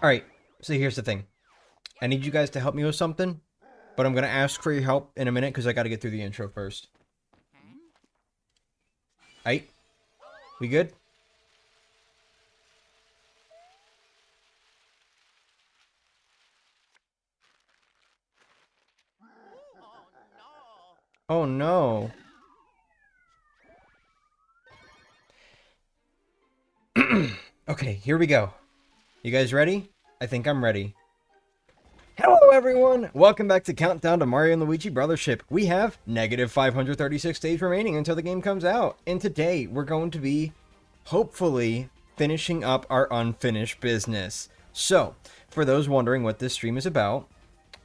Alright, so here's the thing. I need you guys to help me with something, but I'm going to ask for your help in a minute because I got to get through the intro first. Alright? We good? Oh no. Okay, here we go. You guys ready? I think I'm ready. Hello everyone! Welcome back to Countdown to Mario and Luigi Brothership. We have negative 536 days remaining until the game comes out. And today we're going to be, hopefully, finishing up our unfinished business. So, for those wondering what this stream is about,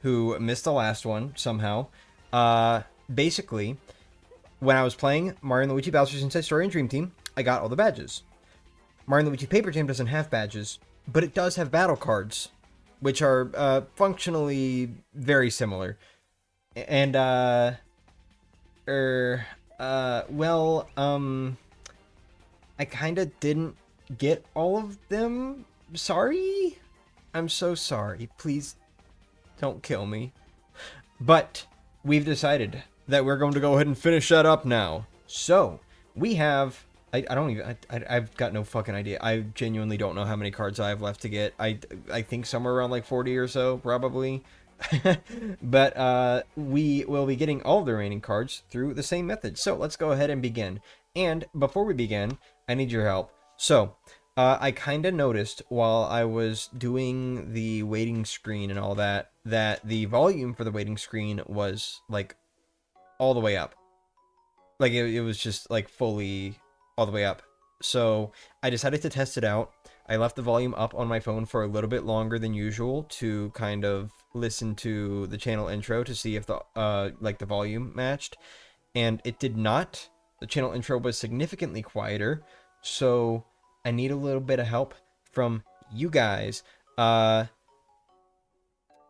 who missed the last one somehow, basically, when I was playing Mario and Luigi Bowser's Inside Story and Dream Team, I got all the badges. Mario and Luigi Paper Jam doesn't have badges, but it does have battle cards, which are functionally very similar. And, I kind of didn't get all of them. Sorry? I'm so sorry. Please don't kill me. But we've decided that we're going to go ahead and finish that up now. So, we have... I've got no fucking idea. I genuinely don't know how many cards I have left to get. I think somewhere around like 40 or so, probably. But we will be getting all of the remaining cards through the same method. So let's go ahead and begin. And before we begin, I need your help. So, I kind of noticed while I was doing the waiting screen and all that, that the volume for the waiting screen was like all the way up. Like it was just like fully... all the way up. So I decided to test it out. I left the volume up on my phone for a little bit longer than usual to kind of listen to the channel intro to see if the the volume matched, and it did not. The channel intro was significantly quieter, so I need a little bit of help from you guys. I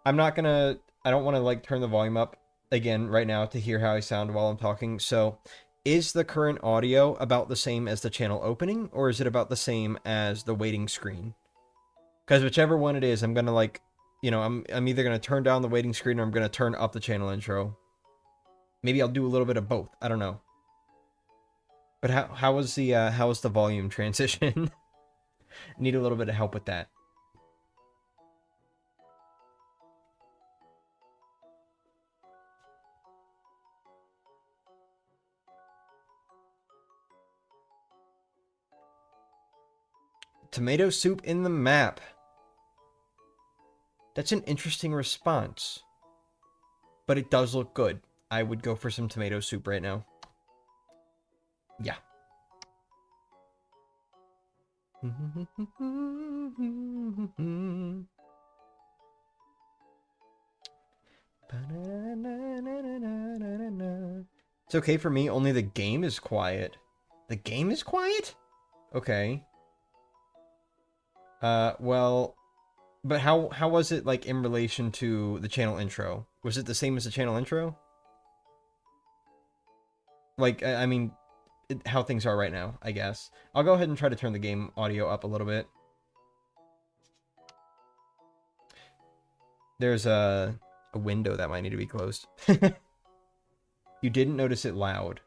don't want to like turn the volume up again right now to hear how I sound while I'm talking. So is the current audio about the same as the channel opening, or is it about the same as the waiting screen? Because whichever one it is, I'm going to like, you know, I'm either going to turn down the waiting screen or I'm going to turn up the channel intro. Maybe I'll do a little bit of both. I don't know. But how was the volume transition? Need a little bit of help with that. Tomato soup in the map. That's an interesting response. But it does look good. I would go for some tomato soup right now. Yeah. It's okay for me, only the game is quiet. The game is quiet? Okay. Well, but how was it, like, in relation to the channel intro? Was it the same as the channel intro? Like, I mean, how things are right now, I guess. I'll go ahead and try to turn the game audio up a little bit. There's a window that might need to be closed. You didn't notice it loud.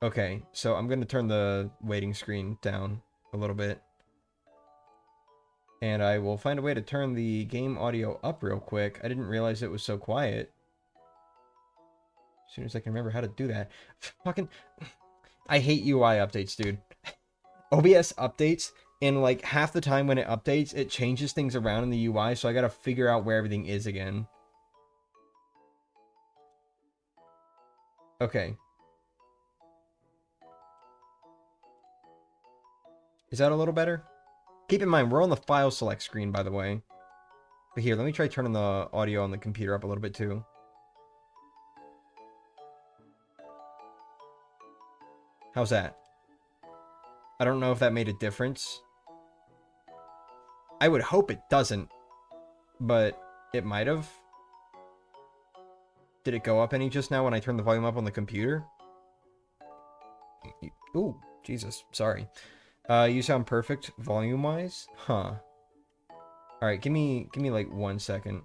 Okay, so I'm going to turn the waiting screen down a little bit. And I will find a way to turn the game audio up real quick. I didn't realize it was so quiet. As soon as I can remember how to do that. Fucking... I hate UI updates, dude. OBS updates, and like half the time when it updates, it changes things around in the UI, so I gotta figure out where everything is again. Okay. Is that a little better? Keep in mind, we're on the file select screen, by the way. But here, let me try turning the audio on the computer up a little bit, too. How's that? I don't know if that made a difference. I would hope it doesn't, but it might have. Did it go up any just now when I turned the volume up on the computer? Ooh, Jesus, sorry. You sound perfect volume-wise? Huh. Alright, give me like 1 second.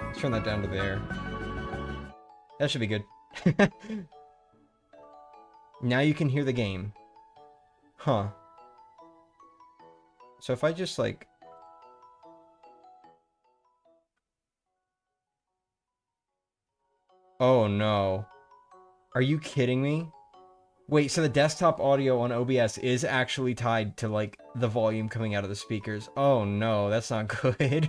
Let's turn that down to there. That should be good. Now you can hear the game. Huh. So if I just like... Oh no. Are you kidding me? Wait, so the desktop audio on OBS is actually tied to like the volume coming out of the speakers. Oh no, that's not good.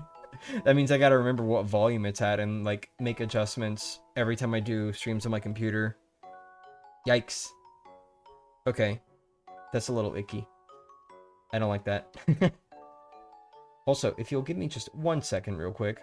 That means I gotta remember what volume it's at and like make adjustments every time I do streams on my computer. Yikes. Okay. That's a little icky. I don't like that. Also, if you'll give me just 1 second real quick.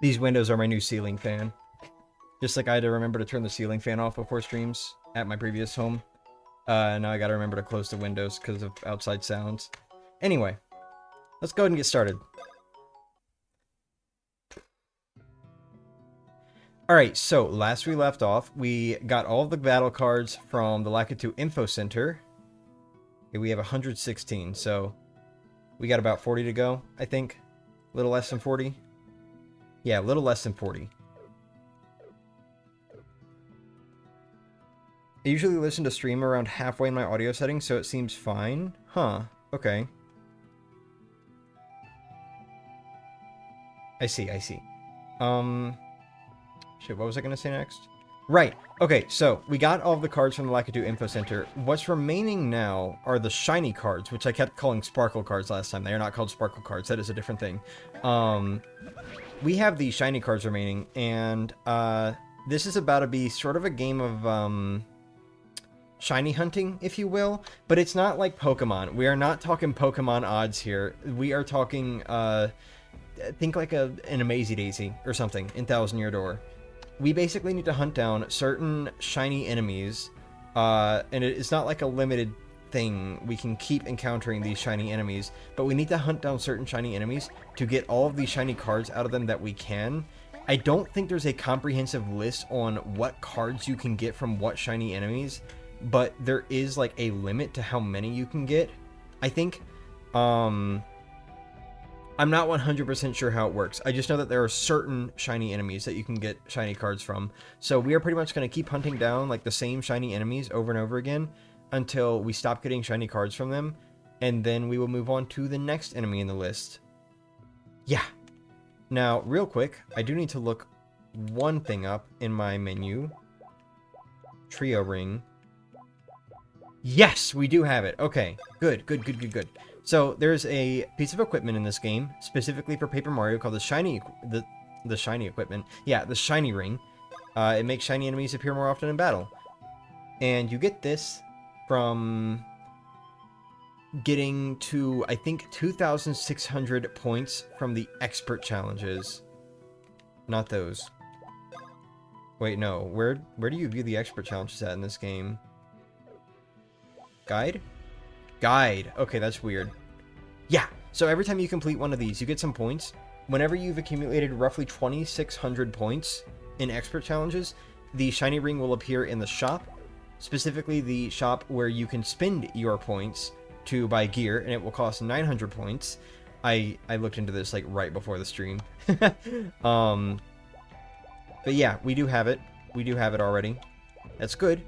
These windows are my new ceiling fan. Just like I had to remember to turn the ceiling fan off before streams at my previous home. Now I gotta remember to close the windows because of outside sounds. Anyway, let's go ahead and get started. Alright, so last we left off, we got all of the battle cards from the Lakitu Info Center. Okay, we have 116, so we got about 40 to go, I think. A little less than 40. Yeah, a little less than 40. I usually listen to stream around halfway in my audio settings, so it seems fine. Huh, okay. I see. Shit, what was I gonna say next? Right, okay, so we got all of the cards from the Lakitu Info Center. What's remaining now are the shiny cards, which I kept calling sparkle cards last time. They are not called sparkle cards, that is a different thing. We have these shiny cards remaining, and this is about to be sort of a game of shiny hunting, if you will, but it's not like Pokemon. We are not talking Pokemon odds here. We are talking, think like an Amazy Daisy or something in Thousand Year Door. We basically need to hunt down certain shiny enemies, and it's not like a limited thing. We can keep encountering these shiny enemies, but we need to hunt down certain shiny enemies to get all of these shiny cards out of them that we can. I don't think there's a comprehensive list on what cards you can get from what shiny enemies, but there is like a limit to how many you can get. I think, I'm not 100% sure how it works. I just know that there are certain shiny enemies that you can get shiny cards from. So we are pretty much going to keep hunting down like the same shiny enemies over and over again until we stop getting shiny cards from them. And then we will move on to the next enemy in the list. Yeah. Now, real quick, I do need to look one thing up in my menu. Trio ring. Yes, we do have it. Okay, good. So there's a piece of equipment in this game specifically for Paper Mario called the shiny equipment. Yeah, the shiny ring. It makes shiny enemies appear more often in battle. And you get this from getting to, I think, 2,600 points from the expert challenges. Not those. Wait, no. Where do you view the expert challenges at in this game? Guide? Guide. Okay, that's weird. Yeah, so every time you complete one of these, you get some points. whenever you've accumulated roughly 2,600 points in expert challenges, the shiny ring will appear in the shop, specifically the shop where you can spend your points to buy gear, and it will cost 900 points. I looked into this like right before the stream. But yeah, we do have it. We do have it already. That's good.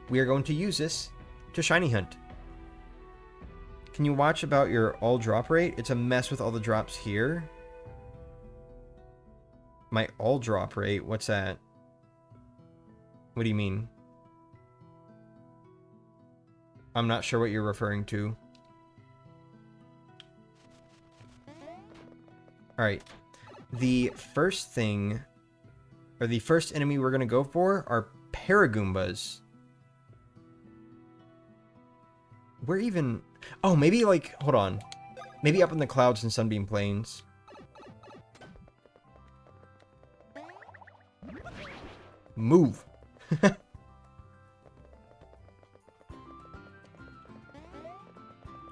We are going to use this to shiny hunt. Can you watch about your all drop rate? It's a mess with all the drops here. My all drop rate? What's that? What do you mean? I'm not sure what you're referring to. Alright. The first thing, or the first enemy we're going to go for are Paragoombas. Where even... Oh, maybe like... Hold on. Maybe up in the clouds in Sunbeam Plains. Move.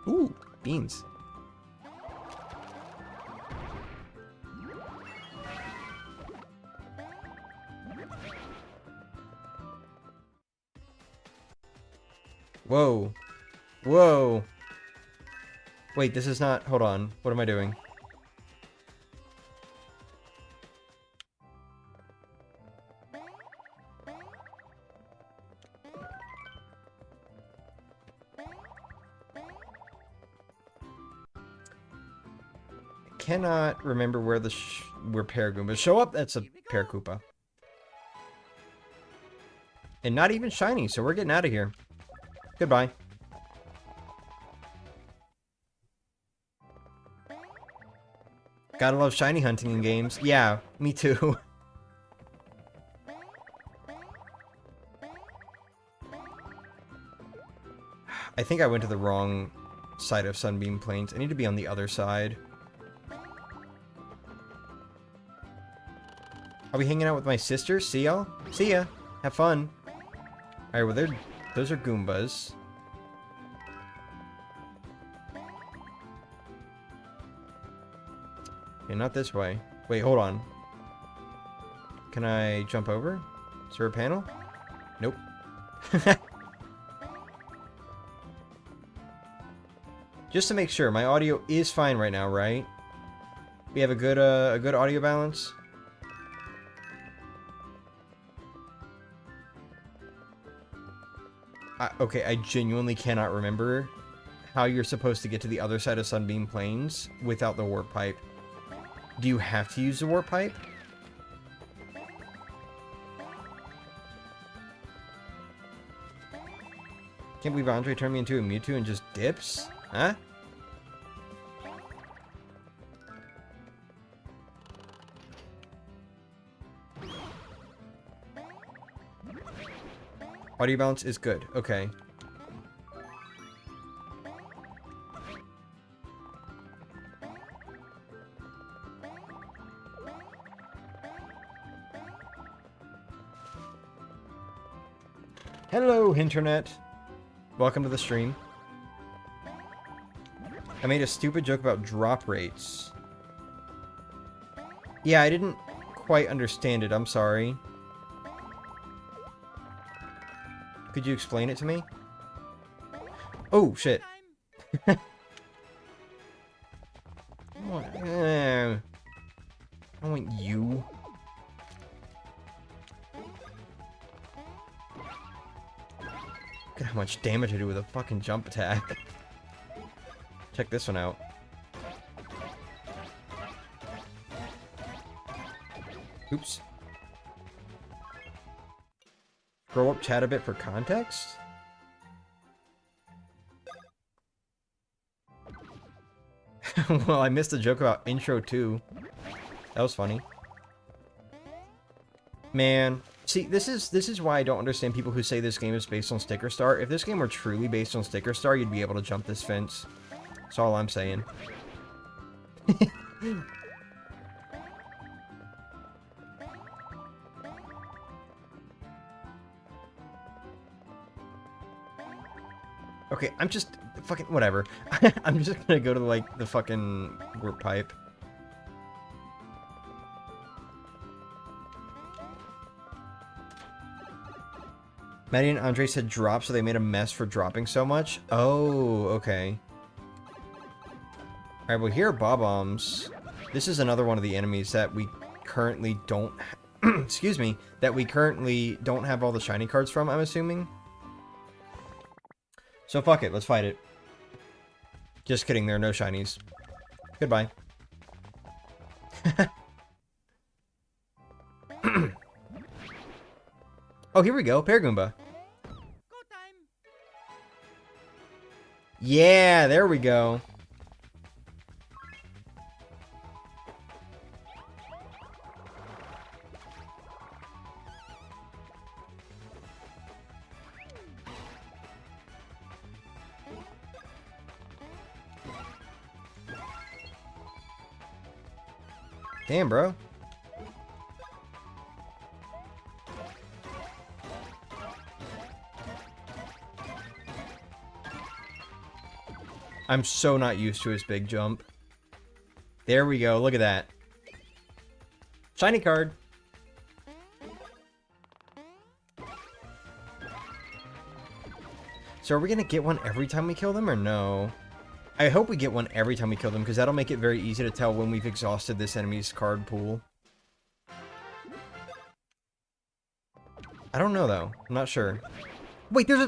Ooh, beans. Whoa. Whoa. Wait, this is not... Hold on. What am I doing? Cannot remember where the where Paragoombas show up. That's a Paracoopa. And not even shiny, so we're getting out of here. Goodbye. Gotta love shiny hunting in games. Yeah, me too. I think I went to the wrong side of Sunbeam Plains. I need to be on the other side. I'll be hanging out with my sister. See y'all. See ya. Have fun. Alright, well, those are Goombas. Okay, not this way. Wait, hold on. Can I jump over? Is there a panel? Nope. Just to make sure, my audio is fine right now, right? We have a good audio balance? Okay, I genuinely cannot remember how you're supposed to get to the other side of Sunbeam Plains without the warp pipe. Do you have to use the warp pipe? Can't believe Andre turned me into a Mewtwo and just dips? Huh? Audio balance is good. Okay. Hello, Internet. Welcome to the stream. I made a stupid joke about drop rates. Yeah, I didn't quite understand it. I'm sorry. Could you explain it to me? Oh, shit. I want you. Look at how much damage I do with a fucking jump attack. Check this one out. Oops. Grow up chat a bit for context? Well, I missed a joke about intro too. That was funny. Man, see, this is why I don't understand people who say this game is based on Sticker Star. If this game were truly based on Sticker Star, you'd be able to jump this fence. That's all I'm saying. Okay, I'm just fucking whatever. I'm just gonna go to like the fucking warp pipe. Maddie and Andre said drop, so they made a mess for dropping so much. Oh, okay. Alright, well here are Bob-ombs. This is another one of the enemies that we currently don't... excuse me. That we currently don't have all the shiny cards from, I'm assuming. So fuck it, let's fight it. Just kidding, there are no shinies. Goodbye. Oh, here we go, Paragoomba. Yeah, there we go. Damn, bro. I'm so not used to his big jump. There we go. Look at that. Shiny card. So are we going to get one every time we kill them or no? I hope we get one every time we kill them, because that'll make it very easy to tell when we've exhausted this enemy's card pool. I don't know, though. I'm not sure. Wait, there's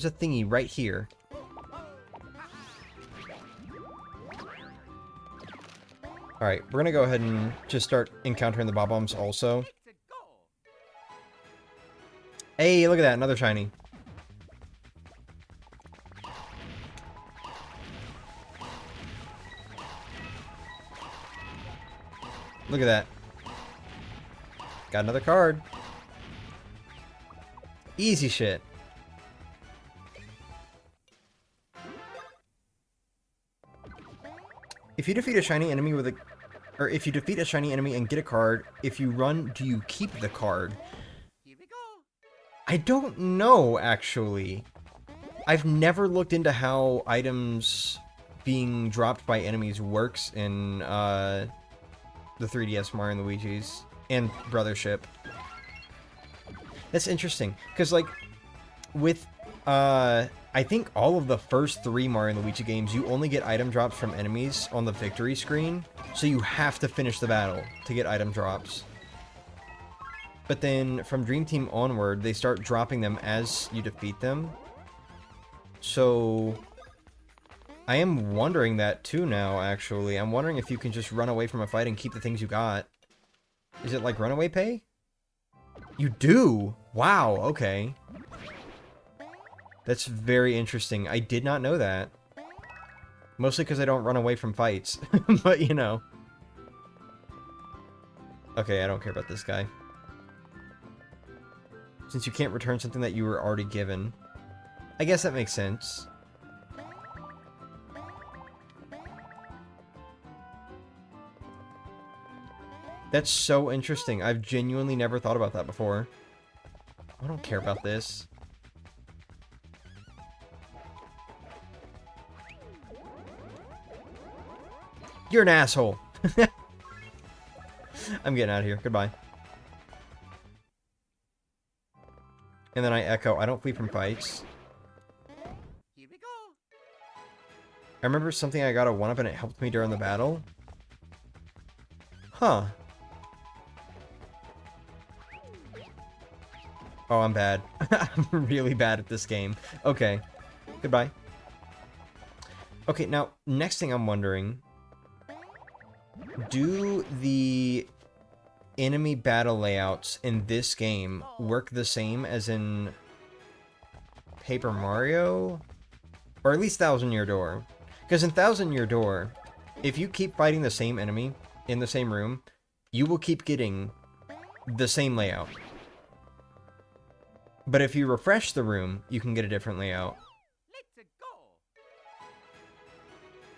a thingy right here. Alright, we're gonna go ahead and just start encountering the Bob-ombs also. Hey, look at that, another shiny. Look at that. Got another card. Easy shit. If you defeat a shiny enemy with a... Or if you defeat a shiny enemy and get a card, if you run, do you keep the card? Here we go. I don't know, actually. I've never looked into how items being dropped by enemies works in the 3DS Mario and Luigi's and Brothership. That's interesting, because like with I think all of the first 3 Mario and Luigi games, you only get item drops from enemies on the victory screen, so you have to finish the battle to get item drops. But then from Dream Team onward, they start dropping them as you defeat them. So I am wondering that too now, actually. I'm wondering if you can just run away from a fight and keep the things you got. Is it like runaway pay? You do? Wow, okay. That's very interesting. I did not know that. Mostly because I don't run away from fights. But, you know. Okay, I don't care about this guy. Since you can't return something that you were already given. I guess that makes sense. That's so interesting. I've genuinely never thought about that before. I don't care about this. You're an asshole. I'm getting out of here. Goodbye. And then I echo, I don't flee from fights. Here we go. I remember something I got a 1-up and it helped me during the battle. Huh. Oh, I'm bad. I'm really bad at this game. Okay. Goodbye. Okay, now, next thing I'm wondering... Do the enemy battle layouts in this game work the same as in Paper Mario? Or at least Thousand Year Door. Because in Thousand Year Door, if you keep fighting the same enemy in the same room, you will keep getting the same layout. But if you refresh the room, you can get a different layout. Let's go.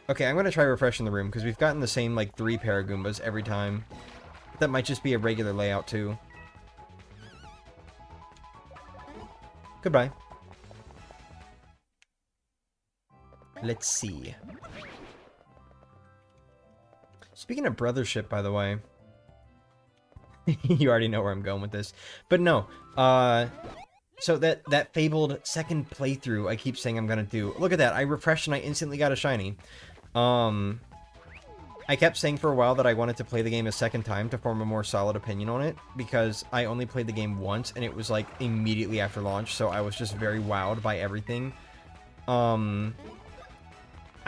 Okay, I'm going to try refreshing the room, because we've gotten the same, like, 3 Paragoombas every time. That might just be a regular layout, too. Goodbye. Let's see. Speaking of Brothership, by the way. You already know where I'm going with this. But no, so that fabled second playthrough I keep saying I'm gonna do. Look at that, I refreshed and I instantly got a shiny. I kept saying for a while that I wanted to play the game a second time to form a more solid opinion on it, because I only played the game once, and it was, like, immediately after launch, so I was just very wowed by everything. I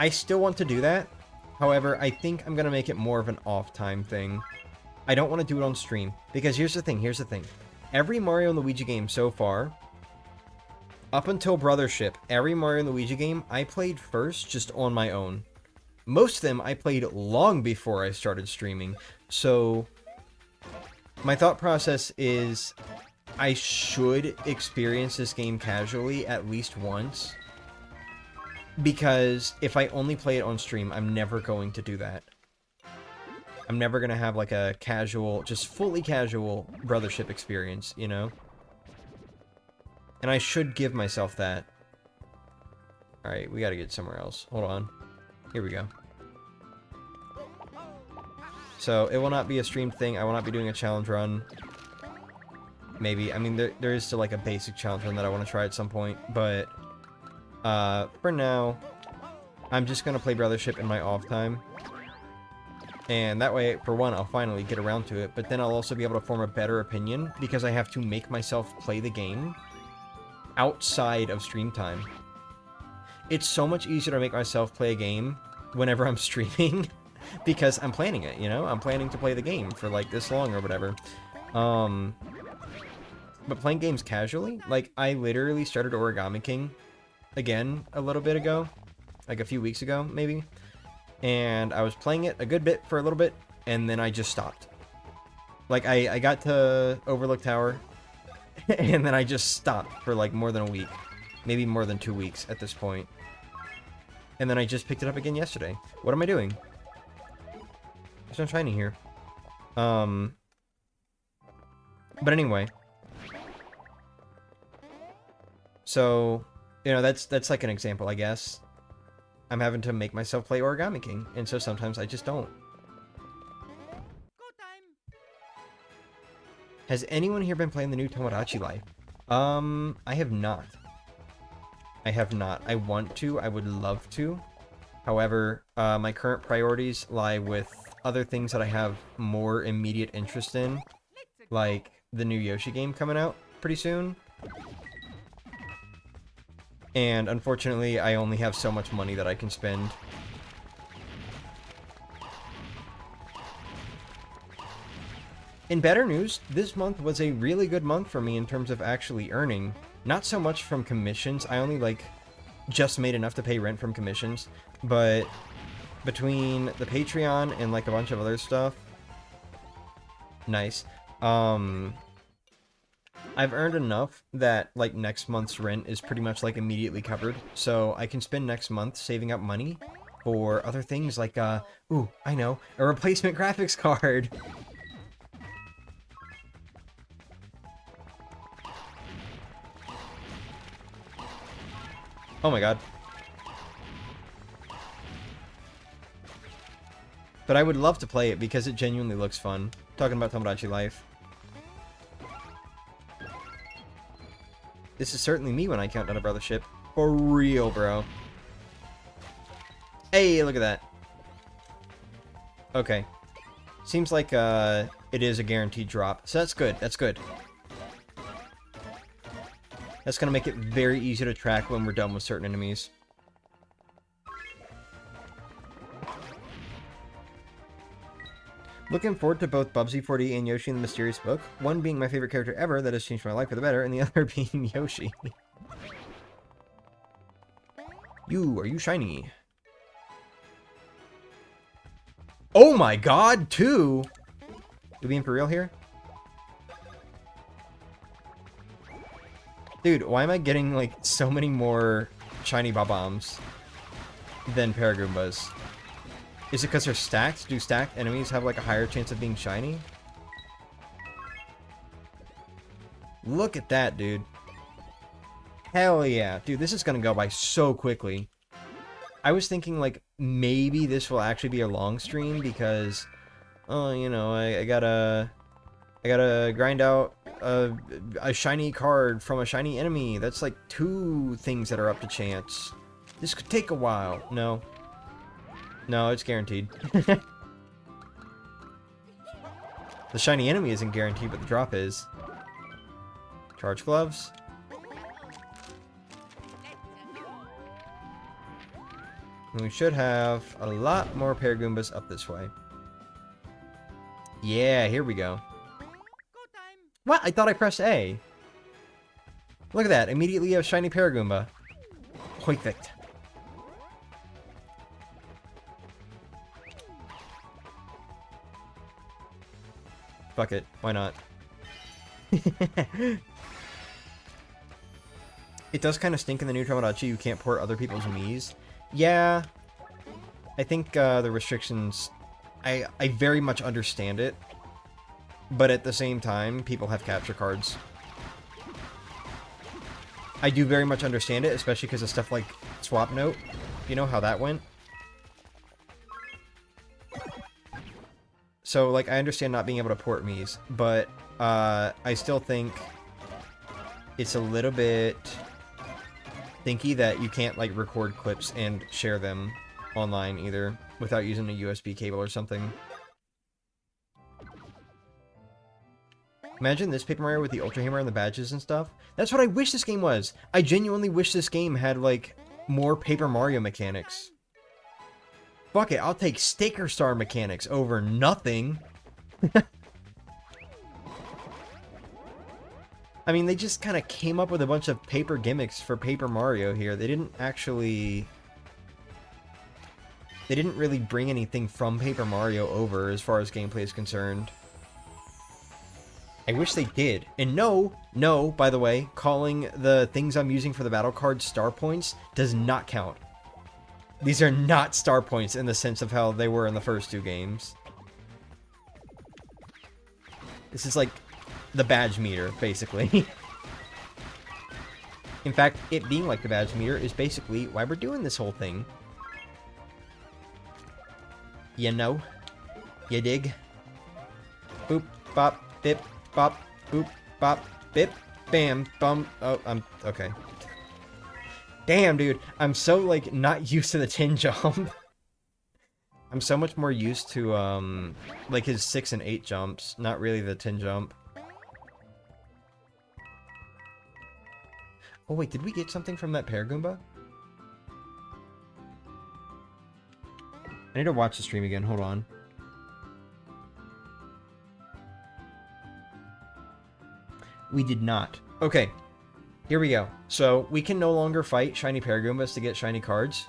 still want to do that. However, I think I'm gonna make it more of an off-time thing. I don't want to do it on stream, because here's the thing. Every Mario and Luigi game so far, up until Brothership, every Mario and Luigi game I played first just on my own. Most of them I played long before I started streaming, so my thought process is I should experience this game casually at least once, because if I only play it on stream, I'm never going to do that. I'm never going to have like a casual, just fully casual Brothership experience, you know? And I should give myself that. Alright, we gotta get somewhere else. Hold on. Here we go. So, it will not be a streamed thing. I will not be doing a challenge run. Maybe. I mean, there is still like a basic challenge run that I want to try at some point. But, for now, I'm just going to play Brothership in my off time. And that way, for one, I'll finally get around to it. But then I'll also be able to form a better opinion, because I have to make myself play the game outside of stream time. It's so much easier to make myself play a game whenever I'm streaming, because I'm planning it, you know? I'm planning to play the game for, like, this long or whatever. But playing games casually, like, I literally started Origami King again a little bit ago. Like, a few weeks ago, maybe. And I was playing it a good bit for a little bit, and then I just stopped. Like, I got to Overlook Tower, and then I just stopped for, like, more than a week. Maybe more than 2 weeks at this point. And then I just picked it up again yesterday. What am I doing? There's no shiny here. But anyway. So, you know, that's like an example, I guess. I'm having to make myself play Origami King, and so sometimes I just don't. Go time. Has anyone here been playing the new Tomodachi Life? I have not. I have not. I want to. I would love to. However, my current priorities lie with other things that I have more immediate interest in, like the new Yoshi game coming out pretty soon. And unfortunately, I only have so much money that I can spend. In better news, this month was a really good month for me in terms of actually earning. Not so much from commissions. I only, like, just made enough to pay rent from commissions. But between the Patreon and, like, a bunch of other stuff... Nice. I've earned enough that, like, next month's rent is pretty much, like, immediately covered. So I can spend next month saving up money for other things like, ooh, I know, a replacement graphics card. Oh my god. But I would love to play it because it genuinely looks fun. Talking about Tomodachi Life. This is certainly me when I count down a Brothership. For real, bro. Hey, look at that. Okay. Seems like it is a guaranteed drop. So that's good. That's good. That's going to make it very easy to track when we're done with certain enemies. Looking forward to both Bubsy 4D and Yoshi in the Mysterious Book. One being my favorite character ever that has changed my life for the better, and the other being Yoshi. Are you shiny? Oh my god, 2! You being for real here? Dude, why am I getting, like, so many more shiny Bob-Ombs than Paragoombas? Is it because they're stacked? Do stacked enemies have, like, a higher chance of being shiny? Look at that, dude. Hell yeah. Dude, this is gonna go by so quickly. I was thinking, like, maybe this will actually be a long stream because, oh, you know, I gotta I gotta grind out a shiny card from a shiny enemy. That's like 2 things that are up to chance. This could take a while. No. No, it's guaranteed. The shiny enemy isn't guaranteed, but the drop is. Charge gloves. And we should have a lot more Paragoombas up this way. Yeah, here we go. Go time. What? I thought I pressed A. Look at that. Immediately a shiny Paragoomba. Perfect. Fuck it. Why not? It does kind of stink in the new Tomodachi. You can't port other people's Miis. Yeah. I think the restrictions... I very much understand it. But at the same time, people have capture cards. I do very much understand it, especially because of stuff like Swap Note. You know how that went? So, like, I understand not being able to port Miis, but I still think it's a little bit thinky that you can't, like, record clips and share them online either without using a USB cable or something. Imagine this Paper Mario with the Ultra Hammer and the badges and stuff. That's what I wish this game was. I genuinely wish this game had, like, more Paper Mario mechanics. Fuck it, I'll take Sticker Star mechanics over nothing. I mean, they just kind of came up with a bunch of paper gimmicks for Paper Mario here. They didn't actually... They didn't really bring anything from Paper Mario over as far as gameplay is concerned. I wish they did. And no, by the way, calling the things I'm using for the battle cards star points does not count. These are not star points in the sense of how they were in the first 2 games. This is like the badge meter, basically. In fact, it being like the badge meter is basically why we're doing this whole thing. You know? You dig? Boop, bop, bip, bop, boop, bop, bip, bam, bum. Oh, I'm okay. Damn, dude. I'm so, like, not used to the 10 jump. I'm so much more used to, like, his 6 and 8 jumps. Not really the 10 jump. Oh, wait. Did we get something from that Paragoomba? I need to watch the stream again. Hold on. We did not. Okay. Here we go. So, we can no longer fight shiny Paragoombas to get shiny cards.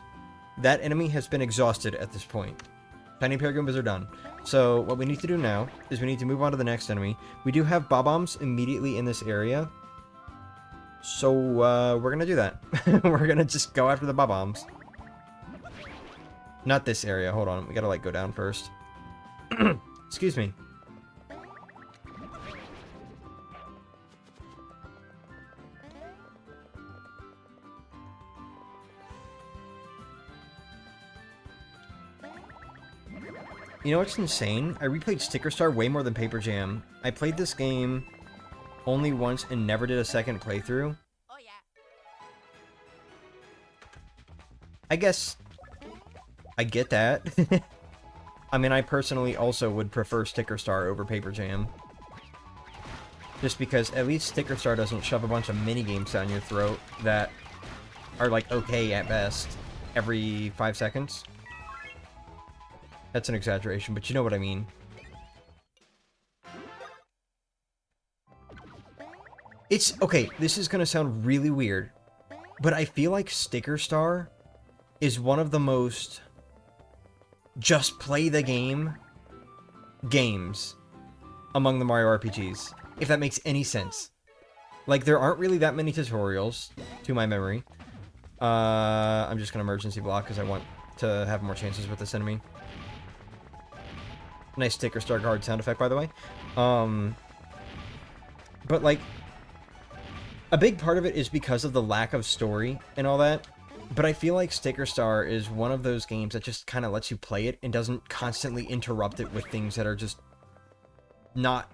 That enemy has been exhausted at this point. Shiny Paragoombas are done. So, what we need to do now is we need to move on to the next enemy. We do have Bob-ombs immediately in this area. So, we're gonna do that. We're gonna just go after the Bob-ombs. Not this area. Hold on. We gotta, like, go down first. Excuse me. You know what's insane? I replayed Sticker Star way more than Paper Jam. I played this game only once and never did a second playthrough. Oh yeah. I guess I get that. I mean, I personally also would prefer Sticker Star over Paper Jam. Just because at least Sticker Star doesn't shove a bunch of minigames down your throat that are, like, okay at best every 5 seconds. That's an exaggeration, but you know what I mean. It's... Okay, this is gonna sound really weird, but I feel like Sticker Star is one of the most just play the game games among the Mario RPGs, if that makes any sense. Like, there aren't really that many tutorials, to my memory. I'm just gonna emergency block because I want to have more chances with this enemy. Nice Sticker Star card sound effect, by the way. But, like, a big part of it is because of the lack of story and all that. But I feel like Sticker Star is one of those games that just kind of lets you play it and doesn't constantly interrupt it with things that are just not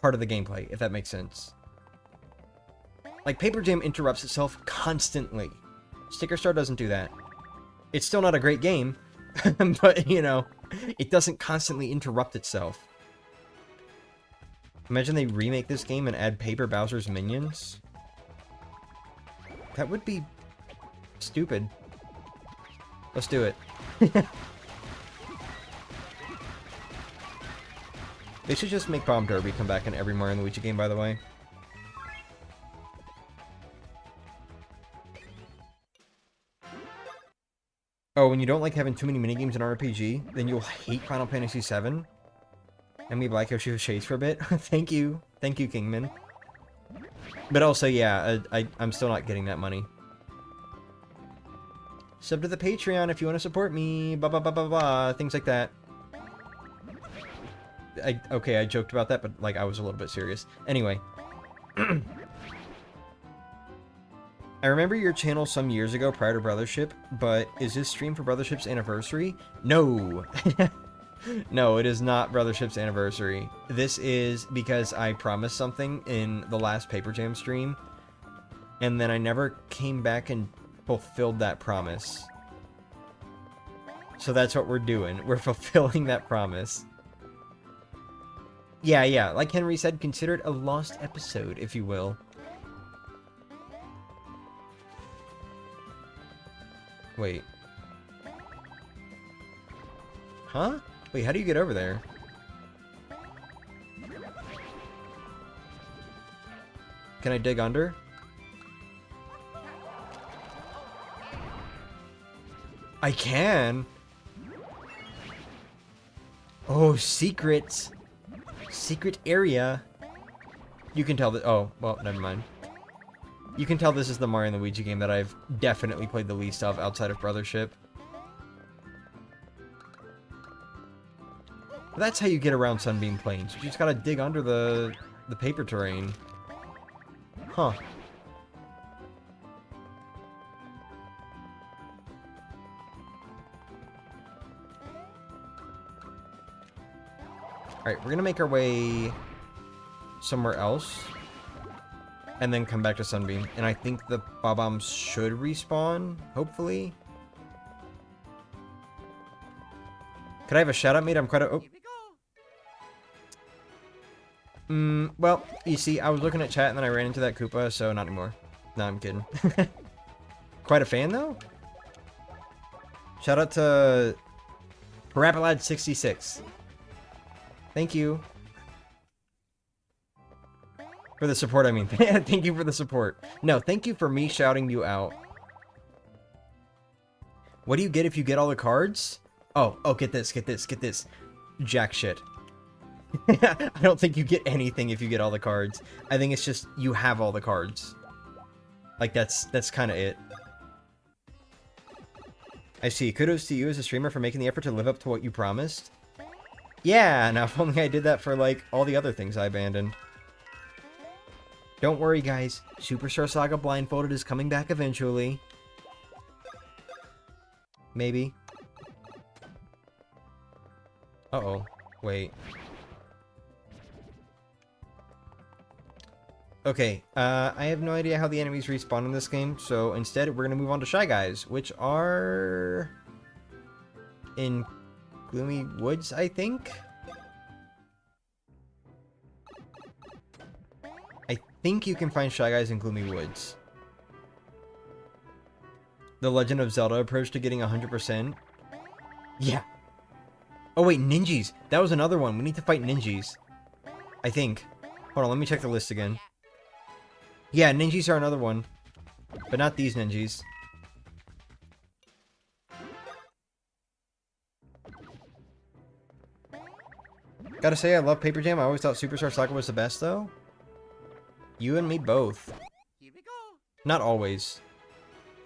part of the gameplay, if that makes sense. Like, Paper Jam interrupts itself constantly. Sticker Star doesn't do that. It's still not a great game, but, you know, it doesn't constantly interrupt itself. Imagine they remake this game and add Paper Bowser's minions. That would be stupid. Let's do it. They should just make Bomb Derby come back in every Mario Luigi game, by the way. Oh, when you don't like having too many minigames in RPG, then you'll hate Final Fantasy VII. And we like Yoshi with Shades for a bit. Thank you. Thank you, Kingman. But also, yeah, I'm still not getting that money. Sub to the Patreon if you want to support me. Blah, blah, blah, blah, blah. Things like that. Okay, I joked about that, but, like, I was a little bit serious. Anyway. I remember your channel some years ago prior to Brothership, but is this stream for Brothership's anniversary? No! No, it is not Brothership's anniversary. This is because I promised something in the last Paper Jam stream, and then I never came back and fulfilled that promise. So that's what we're doing. We're fulfilling that promise. Yeah, like Henry said, consider it a lost episode, if you will. Wait. Huh? Wait, how do you get over there? Can I dig under? I can! Oh, secrets! Secret area! You can tell that- oh, well, never mind. You can tell this is the Mario and Luigi game that I've definitely played the least of outside of Brothership. But that's how you get around Sunbeam Plains. You just gotta dig under the paper terrain. Huh. Alright, we're gonna make our way somewhere else. And then come back to Sunbeam. And I think the Bob-ombs should respawn, hopefully. Could I have a shout-out, mate? I'm quite a... oh. Well, you see, I was looking at chat and then I ran into that Koopa, so not anymore. No, I'm kidding. Quite a fan, though? Shout out to Parapalad66. Thank you. For the support, I mean. Thank you for the support. No, thank you for me shouting you out. What do you get if you get all the cards? Oh, get this. Jack shit. I don't think you get anything if you get all the cards. I think it's just you have all the cards. Like, that's kind of it. I see. Kudos to you as a streamer for making the effort to live up to what you promised. Yeah, now if only I did that for, like, all the other things I abandoned. Don't worry, guys. Superstar Saga Blindfolded is coming back eventually. Maybe. Uh-oh. Wait. Okay, I have no idea how the enemies respawn in this game, so instead we're gonna move on to Shy Guys, which are... in Gloomy Woods, I think? I think you can find Shy Guys in Gloomy Woods. The Legend of Zelda approach to getting 100%. Yeah. Oh wait, Ninjas. That was another one. We need to fight Ninjas. I think. Hold on, let me check the list again. Yeah, Ninjas are another one. But not these Ninjas. Gotta say, I love Paper Jam. I always thought Superstar Saga was the best, though. You and me both. Here we go. Not always.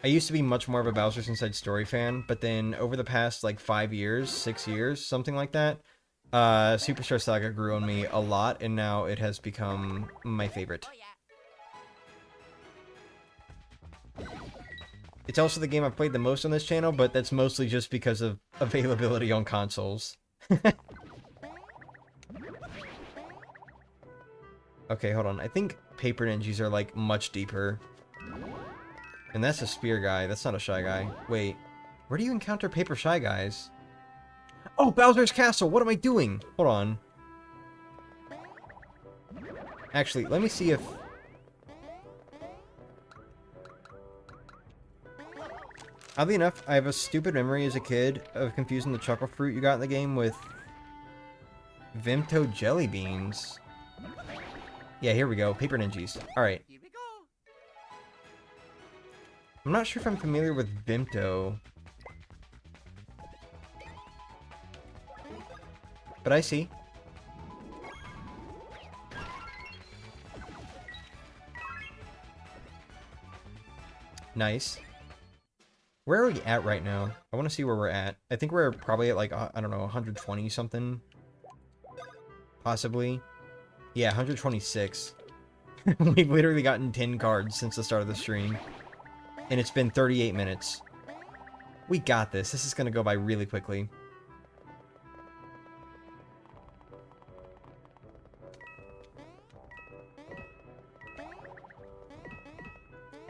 I used to be much more of a Bowser's Inside Story fan, but then over the past, like, 5 years, 6 years, something like that, Superstar Saga grew on me a lot, and now it has become my favorite. Oh, yeah. It's also the game I've played the most on this channel, but that's mostly just because of availability on consoles. Okay, hold on. I think paper ninjas are, like, much deeper. And that's a spear guy. That's not a shy guy. Wait. Where do you encounter paper shy guys? Oh, Bowser's Castle! What am I doing? Hold on. Actually, let me see if... Oddly enough, I have a stupid memory as a kid of confusing the chocolate fruit you got in the game with Vimto jelly beans. Yeah, here we go. Paper ninjas. Alright. Here we go. I'm not sure if I'm familiar with Vimto. But I see. Nice. Where are we at right now? I want to see where we're at. I think we're probably at like, I don't know, 120 something. Possibly. Yeah, 126. We've literally gotten 10 cards since the start of the stream. And it's been 38 minutes. We got this. This is going to go by really quickly.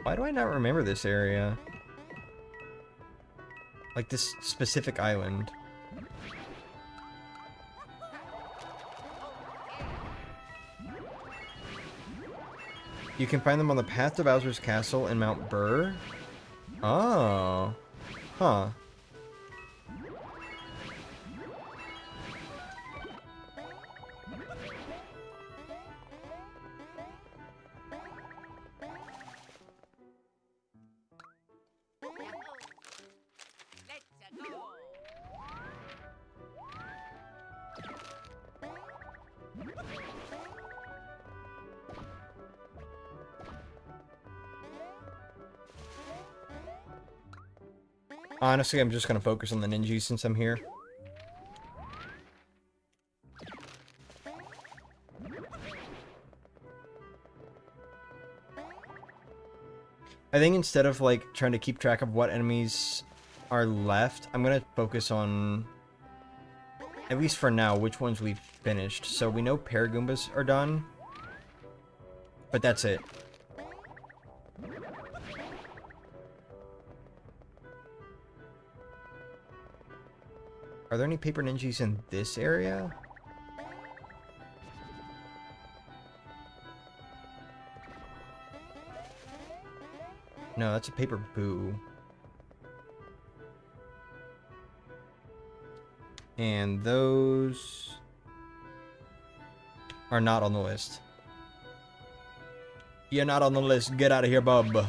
Why do I not remember this area? Like this specific island. You can find them on the path to Bowser's Castle in Mount Burr. Oh. Huh. Let's go. Honestly, I'm just going to focus on the ninjas since I'm here. I think instead of, like, trying to keep track of what enemies are left, I'm going to focus on, at least for now, which ones we've finished. So we know Paragoombas are done, but that's it. Are there any paper ninjas in this area? No, that's a paper boo. And those are not on the list. You're not on the list. Get out of here, bub.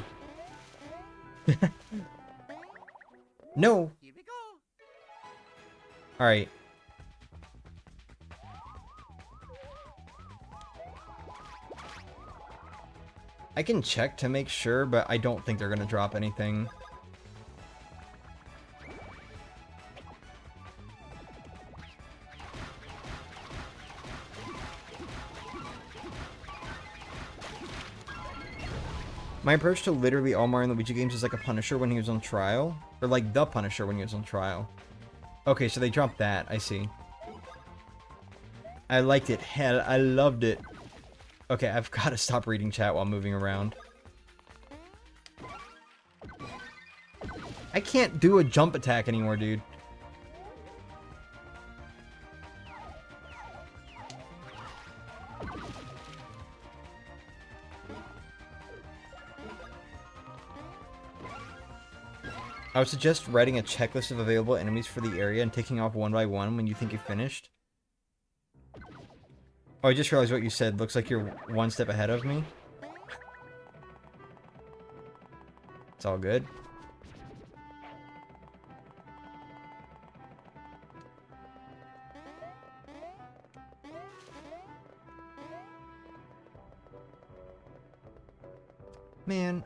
No. Here we go. Alright. I can check to make sure, but I don't think they're going to drop anything. My approach to literally all Mario Luigi games is like a Punisher when he was on trial. Or like the Punisher when he was on trial. Okay, so they dropped that. I see. I liked it. Hell, I loved it. Okay, I've got to stop reading chat while moving around. I can't do a jump attack anymore, dude. I would suggest writing a checklist of available enemies for the area and ticking off one by one when you think you've finished. Oh, I just realized what you said. Looks like you're one step ahead of me. It's all good. Man.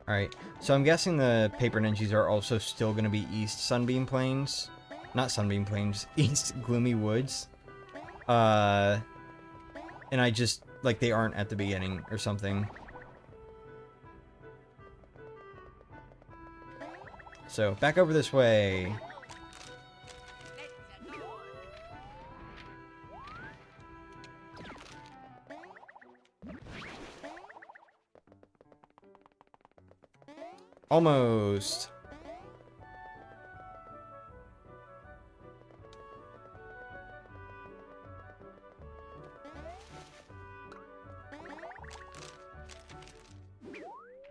Alright, so I'm guessing the Paper Ninjas are also still going to be East Sunbeam Plains. Not Sunbeam Plains, East Gloomy Woods. And I just, like, they aren't at the beginning or something. So, back over this way. Almost.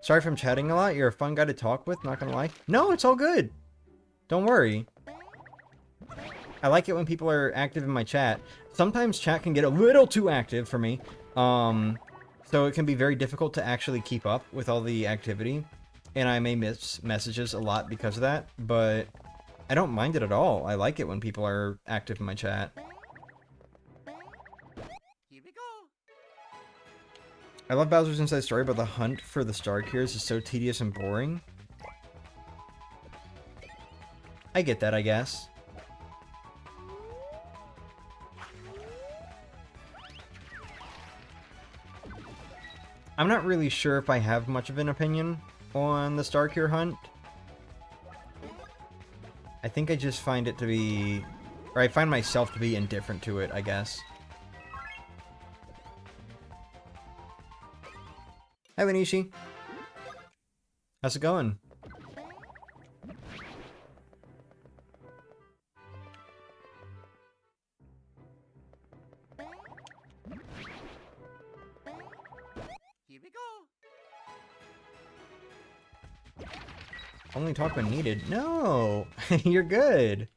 Sorry if I'm chatting a lot. You're a fun guy to talk with, not gonna lie. No, it's all good. Don't worry. I like it when people are active in my chat. Sometimes chat can get a little too active for me. So it can be very difficult to actually keep up with all the activity. And I may miss messages a lot because of that. But I don't mind it at all. I like it when people are active in my chat. Here we go. I love Bowser's Inside Story, but the hunt for the Star Cures is so tedious and boring. I get that, I guess. I'm not really sure if I have much of an opinion on the Star Cure hunt. I think I just find it to be... or I find myself to be indifferent to it, I guess. Hi, Lanishi. How's it going? Here we go. Only talk when needed. No! You're good.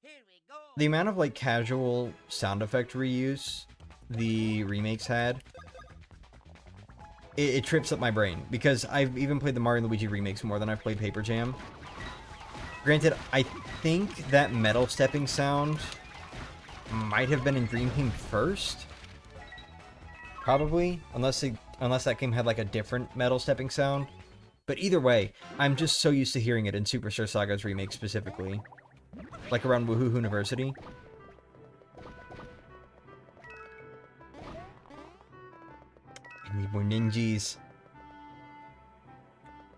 Here we go. The amount of, like, casual sound effect reuse the remakes had, it trips up my brain. Because I've even played the Mario Luigi remakes more than I've played Paper Jam. Granted, I think that metal stepping sound might have been in Dream Team first. Probably. Unless that game had, like, a different metal stepping sound. But either way, I'm just so used to hearing it in Superstar Saga's remake specifically. Like around Woohoo University. I need more ninjas.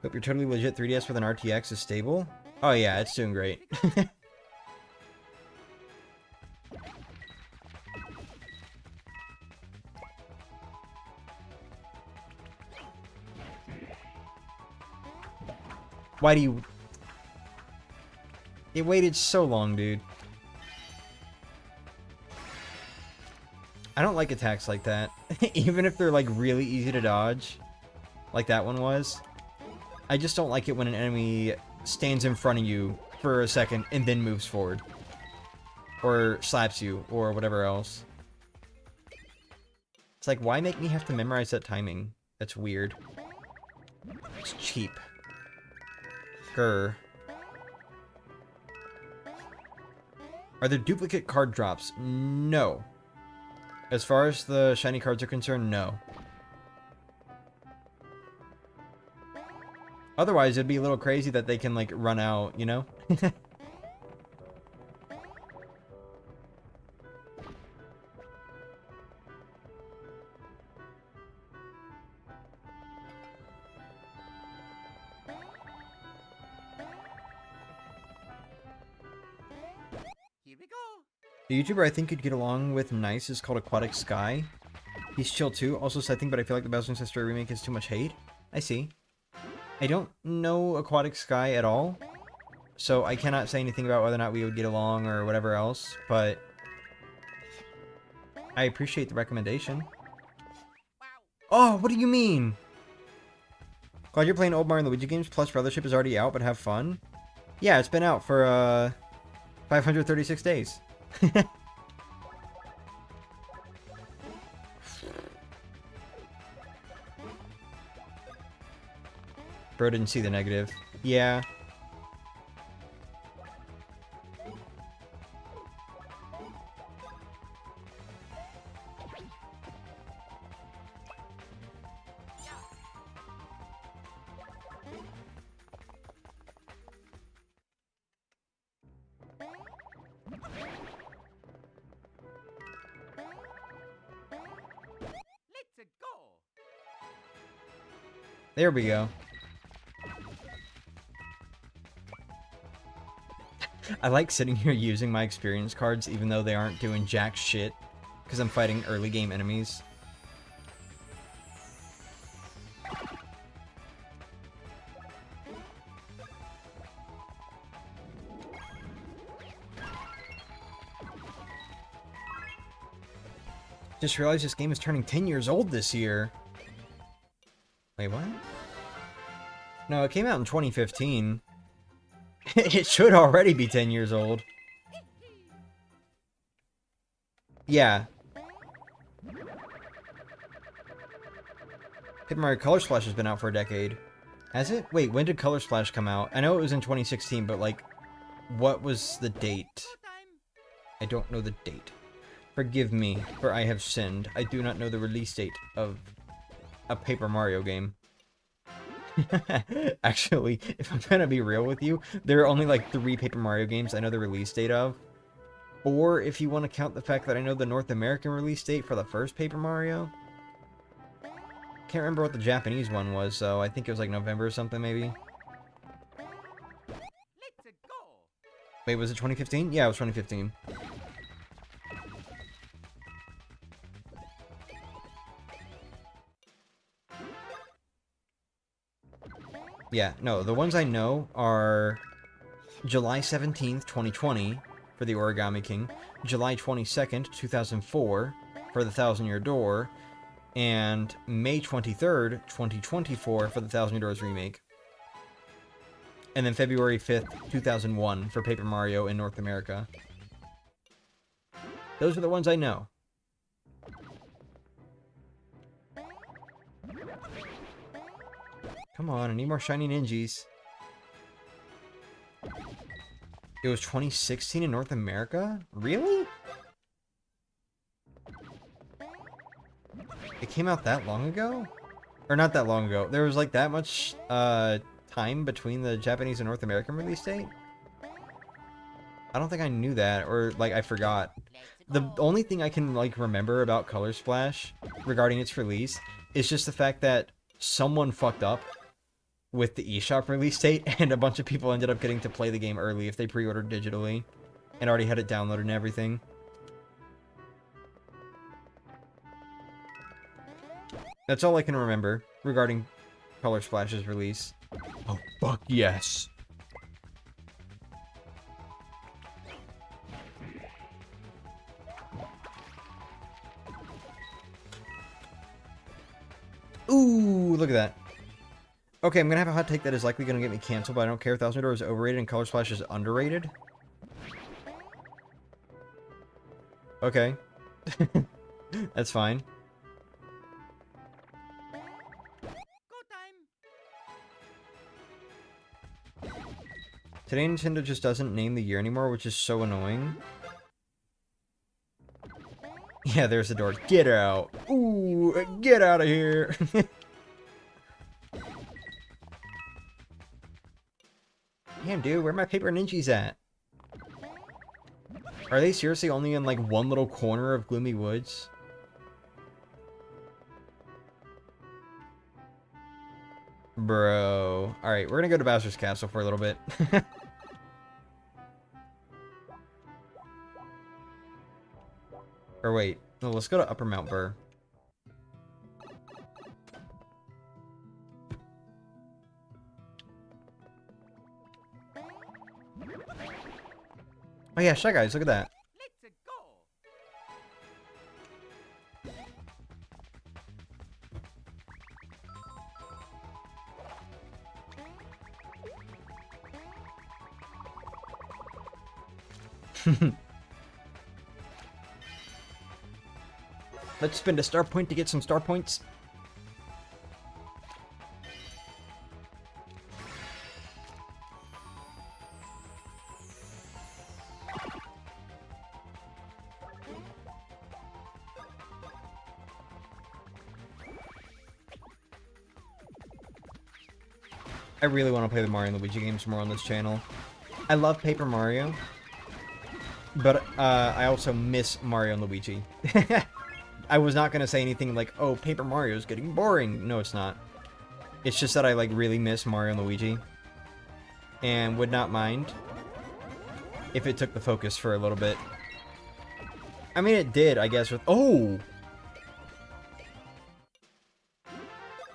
Hope your totally legit 3DS with an RTX is stable. Oh yeah, it's doing great. Why do you... It waited so long, dude. I don't like attacks like that. Even if they're, like, really easy to dodge. Like that one was. I just don't like it when an enemy stands in front of you for a second and then moves forward. Or slaps you, or whatever else. It's like, why make me have to memorize that timing? That's weird. It's cheap. Grr. Are there duplicate card drops? No. As far as the shiny cards are concerned, no. Otherwise, it'd be a little crazy that they can, like, run out, you know? Here we go. The YouTuber I think you'd get along with nice is called Aquatic Sky. He's chill too. Also said thing, but I feel like the Bowser's Inside Story remake is too much hate. I see. I don't know Aquatic Sky at all, so I cannot say anything about whether or not we would get along or whatever else, but I appreciate the recommendation. Wow. Oh, what do you mean? Glad you're playing old Mario Luigi games, plus Brothership is already out, but have fun. Yeah, it's been out for, 536 days. Bro didn't see the negative. Yeah. Let's go. There we go. I like sitting here using my experience cards even though they aren't doing jack shit because I'm fighting early game enemies. Just realized this game is turning 10 years old this year. Wait, what? No, it came out in 2015. It should already be 10 years old. Yeah. Paper Mario Color Splash has been out for a decade. Has it? Wait, when did Color Splash come out? I know it was in 2016, but like, what was the date? I don't know the date. Forgive me, for I have sinned. I do not know the release date of a Paper Mario game. Actually, if I'm gonna be real with you, there are only like 3 Paper Mario games I know the release date of. Or if you want to count the fact that I know the North American release date for the first Paper Mario. Can't remember what the Japanese one was, so I think it was like November or something maybe. Let's go. Wait, was it 2015? Yeah, it was 2015. Yeah, no, the ones I know are July 17th, 2020 for the Origami King, July 22nd, 2004 for the Thousand Year Door, and May 23rd, 2024 for the Thousand Year Doors remake. And then February 5th, 2001 for Paper Mario in North America. Those are the ones I know. Come on, I need more shiny ninjas. It was 2016 in North America? Really? It came out that long ago? Or not that long ago. There was like that much time between the Japanese and North American release date? I don't think I knew that, or like I forgot. The only thing I can like remember about Color Splash regarding its release is just the fact that someone fucked up with the eShop release date, and a bunch of people ended up getting to play the game early if they pre-ordered digitally and already had it downloaded and everything. That's all I can remember regarding Color Splash's release. Oh, fuck yes. Ooh, look at that. Okay, I'm gonna have a hot take that is likely gonna get me canceled, but I don't care. Thousand Door is overrated and Color Splash is underrated. Okay. That's fine. Go time. Today Nintendo just doesn't name the year anymore, which is so annoying. Yeah, there's the door. Get out. Ooh, get out of here. Damn, dude, where are my paper ninjas at? Are they seriously only in, like, one little corner of Gloomy Woods? Bro. Alright, we're gonna go to Bowser's Castle for a little bit. Or wait. No, let's go to Upper Mount Burr. Oh yeah, Shy Guys, look at that. Let's go. Let's spend a star point to get some star points. I really want to play the Mario and Luigi games more on this channel. I love Paper Mario, but I also miss Mario and Luigi. I was not going to say anything like, oh, Paper Mario is getting boring. No, it's not. It's just that I like really miss Mario and Luigi and would not mind if it took the focus for a little bit. I mean, it did, I guess, with... Oh!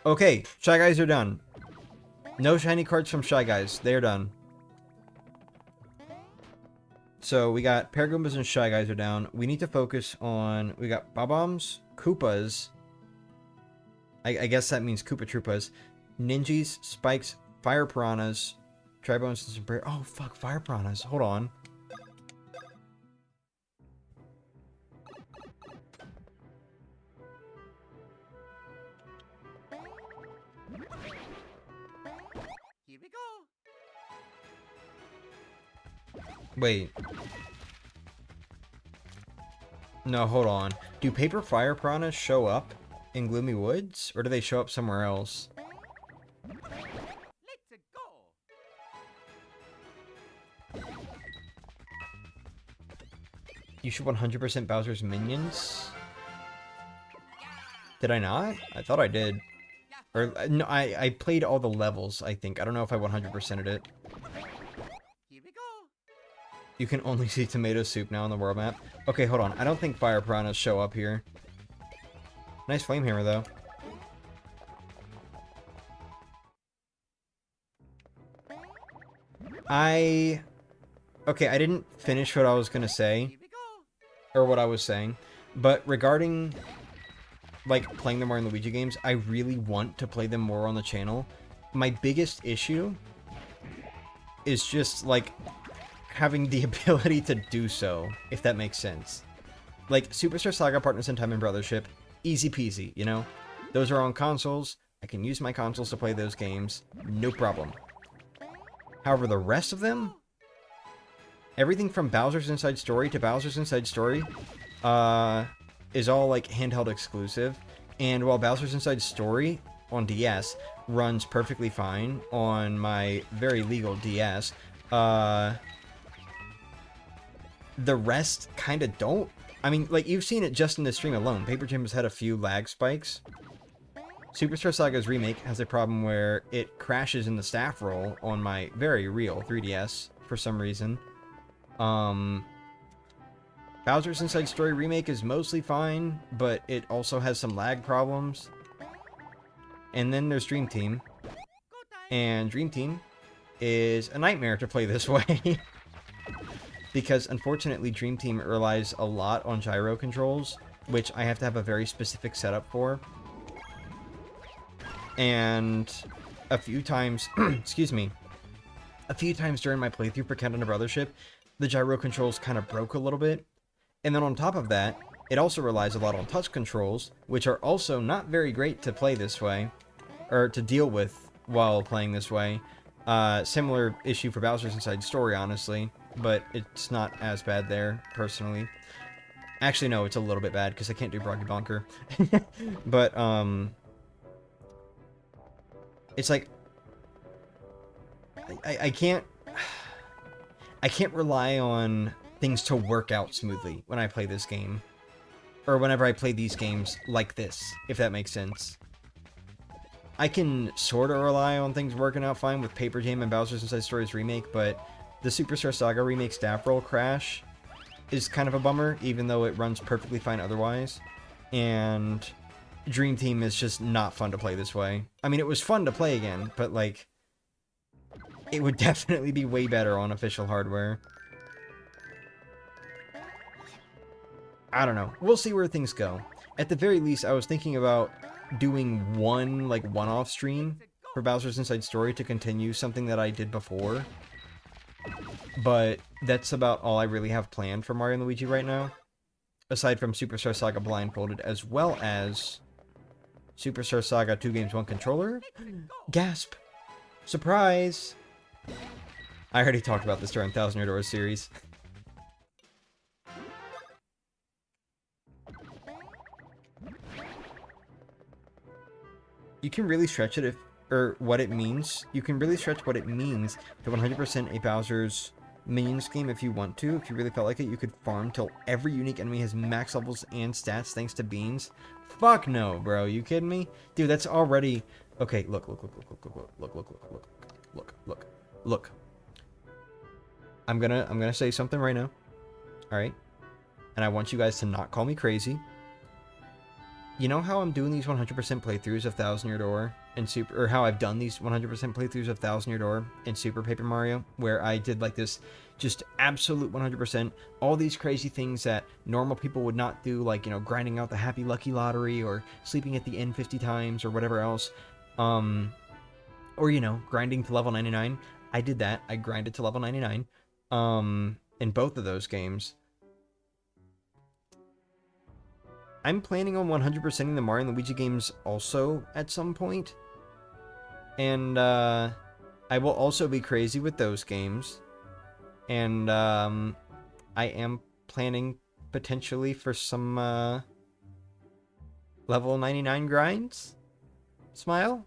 Okay, Shy Guys are done. No shiny cards from Shy Guys. They're done. So, we got Paragoombas and Shy Guys are down. We need to focus on... We got Bob-Ombs, Koopas. I guess that means Koopa Troopas. Ninjas, Spikes, Fire Piranhas, Tribones, and some... Oh, fuck, Fire Piranhas. Hold on. Here we go. Wait. No, hold on. Do Paper Fire Piranhas show up in Gloomy Woods? Or do they show up somewhere else? Let's go. You should 100% Bowser's minions? Did I not? I thought I did. Or, no, I played all the levels, I think. I don't know if I 100%ed it. Here we go. You can only see tomato soup now on the world map. Okay, hold on. I don't think Fire Piranhas show up here. Nice flame hammer, though. Okay, I didn't finish what I was gonna say. Here we go. Or what I was saying. But regarding, like, playing the Mario Luigi games, I really want to play them more on the channel. My biggest issue is just, like, having the ability to do so, if that makes sense. Like, Superstar Saga, Partners in Time, and Brothership, easy peasy, you know? Those are on consoles. I can use my consoles to play those games. No problem. However, the rest of them, everything from Bowser's Inside Story to Bowser's Inside Story, is all, like, handheld exclusive. And while Bowser's Inside Story on DS runs perfectly fine on my very legal DS, the rest kind of don't. I mean, like, you've seen it just in the stream alone. Paper Jam has had a few lag spikes. Superstar Saga's remake has a problem where it crashes in the staff roll on my very real 3DS for some reason. Bowser's Inside Story remake is mostly fine, but it also has some lag problems. And then there's Dream Team. And Dream Team is a nightmare to play this way. Because, unfortunately, Dream Team relies a lot on gyro controls, which I have to have a very specific setup for. And a few times, excuse me, a few times during my playthrough for Countdown to Brothership, the gyro controls kind of broke a little bit. And then on top of that, it also relies a lot on touch controls, which are also not very great to play this way, or to deal with while playing this way. Similar issue for Bowser's Inside Story, honestly, but it's not as bad there, personally. Actually, no, it's a little bit bad, because I can't do Broggy Bonker. But, it's like, I can't rely on things to work out smoothly when I play this game. Or whenever I play these games like this, if that makes sense. I can sort of rely on things working out fine with Paper Jam and Bowser's Inside Story's remake, but the Superstar Saga remake staff roll crash is kind of a bummer, even though it runs perfectly fine otherwise. And Dream Team is just not fun to play this way. I mean, it was fun to play again, but, like, it would definitely be way better on official hardware. I don't know. We'll see where things go. At the very least, I was thinking about doing one, like, one-off stream for Bowser's Inside Story to continue something that I did before. But that's about all I really have planned for Mario and Luigi right now. Aside from Superstar Saga Blindfolded, as well as Superstar Saga 2 Games 1 Controller. Gasp! Surprise! I already talked about this during Thousand Year Door series. You can really stretch it or what it means. You can really stretch what it means to 100% a Bowser's Minions game if you want to. If you really felt like it, you could farm till every unique enemy has max levels and stats thanks to beans. Fuck no, bro. You kidding me? Dude, that's already... Okay, look. I'm gonna say something right now. All right, and I want you guys to not call me crazy. You know how I'm doing these 100% playthroughs of Thousand Year Door and Super, or how I've done these 100% playthroughs of Thousand Year Door and Super Paper Mario, where I did like this just absolute 100%, all these crazy things that normal people would not do, like, you know, grinding out the Happy Lucky Lottery or sleeping at the end 50 times or whatever else, or, you know, grinding to level 99. I did that. I grinded to level 99 in both of those games. I'm planning on 100%ing the Mario and Luigi games also at some point. And I will also be crazy with those games. And I am planning potentially for some level 99 grinds. Smile.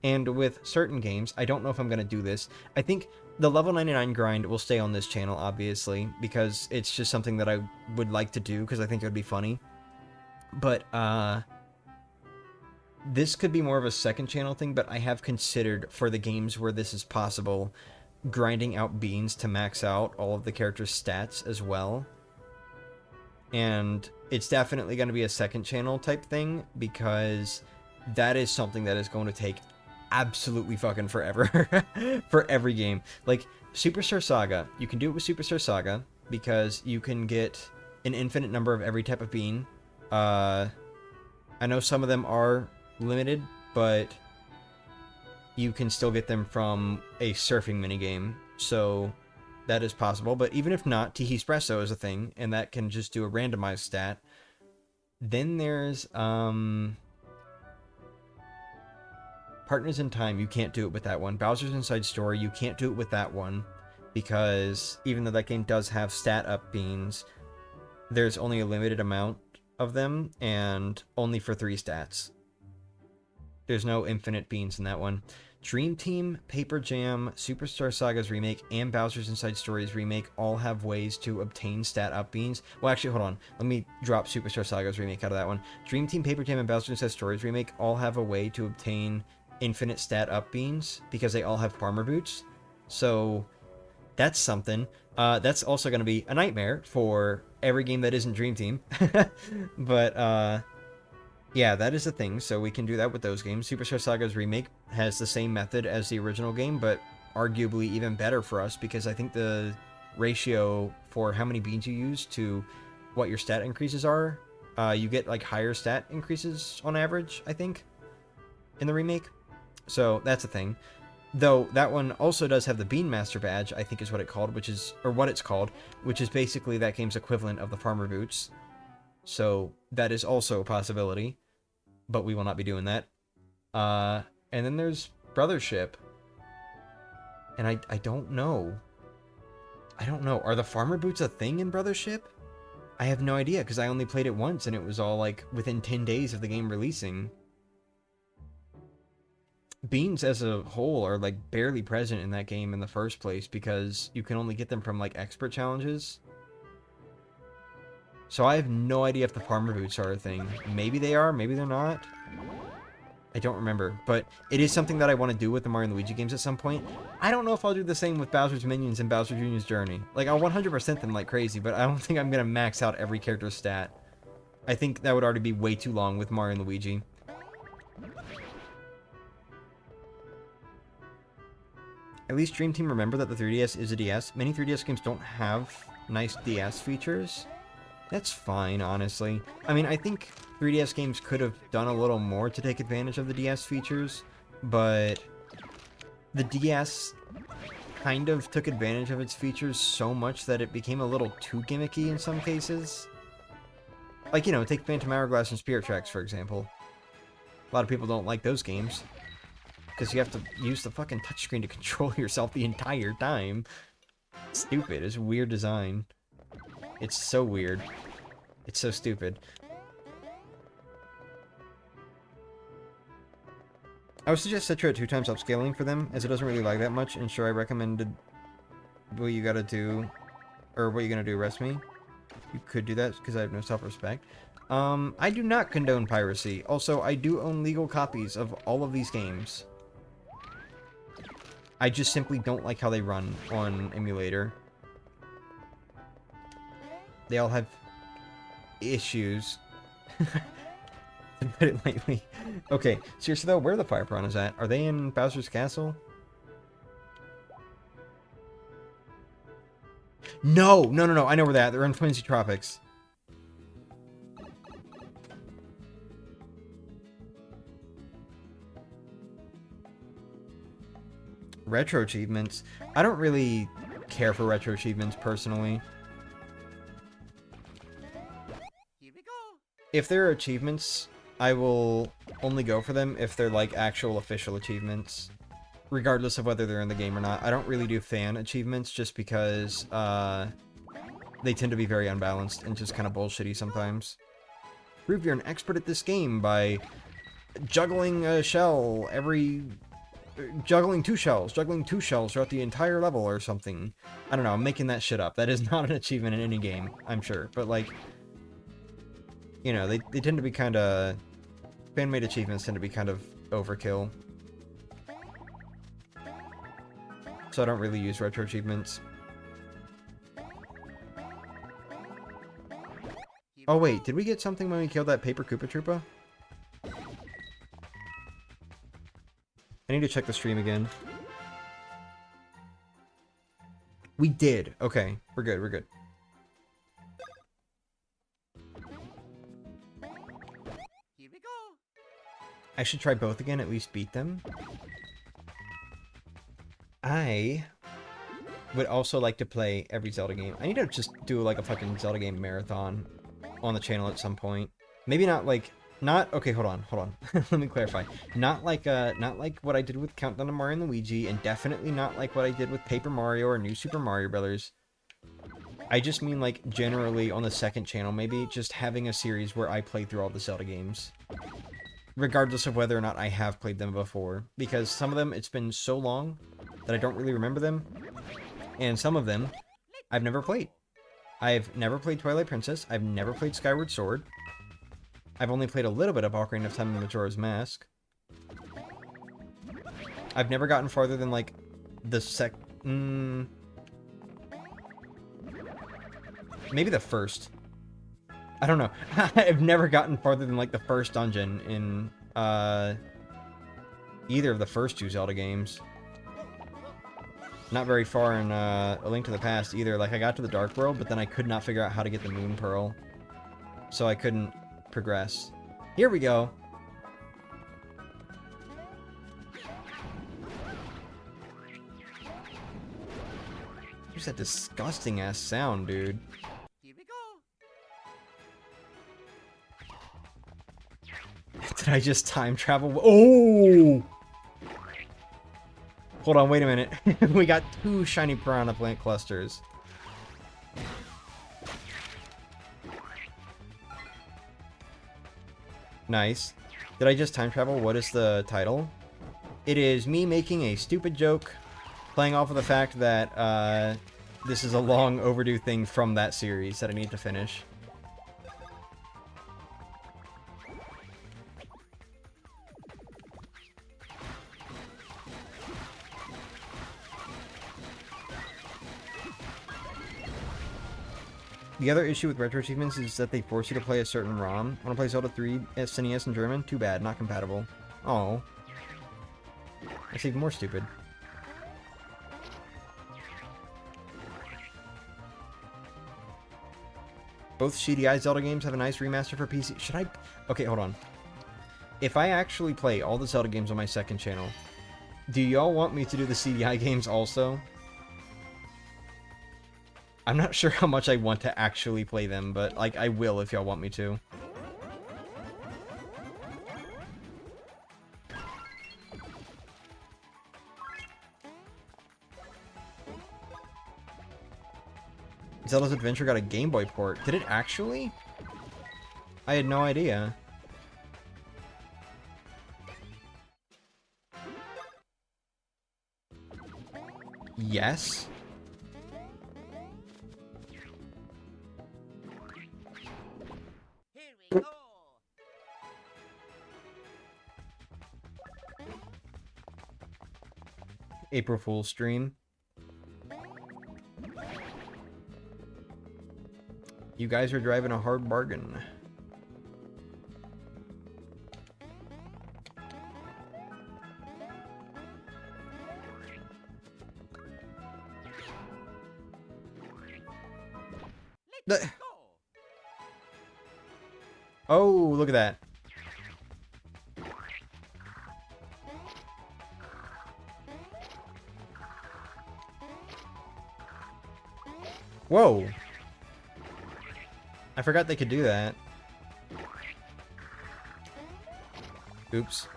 And with certain games, I don't know if I'm going to do this. I think the level 99 grind will stay on this channel, obviously, because it's just something that I would like to do, because I think it would be funny. But, this could be more of a second channel thing, but I have considered, for the games where this is possible, grinding out beans to max out all of the characters' stats as well. And it's definitely going to be a second channel type thing, because that is something that is going to take absolutely fucking forever for every game. Like Superstar Saga, you can do it with Superstar Saga because you can get an infinite number of every type of bean. I know some of them are limited, but you can still get them from a surfing minigame, so that is possible. But even if not, Espresso is a thing, and that can just do a randomized stat. Then there's Partners in Time, you can't do it with that one. Bowser's Inside Story, you can't do it with that one, because even though that game does have stat up beans, there's only a limited amount of them, and only for 3 stats. There's no infinite beans in that one. Dream Team, Paper Jam, Superstar Saga's remake, and Bowser's Inside Story's remake all have ways to obtain stat up beans. Well, actually, hold on. Let me drop Superstar Saga's remake out of that one. Dream Team, Paper Jam, and Bowser's Inside Story's remake all have a way to obtain infinite stat up beans because they all have farmer boots. So that's something. That's also going to be a nightmare for every game that isn't Dream Team. But yeah, that is a thing. So we can do that with those games. Superstar Saga's remake has the same method as the original game, but arguably even better for us, because I think the ratio for how many beans you use to what your stat increases are, you get like higher stat increases on average, I think, in the remake. So that's a thing. Though that one also does have the Bean Master badge, I think is what it's called, which is basically that game's equivalent of the Farmer Boots. So that is also a possibility, but we will not be doing that. And then there's Brothership. And I don't know. I don't know. Are the Farmer Boots a thing in Brothership? I have no idea, because I only played it once, and it was all like within 10 days of the game releasing. Beans as a whole are like barely present in that game in the first place, because you can only get them from like expert challenges. So I have no idea if the farmer boots are a thing. Maybe they are, maybe they're not. I don't remember, but it is something that I want to do with the Mario and Luigi games at some point. I don't know if I'll do the same with Bowser's Minions and Bowser Jr.'s Journey. Like, I'll 100% them like crazy, but I don't think I'm going to max out every character's stat. I think that would already be way too long with Mario and Luigi. At least Dream Team remember that the 3DS is a DS. Many 3DS games don't have nice DS features. That's fine, honestly. I mean, I think 3DS games could have done a little more to take advantage of the DS features, but the DS kind of took advantage of its features so much that it became a little too gimmicky in some cases. Like, you know, take Phantom Hourglass and Spirit Tracks, for example. A lot of people don't like those games, because you have to use the fucking touchscreen to control yourself the entire time. It's stupid. It's a weird design. It's so weird. It's so stupid. I would suggest Citra at 2 times upscaling for them, as it doesn't really lag that much, and sure, I recommended what you gotta do, or what you're gonna do, arrest me. You could do that, because I have no self-respect. I do not condone piracy. Also, I do own legal copies of all of these games. I just simply don't like how they run on emulator. They all have issues. To put it lightly. Okay, seriously though, where are the fire piranhas at? Are they in Bowser's Castle? No! No, no, no, I know where they're at. They're in Twinsy Tropics. Retro achievements. I don't really care for retro achievements personally. Here we go. If there are achievements, I will only go for them if they're like actual official achievements, regardless of whether they're in the game or not. I don't really do fan achievements just because they tend to be very unbalanced and just kind of bullshitty sometimes. Prove you're an expert at this game by juggling a shell every... juggling two shells throughout the entire level or something. I don't know, I'm making that shit up. That is not an achievement in any game, I'm sure. But like, you know, they tend to be kind of... fan-made achievements tend to be kind of overkill. So I don't really use retro achievements. Oh wait, did we get something when we killed that paper Koopa Troopa? I need to check the stream again. We did. Okay, we're good, we're good. Here we go. I should try both again, at least beat them. I would also like to play every Zelda game. I need to just do like a fucking Zelda game marathon on the channel at some point. Maybe not like... not... okay, hold on. Let me clarify. Not like what I did with Countdown to Mario and Luigi, and definitely not like what I did with Paper Mario or New Super Mario Brothers. I just mean like generally on the second channel, maybe just having a series where I play through all the Zelda games. Regardless of whether or not I have played them before. Because some of them, it's been so long that I don't really remember them. And some of them, I've never played. I've never played Twilight Princess. I've never played Skyward Sword. I've only played a little bit of Ocarina of Time and Majora's Mask. I've never gotten farther than, like, the maybe the first. I don't know. I've never gotten farther than, like, the first dungeon in, either of the first two Zelda games. Not very far in, A Link to the Past, either. Like, I got to the Dark World, but then I could not figure out how to get the Moon Pearl. So I couldn't progress. Here we go. Here's that disgusting ass sound, dude. Here we go. Did I just time travel? Oh! Hold on, wait a minute. We got 2 shiny piranha plant clusters. Nice. Did I just time travel? What is the title? It is me making a stupid joke, playing off of the fact that this is a long overdue thing from that series that I need to finish. The other issue with retro achievements is that they force you to play a certain ROM. Want to play Zelda 3 SNES in German? Too bad, not compatible. Oh, that's even more stupid. Both CDI Zelda games have a nice remaster for PC. Should I... okay, hold on. If I actually play all the Zelda games on my second channel, do y'all want me to do the CDI games also? I'm not sure how much I want to actually play them, but, like, I will if y'all want me to. Zelda's Adventure got a Game Boy port. Did it actually? I had no idea. Yes? Here we go. April Fool's stream. You guys are driving a hard bargain. Let's go. Oh, look at that. Whoa. I forgot they could do that. Oops.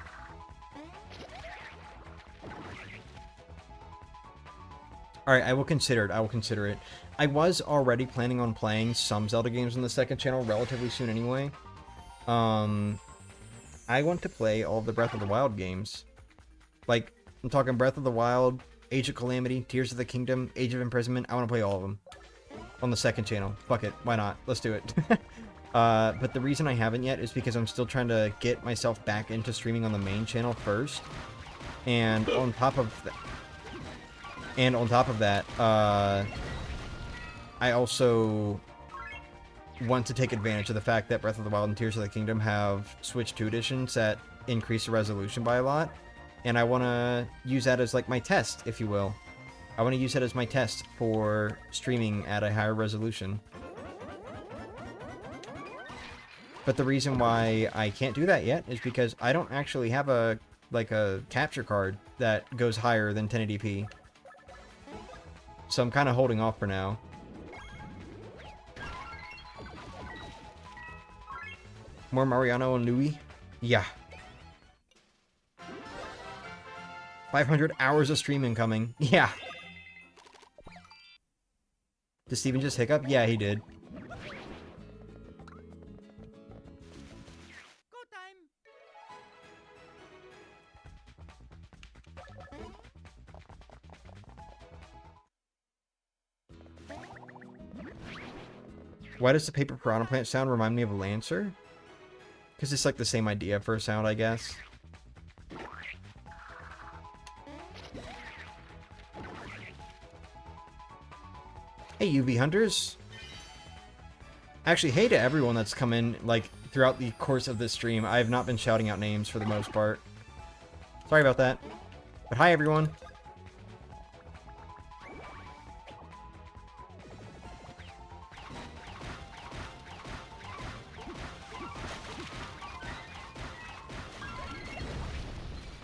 Alright, I will consider it. I will consider it. I was already planning on playing some Zelda games on the second channel relatively soon anyway. I want to play all of the Breath of the Wild games. Like, I'm talking Breath of the Wild, Age of Calamity, Tears of the Kingdom, Age of Imprisonment. I want to play all of them. On the second channel. Fuck it. Why not? Let's do it. But the reason I haven't yet is because I'm still trying to get myself back into streaming on the main channel first. And on top of that, I also want to take advantage of the fact that Breath of the Wild and Tears of the Kingdom have Switch 2 editions that increase the resolution by a lot. And I want to use that as like my test, if you will. I want to use that as my test for streaming at a higher resolution. But the reason why I can't do that yet is because I don't actually have a capture card that goes higher than 1080p. So I'm kind of holding off for now. More Mariano and Louis? Yeah. 500 hours of streaming coming. Yeah. Did Steven just hiccup? Yeah, he did. Go time. Why does the paper piranha plant sound remind me of a Lancer? Because it's like the same idea for a sound, I guess. Hey, UV Hunters. Actually, hey to everyone that's come in, like, throughout the course of this stream. I have not been shouting out names for the most part. Sorry about that. But hi, everyone.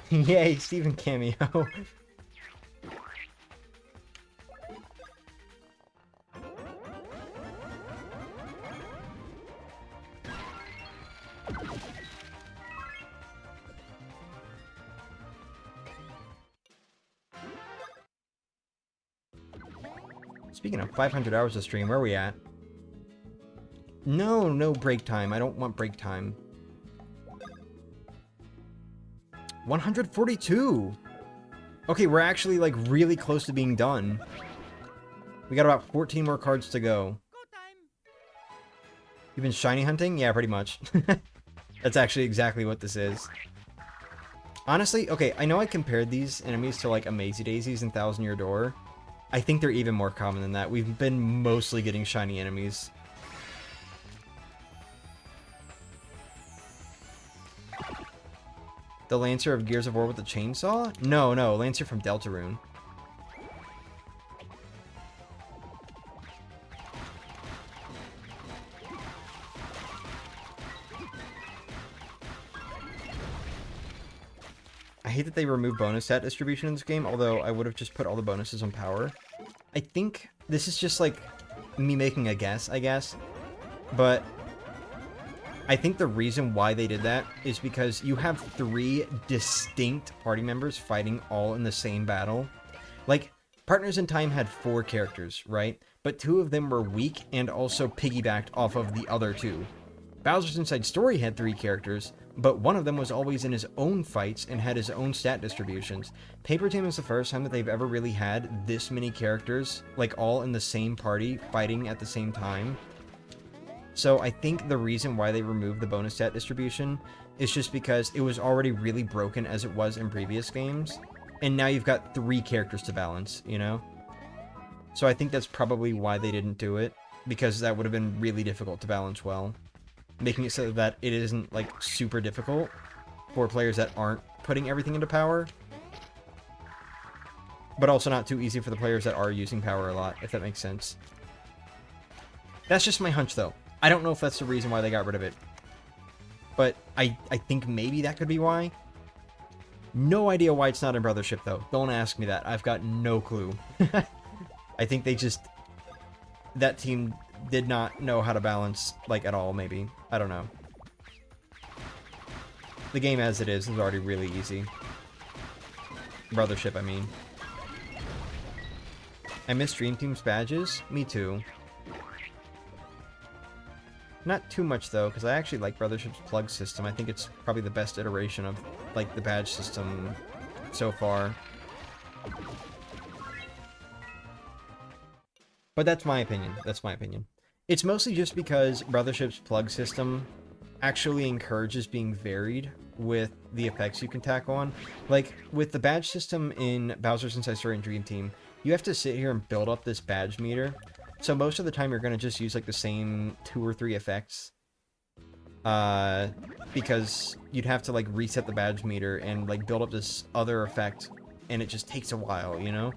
Yay, Steven cameo. Speaking of 500 hours of stream, where are we at? No break time. I don't want break time. 142! Okay, we're actually, like, really close to being done. We got about 14 more cards to go. Go time. You've been shiny hunting? Yeah, pretty much. That's actually exactly what this is. Honestly, okay, I know I compared these enemies to, like, Amazy Daisies and Thousand Year Door. I think they're even more common than that. We've been mostly getting shiny enemies. The Lancer of Gears of War with the chainsaw? No, Lancer from Deltarune. I hate that they remove bonus stat distribution in this game, although I would have just put all the bonuses on power. I think this is just, like, me making a guess, I guess. But I think the reason why they did that is because you have 3 distinct party members fighting all in the same battle. Like, Partners in Time had 4 characters, right? But 2 of them were weak and also piggybacked off of the other 2. Bowser's Inside Story had 3 characters, but one of them was always in his own fights and had his own stat distributions. Paper Team is the first time that they've ever really had this many characters, like, all in the same party, fighting at the same time. So I think the reason why they removed the bonus stat distribution is just because it was already really broken as it was in previous games. And now you've got 3 characters to balance, you know? So I think that's probably why they didn't do it, because that would have been really difficult to balance well. Making it so that it isn't, like, super difficult for players that aren't putting everything into power, but also not too easy for the players that are using power a lot, if that makes sense. That's just my hunch, though. I don't know if that's the reason why they got rid of it. But I think maybe that could be why. No idea why it's not in Brothership, though. Don't ask me that. I've got no clue. I think they just... That team did not know how to balance, like, at all, maybe. I don't know. The game as it is already really easy. Brothership, I mean. I miss Dream Team's badges. Me too. Not too much, though, because I actually like Brothership's plug system. I think it's probably the best iteration of, like, the badge system so far. But that's my opinion. That's my opinion. It's mostly just because Brothership's plug system actually encourages being varied with the effects you can tack on. Like, with the badge system in Bowser's Inside Story and Dream Team, you have to sit here and build up this badge meter. So most of the time you're going to just use, like, the same 2 or 3 effects. Because you'd have to, like, reset the badge meter and, like, build up this other effect. And it just takes a while, you know?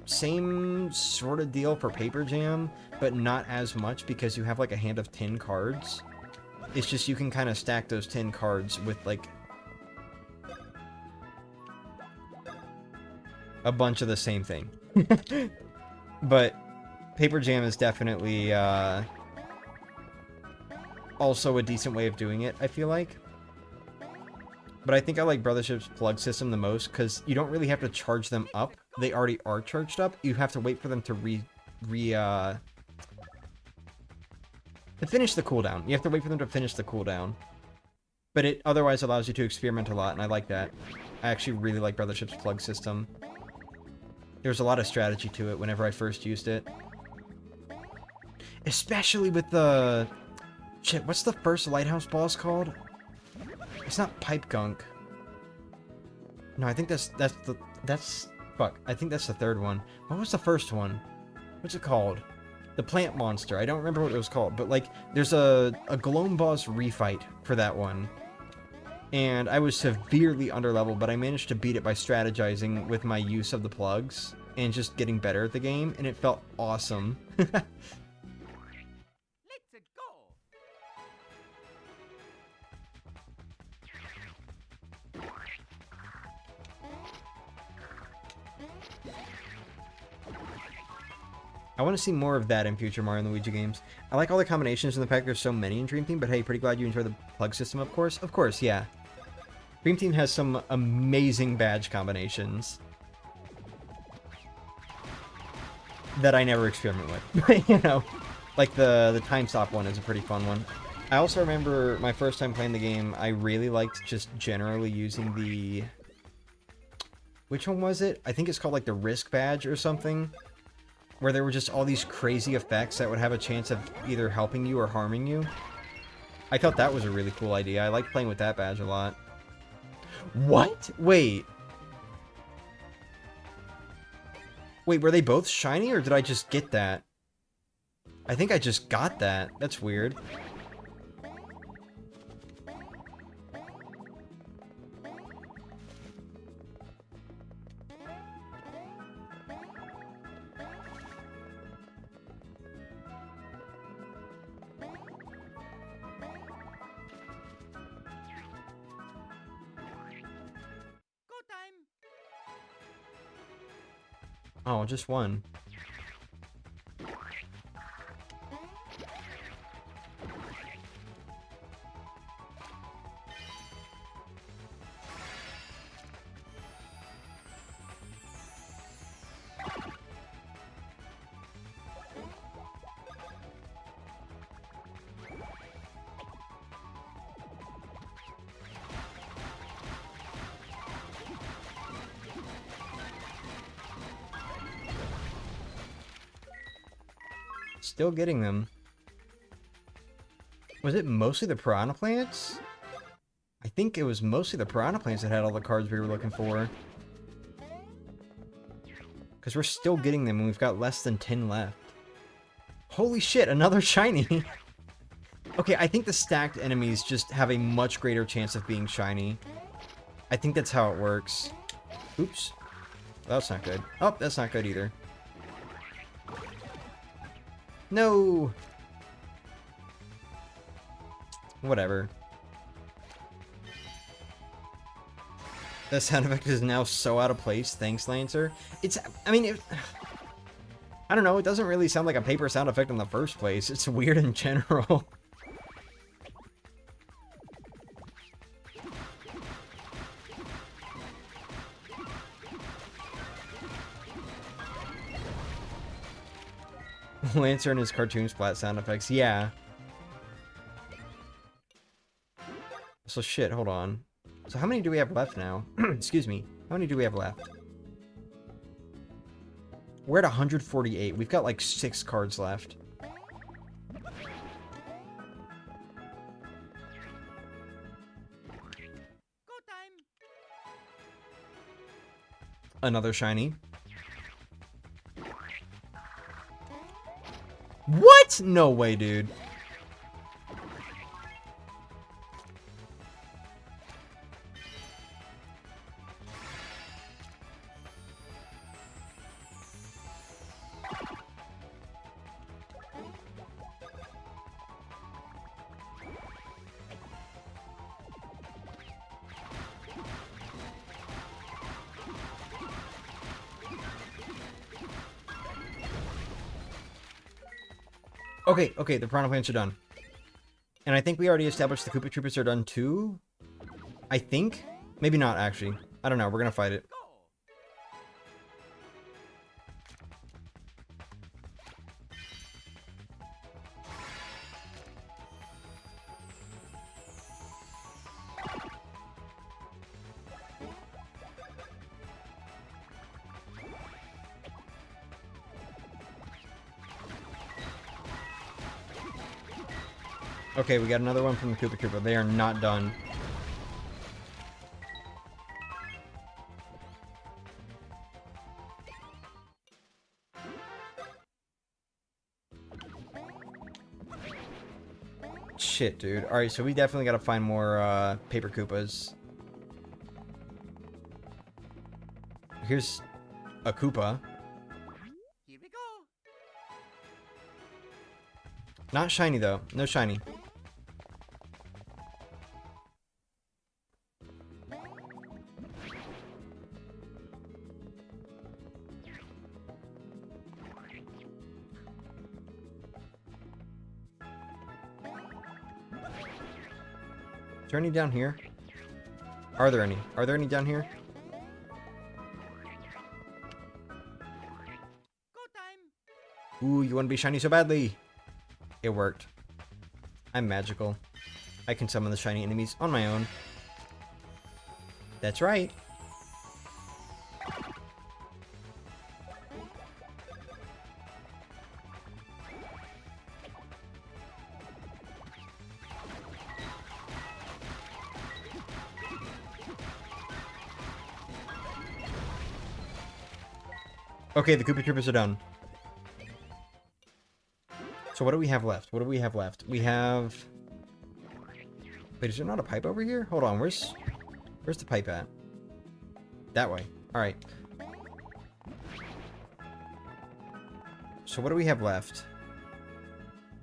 Same sort of deal for Paper Jam, but not as much because you have, like, a hand of 10 cards. It's just you can kind of stack those 10 cards with, like, a bunch of the same thing. But Paper Jam is definitely also a decent way of doing it, I feel like. But I think I like Brothership's plug system the most because you don't really have to charge them up. They already are charged up. You have to wait for them to to finish the cooldown. You have to wait for them to finish the cooldown. But it otherwise allows you to experiment a lot, and I like that. I actually really like Brothership's plug system. There's a lot of strategy to it whenever I first used it. Especially with the... Shit, what's the first lighthouse boss called? It's not Pipe Gunk. No, I think that's fuck, I think that's the third one. What was the first one? What's it called? The plant monster. I don't remember what it was called, but, like, there's a Gloam boss refight for that one. And I was severely underleveled, but I managed to beat it by strategizing with my use of the plugs and just getting better at the game, and it felt awesome. Let's go. I want to see more of that in future Mario & Luigi games. I like all the combinations in the fact there's so many in Dream Team, but hey, pretty glad you enjoy the plug system, of course. Of course, yeah. Dream Team has some amazing badge combinations that I never experiment with. You know, like the time stop one is a pretty fun one. I also remember my first time playing the game, I really liked just generally using the... Which one was it? I think it's called, like, the Risk badge or something. Where there were just all these crazy effects that would have a chance of either helping you or harming you. I thought that was a really cool idea. I liked playing with that badge a lot. What? Wait. Wait, were they both shiny, or did I just get that? I think I just got that. That's weird. Go time. Oh, just one. Still getting them. Was it mostly the piranha plants? I think it was mostly the Piranha Plants that had all the cards we were looking for. Because we're still getting them and we've got less than 10 left. Holy shit, another shiny! Okay, I think the stacked enemies just have a much greater chance of being shiny. I think that's how it works. Oops. That's not good. Oh, that's not good either. No! Whatever. That sound effect is now so out of place. Thanks, Lancer. It's, I mean, I don't know. It doesn't really sound like a paper sound effect in the first place. It's weird in general. Lancer and his cartoon splat sound effects. Yeah. So shit, hold on. So how many do we have left now? Excuse me. How many do we have left? We're at 148. We've got like 6 cards left. Go time. Another shiny. What? No way, dude. Okay, the Piranha Plants are done. And I think we already established the Koopa Troopers are done too? I think? Maybe not, actually. I don't know, we're gonna fight it. Okay, we got another one from the Koopa Trooper. They are not done. Shit, dude. Alright, so we definitely gotta find more, Paper Koopas. Here's a Koopa. Here we go. Not shiny, though. No shiny. Is there any down here? Are there any? Are there any down here? Go time. Ooh, you want to be shiny so badly. It worked. I'm magical. I can summon the shiny enemies on my own. That's right. Okay, the Koopa Troopers are done. So what do we have left? What do we have left? We have... Wait, is there not a pipe over here? Hold on, where's the pipe at? That way. Alright. So what do we have left?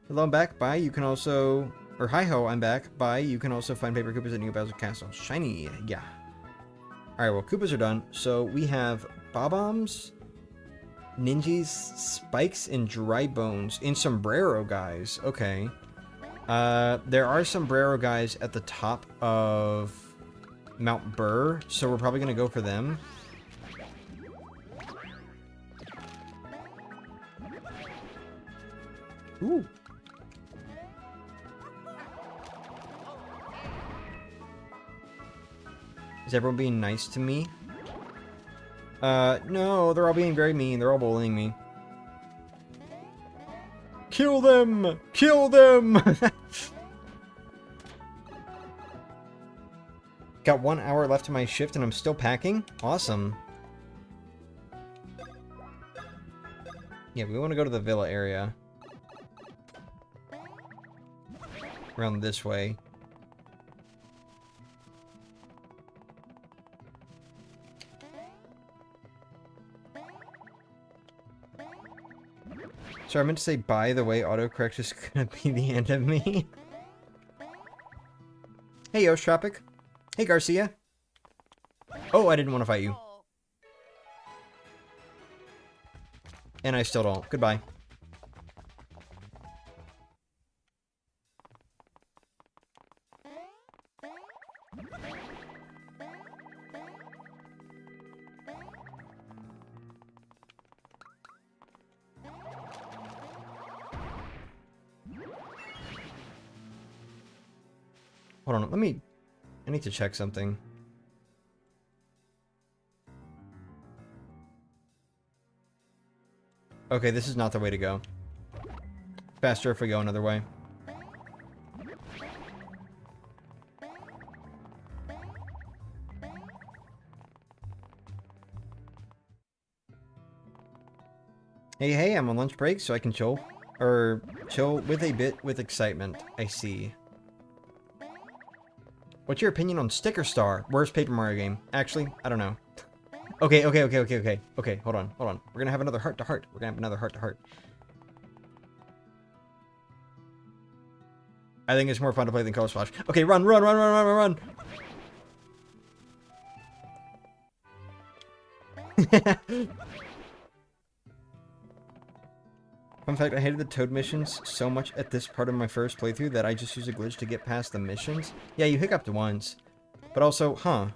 Hello, I'm back. Bye. You can also... Or hi-ho, I'm back. Bye. You can also find Paper Koopas at New Bowser Castle. Shiny. Yeah. Alright, well, Koopas are done. So we have Bob-ombs, Ninjas, Spikes, and Dry Bones. And Sombrero guys. Okay. There are Sombrero guys at the top of Mount Burr, so we're probably going to go for them. Ooh. Is everyone being nice to me? No, they're all being very mean. They're all bullying me. Kill them! Kill them! Got 1 hour left in my shift and I'm still packing? Awesome. Yeah, we want to go to the villa area. Around this way. Sorry, I meant to say, by the way, autocorrect is gonna be the end of me. Hey, Ostropic. Hey, Garcia. Oh, I didn't want to fight you. Go. And I still don't. Goodbye. Hold on, I need to check something. Okay, this is not the way to go. Faster if we go another way. Hey, I'm on lunch break, so I can chill. Or, chill with a bit with excitement. I see. What's your opinion on Sticker Star? Worst Paper Mario game? Actually, I don't know. Okay, hold on. We're gonna have another heart-to-heart. I think it's more fun to play than Color Splash. Okay, run! Fun fact, I hated the Toad missions so much at this part of my first playthrough that I just used a glitch to get past the missions. Yeah, you hiccuped once. But also, I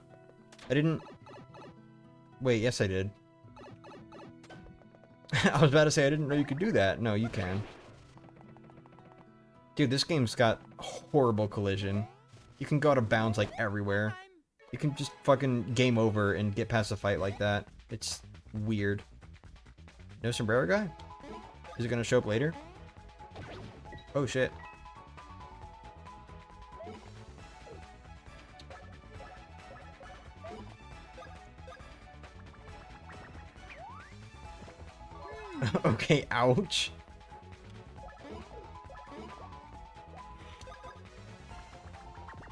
didn't... Wait, yes I did. I was about to say, I didn't know you could do that. No, you can. Dude, this game's got horrible collision. You can go out of bounds, like, everywhere. You can just fucking game over and get past a fight like that. It's weird. No sombrero guy? Is it gonna show up later? Oh shit. Okay, ouch.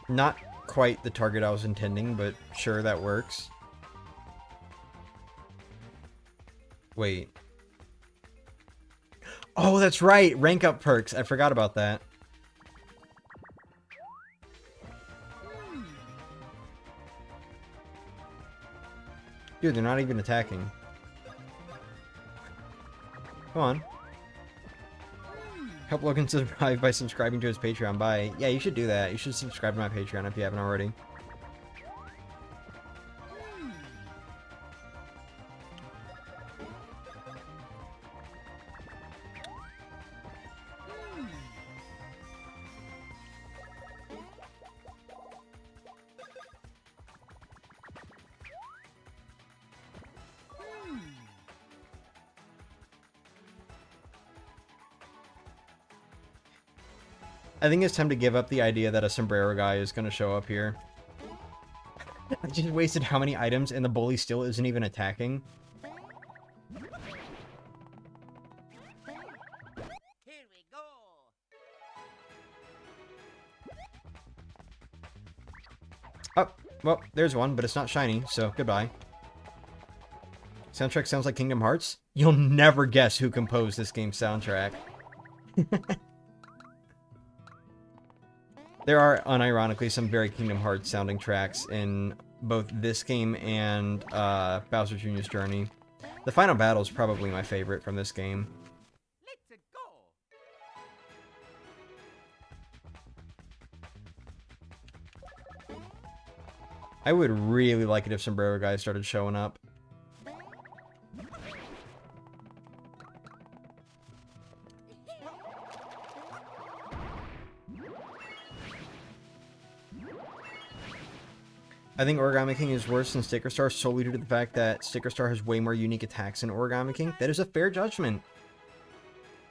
Not quite the target I was intending, but sure, that works. Wait. Oh, that's right! Rank up perks. I forgot about that. Dude, they're not even attacking. Come on. Help Logan survive by subscribing to his Patreon. Bye. Yeah, you should do that. You should subscribe to my Patreon if you haven't already. I think it's time to give up the idea that a sombrero guy is going to show up here. I just wasted how many items and the bully still isn't even attacking. Here we go. Oh, well, there's one, but it's not shiny, so goodbye. Soundtrack sounds like Kingdom Hearts? You'll never guess who composed this game's soundtrack. There are, unironically, some very Kingdom Hearts sounding tracks in both this game and Bowser Jr.'s Journey. The final battle is probably my favorite from this game. Let's go. I would really like it if sombrero guys started showing up. I think Origami King is worse than Sticker Star solely due to the fact that Sticker Star has way more unique attacks than Origami King. That is a fair judgment.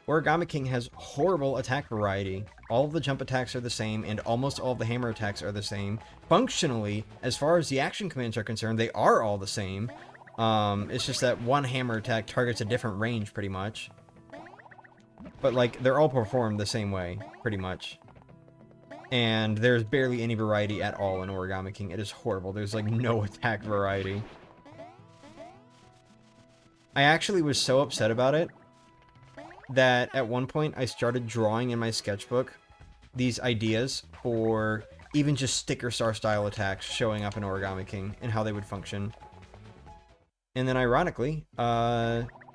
Origami King has horrible attack variety. All of the jump attacks are the same, and almost all of the hammer attacks are the same. Functionally, as far as the action commands are concerned, they are all the same. It's just that one hammer attack targets a different range, pretty much. But, like, they're all performed the same way, pretty much. And there's barely any variety at all in Origami King. It is horrible. There's, like, no attack variety. I actually was so upset about it that at one point I started drawing in my sketchbook these ideas for even just sticker star style attacks showing up in Origami King and how they would function. And then ironically,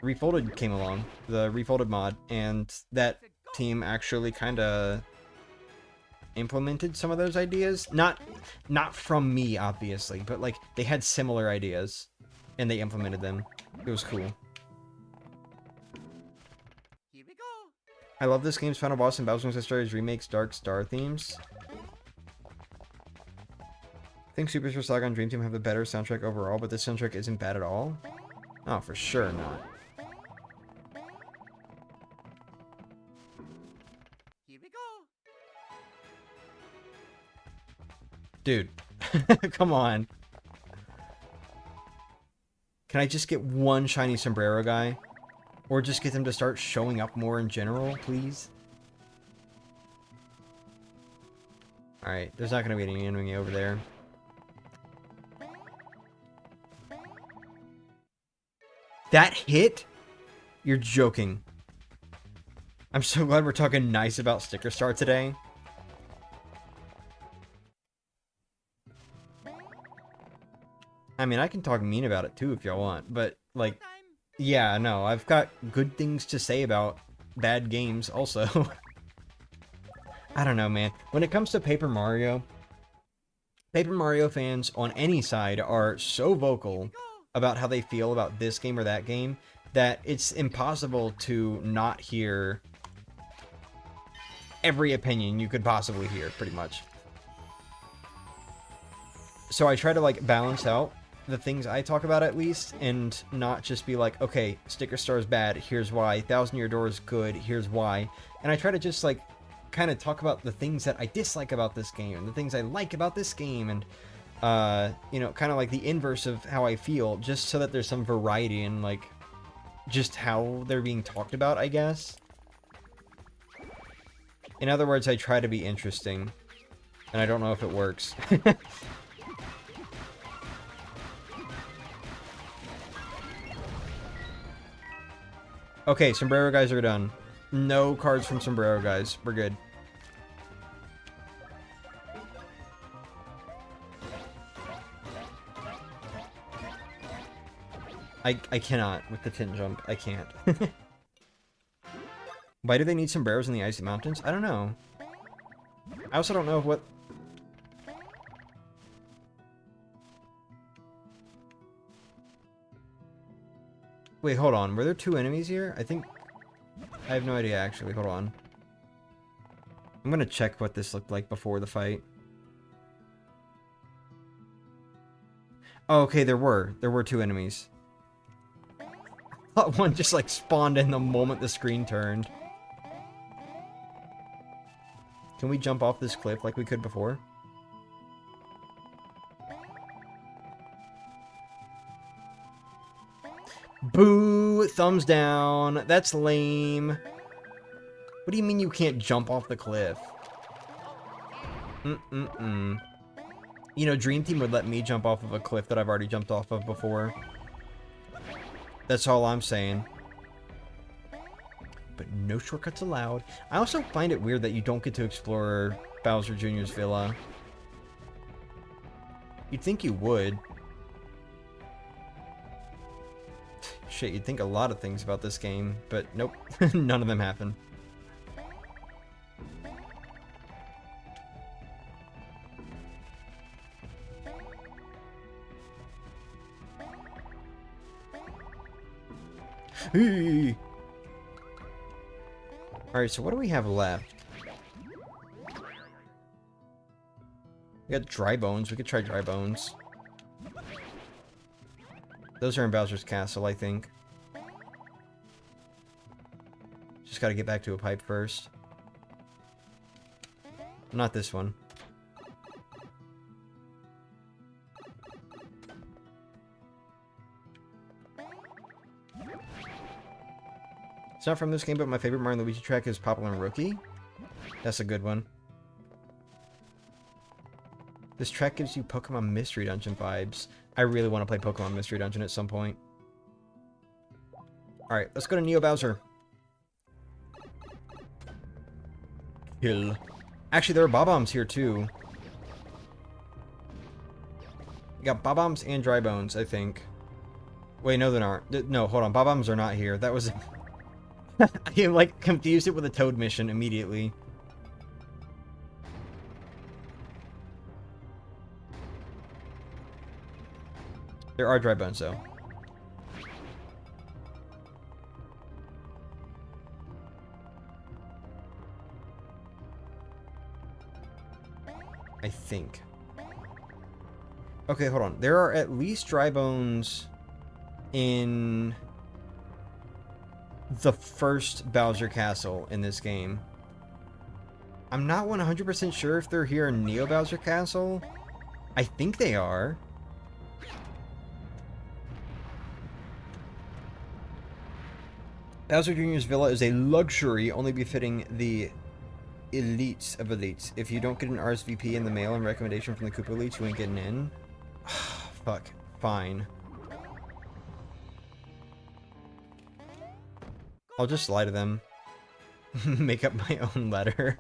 Refolded came along, the Refolded mod, and that team actually kind of implemented some of those ideas. Not from me, obviously, but like they had similar ideas and they implemented them. It was cool. Here we go. I love this game's final boss and Bowser's Sisters remakes Dark Star themes. I think Super Star Saga and Dream Team have the better soundtrack overall, but this soundtrack isn't bad at all. Oh, for sure not. Here we go. Dude, come on. Can I just get one shiny sombrero guy? Or just get them to start showing up more in general, please? Alright, there's not going to be any enemy over there. That hit? You're joking. I'm so glad we're talking nice about Sticker Star today. I mean, I can talk mean about it too if y'all want, but, like, yeah, no, I've got good things to say about bad games also. I don't know, man. When it comes to Paper Mario fans on any side are so vocal about how they feel about this game or that game that it's impossible to not hear every opinion you could possibly hear, pretty much. So I try to, like, balance out the things I talk about, at least, and not just be like, okay, Sticker Star is bad, here's why. Thousand Year Door is good, here's why. And I try to just, like, kind of talk about the things that I dislike about this game, and the things I like about this game, and, you know, kind of like the inverse of how I feel, just so that there's some variety in, like, just how they're being talked about, I guess. In other words, I try to be interesting, and I don't know if it works. Okay, Sombrero guys are done. No cards from Sombrero guys. We're good. I cannot with the tin jump. I can't. Why do they need sombreros in the icy mountains? I don't know. I also don't know what... Wait, hold on. Were there two enemies here? I think... I have no idea, actually. Hold on. I'm gonna check what this looked like before the fight. Oh, okay, there were. There were two enemies. I thought one just, like, spawned in the moment the screen turned. Can we jump off this cliff like we could before? Boo! Thumbs down. That's lame. What do you mean you can't jump off the cliff? You know, Dream Team would let me jump off of a cliff that I've already jumped off of before. That's all I'm saying. But no shortcuts allowed. I also find it weird that you don't get to explore Bowser Jr.'s villa. You'd think you would. Shit, you'd think a lot of things about this game, but nope. None of them happen. Alright, so what do we have left? We got dry bones. We could try dry bones. Those are in Bowser's Castle, I think. Just gotta get back to a pipe first. Not this one. It's not from this game, but my favorite Mario Luigi track is Popular and Rookie. That's a good one. This track gives you Pokemon Mystery Dungeon vibes. I really want to play Pokemon Mystery Dungeon at some point. Alright, let's go to Neo Bowser. Kill. Actually, there are Bob-ombs here, too. We got Bob-ombs and Dry Bones, I think. Wait, no, they aren't. No, hold on. Bob-ombs are not here. That was... I, like, confused it with a Toad mission immediately. There are Dry Bones, though. I think. Okay, hold on. There are at least Dry Bones in the first Bowser Castle in this game. I'm not 100% sure if they're here in Neo Bowser Castle. I think they are. Bowser Jr.'s villa is a luxury only befitting the elites of elites. If you don't get an RSVP in the mail and recommendation from the Koopa elites, you ain't getting in. Fuck. Fine. I'll just lie to them. Make up my own letter.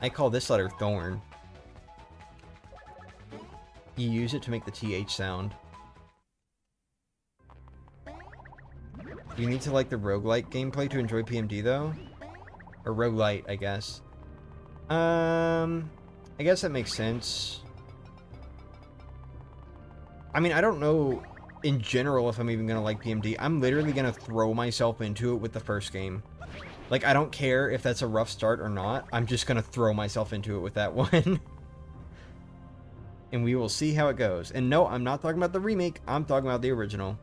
I call this letter Thorn. You use it to make the TH sound. You need to like the roguelite gameplay to enjoy PMD, though? Or roguelite, I guess. I guess that makes sense. I mean, I don't know in general if I'm even gonna like PMD. I'm literally gonna throw myself into it with the first game. Like, I don't care if that's a rough start or not. I'm just gonna throw myself into it with that one. And we will see how it goes. And no, I'm not talking about the remake. I'm talking about the original.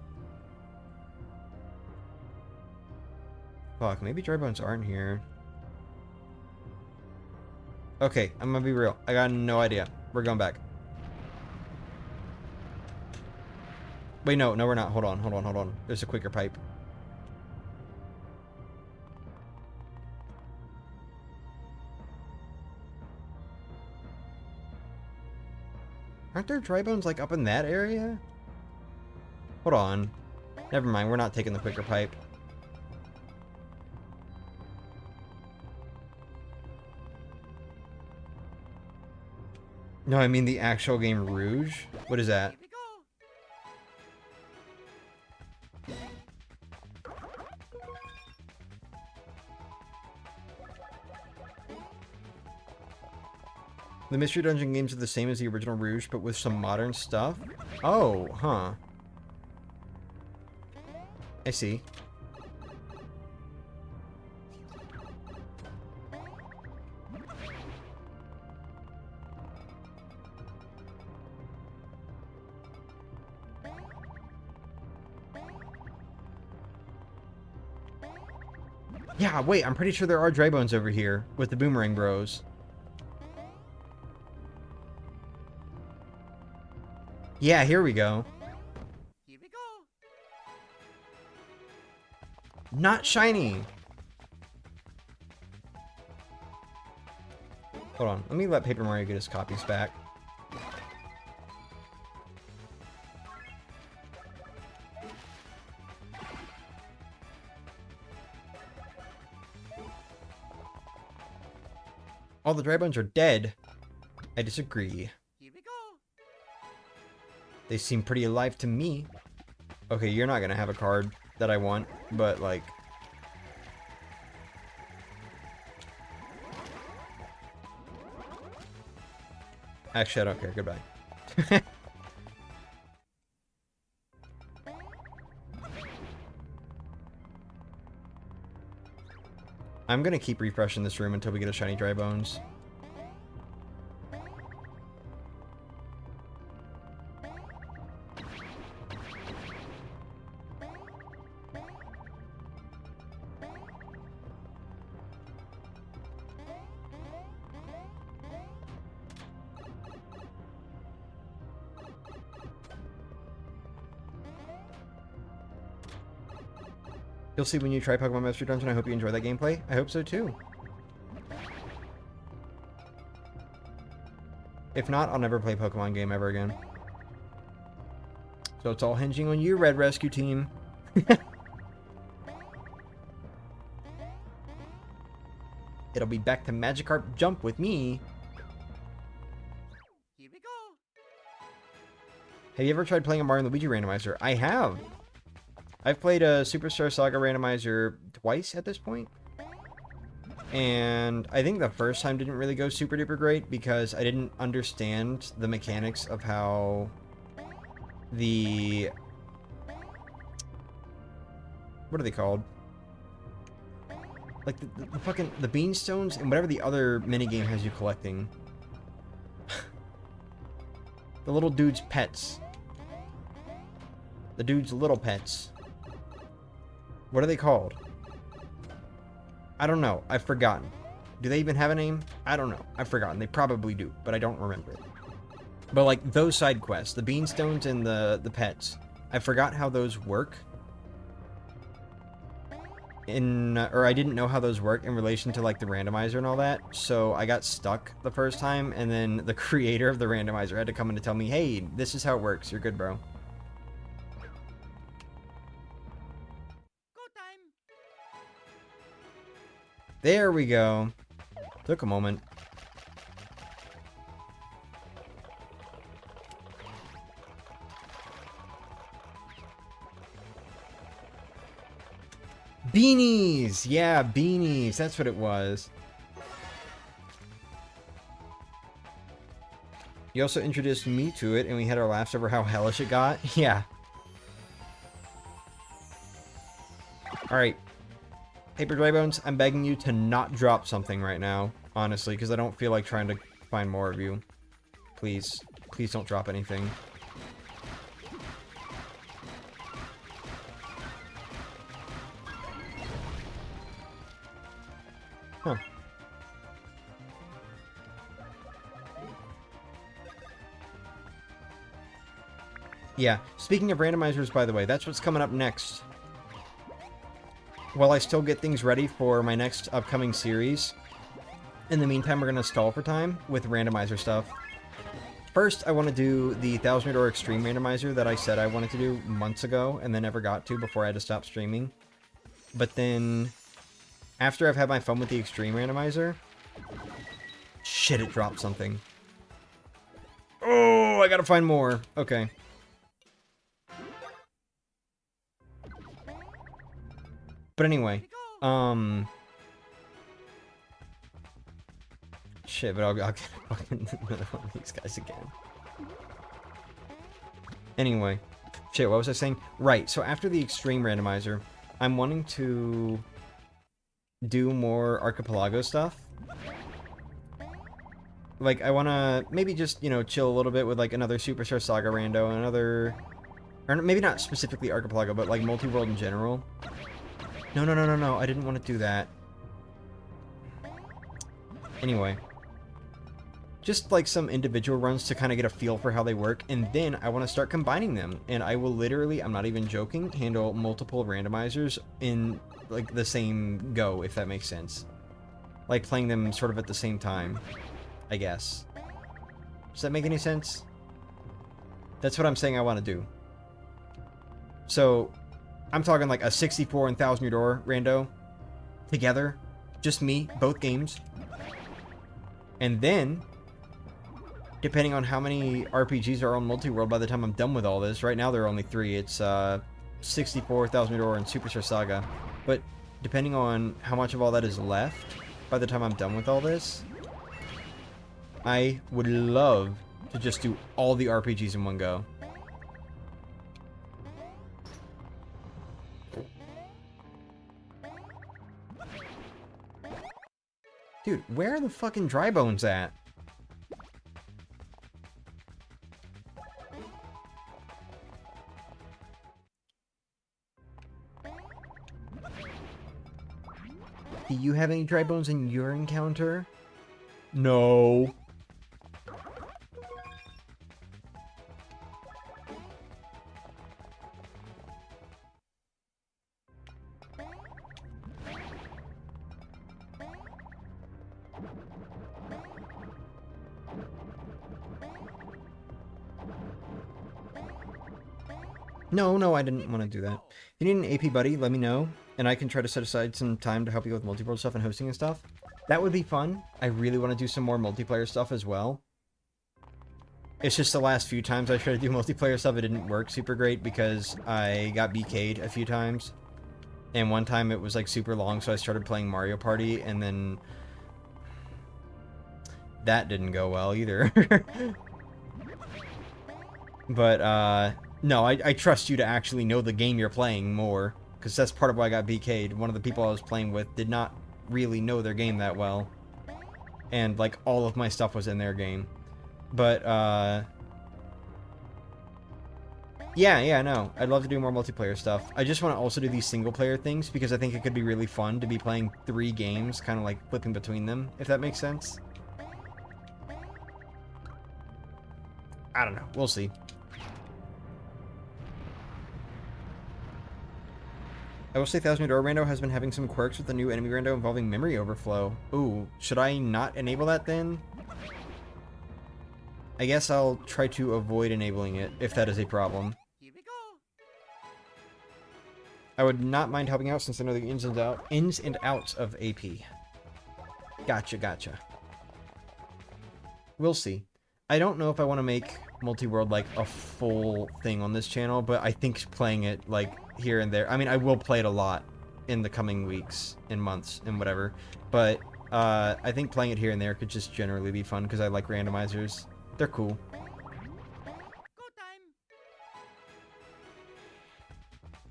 Fuck, maybe Dry Bones aren't here. Okay, I'm gonna be real. I got no idea. We're going back. Wait, no, we're not. Hold on. There's a quicker pipe. Aren't there Dry Bones, like, up in that area? Hold on. Never mind, we're not taking the quicker pipe. No, I mean the actual game Rouge. What is that? The Mystery Dungeon games are the same as the original Rouge, but with some modern stuff? Oh, huh. I see. Yeah, wait, I'm pretty sure there are Dry Bones over here with the Boomerang Bros. Yeah, here we go. Here we go. Not shiny. Hold on, let me let Paper Mario get his copies back. All the Dry Bones are dead. I disagree. Here we go. They seem pretty alive to me. Okay, you're not gonna have a card that I want, but like... Actually, I don't care. Goodbye. I'm gonna keep refreshing this room until we get a shiny Dry Bones. You'll see when you try Pokemon Master Dungeon. I hope you enjoy that gameplay. I hope so too. If not, I'll never play a Pokemon game ever again. So it's all hinging on you, Red Rescue Team. It'll be back to Magikarp Jump with me. Here we go. Have you ever tried playing a Mario Luigi randomizer? I have. I've played a Superstar Saga randomizer twice at this point. And I think the first time didn't really go super duper great because I didn't understand the mechanics of how the... What are they called? Like the fucking... The Beanstones and whatever the other minigame has you collecting. The little dude's pets. The dude's little pets. What are they called? I don't know. I've forgotten. Do they even have a name? I don't know. I've forgotten. They probably do, but I don't remember it. But like those side quests, the Beanstones and the pets, I forgot how those work. Or I didn't know how those work in relation to like the randomizer and all that. So I got stuck the first time, and then the creator of the randomizer had to come in to tell me, hey, this is how it works. You're good, bro. Go time. There we go. Took a moment. Beanies! Yeah, beanies. That's what it was. You also introduced me to it, and we had our laughs over how hellish it got. Yeah. Alright. Paper Dry Bones, I'm begging you to not drop something right now, honestly, because I don't feel like trying to find more of you. Please. Please don't drop anything. Huh. Yeah, speaking of randomizers, by the way, that's what's coming up next. While I still get things ready for my next upcoming series, in the meantime, we're going to stall for time with randomizer stuff. First, I want to do the 1000 Door Extreme randomizer that I said I wanted to do months ago and then never got to before I had to stop streaming. But then, after I've had my fun with the Extreme randomizer... Shit, it dropped something. Oh, I gotta find more. Okay. But anyway, shit, but I'll get another one of these guys again. Anyway, shit, what was I saying? Right, so after the Extreme randomizer, I'm wanting to do more Archipelago stuff. Like, I want to maybe just, you know, chill a little bit with, like, another Superstar Saga rando, another... Or maybe not specifically Archipelago, but, like, multi-world in general. No, I didn't want to do that. Anyway. Just, like, some individual runs to kind of get a feel for how they work, and then I want to start combining them. And I will literally, I'm not even joking, handle multiple randomizers in, like, the same go, if that makes sense. Like, playing them sort of at the same time, I guess. Does that make any sense? That's what I'm saying I want to do. So, I'm talking like a 64 and 1000 Year Door rando together. Just me, both games. And then, depending on how many RPGs are on Multi-World by the time I'm done with all this, right now there are only 3. It's 64, 1000 Year Door, and Superstar Saga. But depending on how much of all that is left by the time I'm done with all this, I would love to just do all the RPGs in one go. Dude, where are the fucking dry bones at? Do you have any dry bones in your encounter? No. No, I didn't want to do that. If you need an AP buddy, let me know, and I can try to set aside some time to help you with multiplayer stuff and hosting and stuff. That would be fun. I really want to do some more multiplayer stuff as well. It's just the last few times I tried to do multiplayer stuff, it didn't work super great because I got BK'd a few times. And one time it was like super long, so I started playing Mario Party, and then that didn't go well either. But, no, I trust you to actually know the game you're playing more, because that's part of why I got BK'd. One of the people I was playing with did not really know their game that well. And, like, all of my stuff was in their game. But, yeah, no. I'd love to do more multiplayer stuff. I just want to also do these single-player things, because I think it could be really fun to be playing 3 games, kind of like flipping between them, if that makes sense. I don't know. We'll see. I will say 1000 Door Rando has been having some quirks with the new enemy rando involving memory overflow. Ooh, should I not enable that then? I guess I'll try to avoid enabling it, if that is a problem. Here we go. I would not mind helping out since I know the ins and outs of AP. Gotcha. We'll see. I don't know if I want to make multi-world like a full thing on this channel, but I think playing it like here and there. I mean, I will play it a lot in the coming weeks and months and whatever, but I think playing it here and there could just generally be fun because I like randomizers. They're cool. Go time.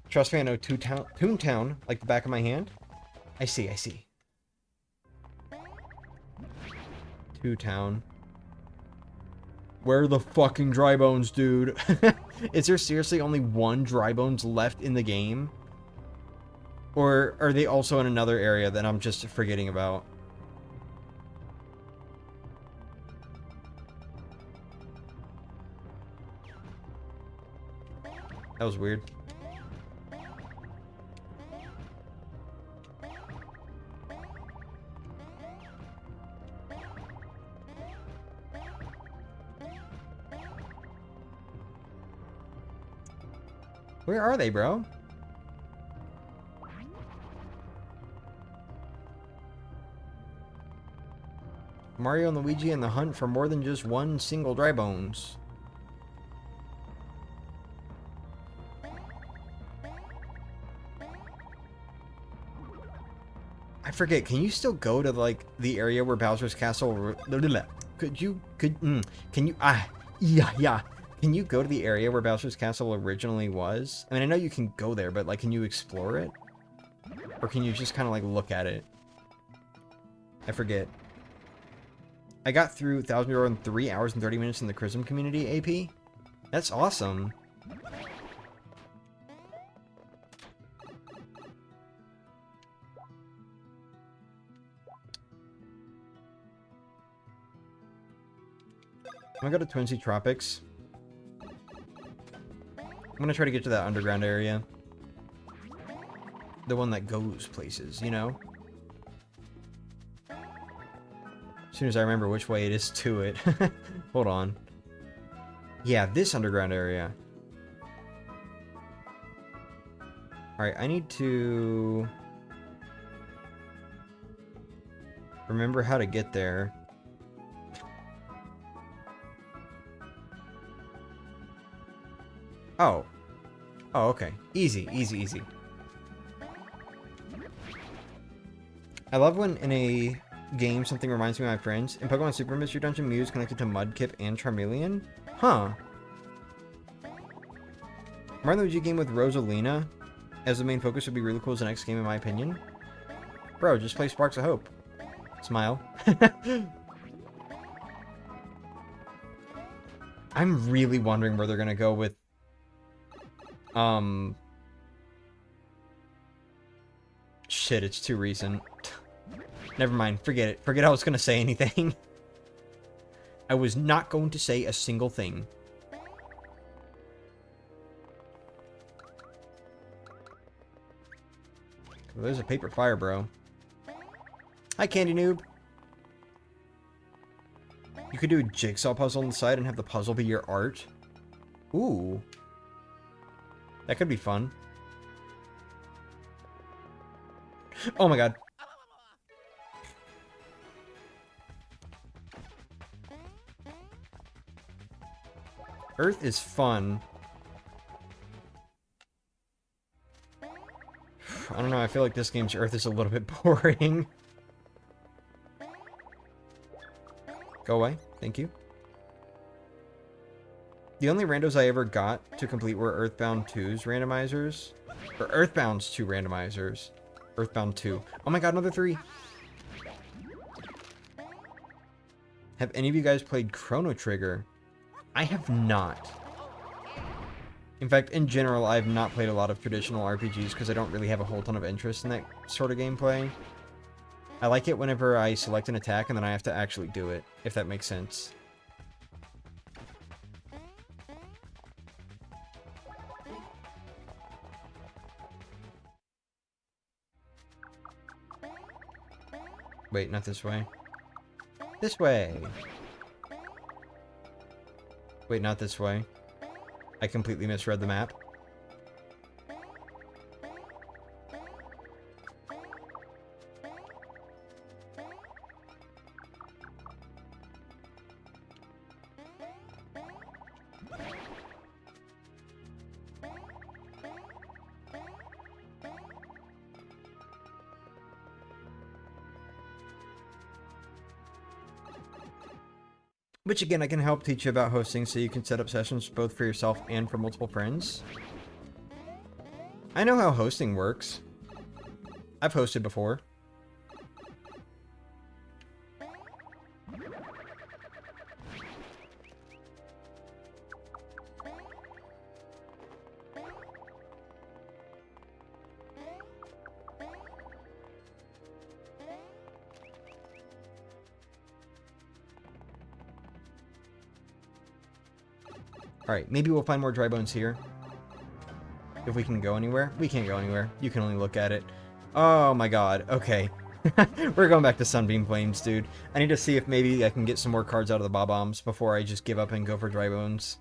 Trust me, I know Toontown like the back of my hand. I see. Toontown. Where are the fucking dry bones, dude? Is there seriously only one dry bones left in the game? Or are they also in another area that I'm just forgetting about? That was weird. Where are they, bro? Mario and Luigi in the hunt for more than just one single dry bones. I forget, can you still go to like the area where Bowser's castle can you can you go to the area where Bowser's castle originally was? I mean, I know you can go there, but like can you explore it? Or can you just kind of like look at it? I forget. I got through 1000 Euro in 3 hours and 30 minutes in the Chrism community AP. That's awesome. I'm gonna go to Twin Sea Tropics. I'm gonna try to get to that underground area. The one that goes places, you know? As soon as I remember which way it is to it. Hold on. Yeah, this underground area. Alright, I need to remember how to get there. Oh. Oh, okay. Easy. I love when in a game something reminds me of my friends. In Pokemon Super Mystery Dungeon, Mew is connected to Mudkip and Charmeleon? Huh. Mario Luigi game with Rosalina as the main focus would be really cool as the next game in my opinion. Bro, just play Sparks of Hope. Smile. I'm really wondering where they're gonna go with shit, it's too recent. Never mind, forget it. Forget I was gonna say anything. I was not going to say a single thing. Well, there's a paper fire, bro. Hi, Candy Noob. You could do a jigsaw puzzle on the side and have the puzzle be your art. Ooh. That could be fun. Oh my god. Earth is fun. I don't know, I feel like this game's Earth is a little bit boring. Go away. Thank you. The only randos I ever got to complete were Earthbound 2's randomizers. Or Earthbound's 2 randomizers. Earthbound 2. Oh my god, another 3. Have any of you guys played Chrono Trigger? I have not. In fact, in general, I have not played a lot of traditional RPGs because I don't really have a whole ton of interest in that sort of gameplay. I like it whenever I select an attack and then I have to actually do it, if that makes sense. Wait, not this way. This way! Wait, not this way. I completely misread the map. Which again, I can help teach you about hosting so you can set up sessions both for yourself and for multiple friends. I know how hosting works. I've hosted before. Alright, maybe we'll find more dry bones here. If we can go anywhere. We can't go anywhere. You can only look at it. Oh my god. Okay. We're going back to Sunbeam Plains, dude. I need to see if maybe I can get some more cards out of the Bob-Ombs before I just give up and go for dry bones.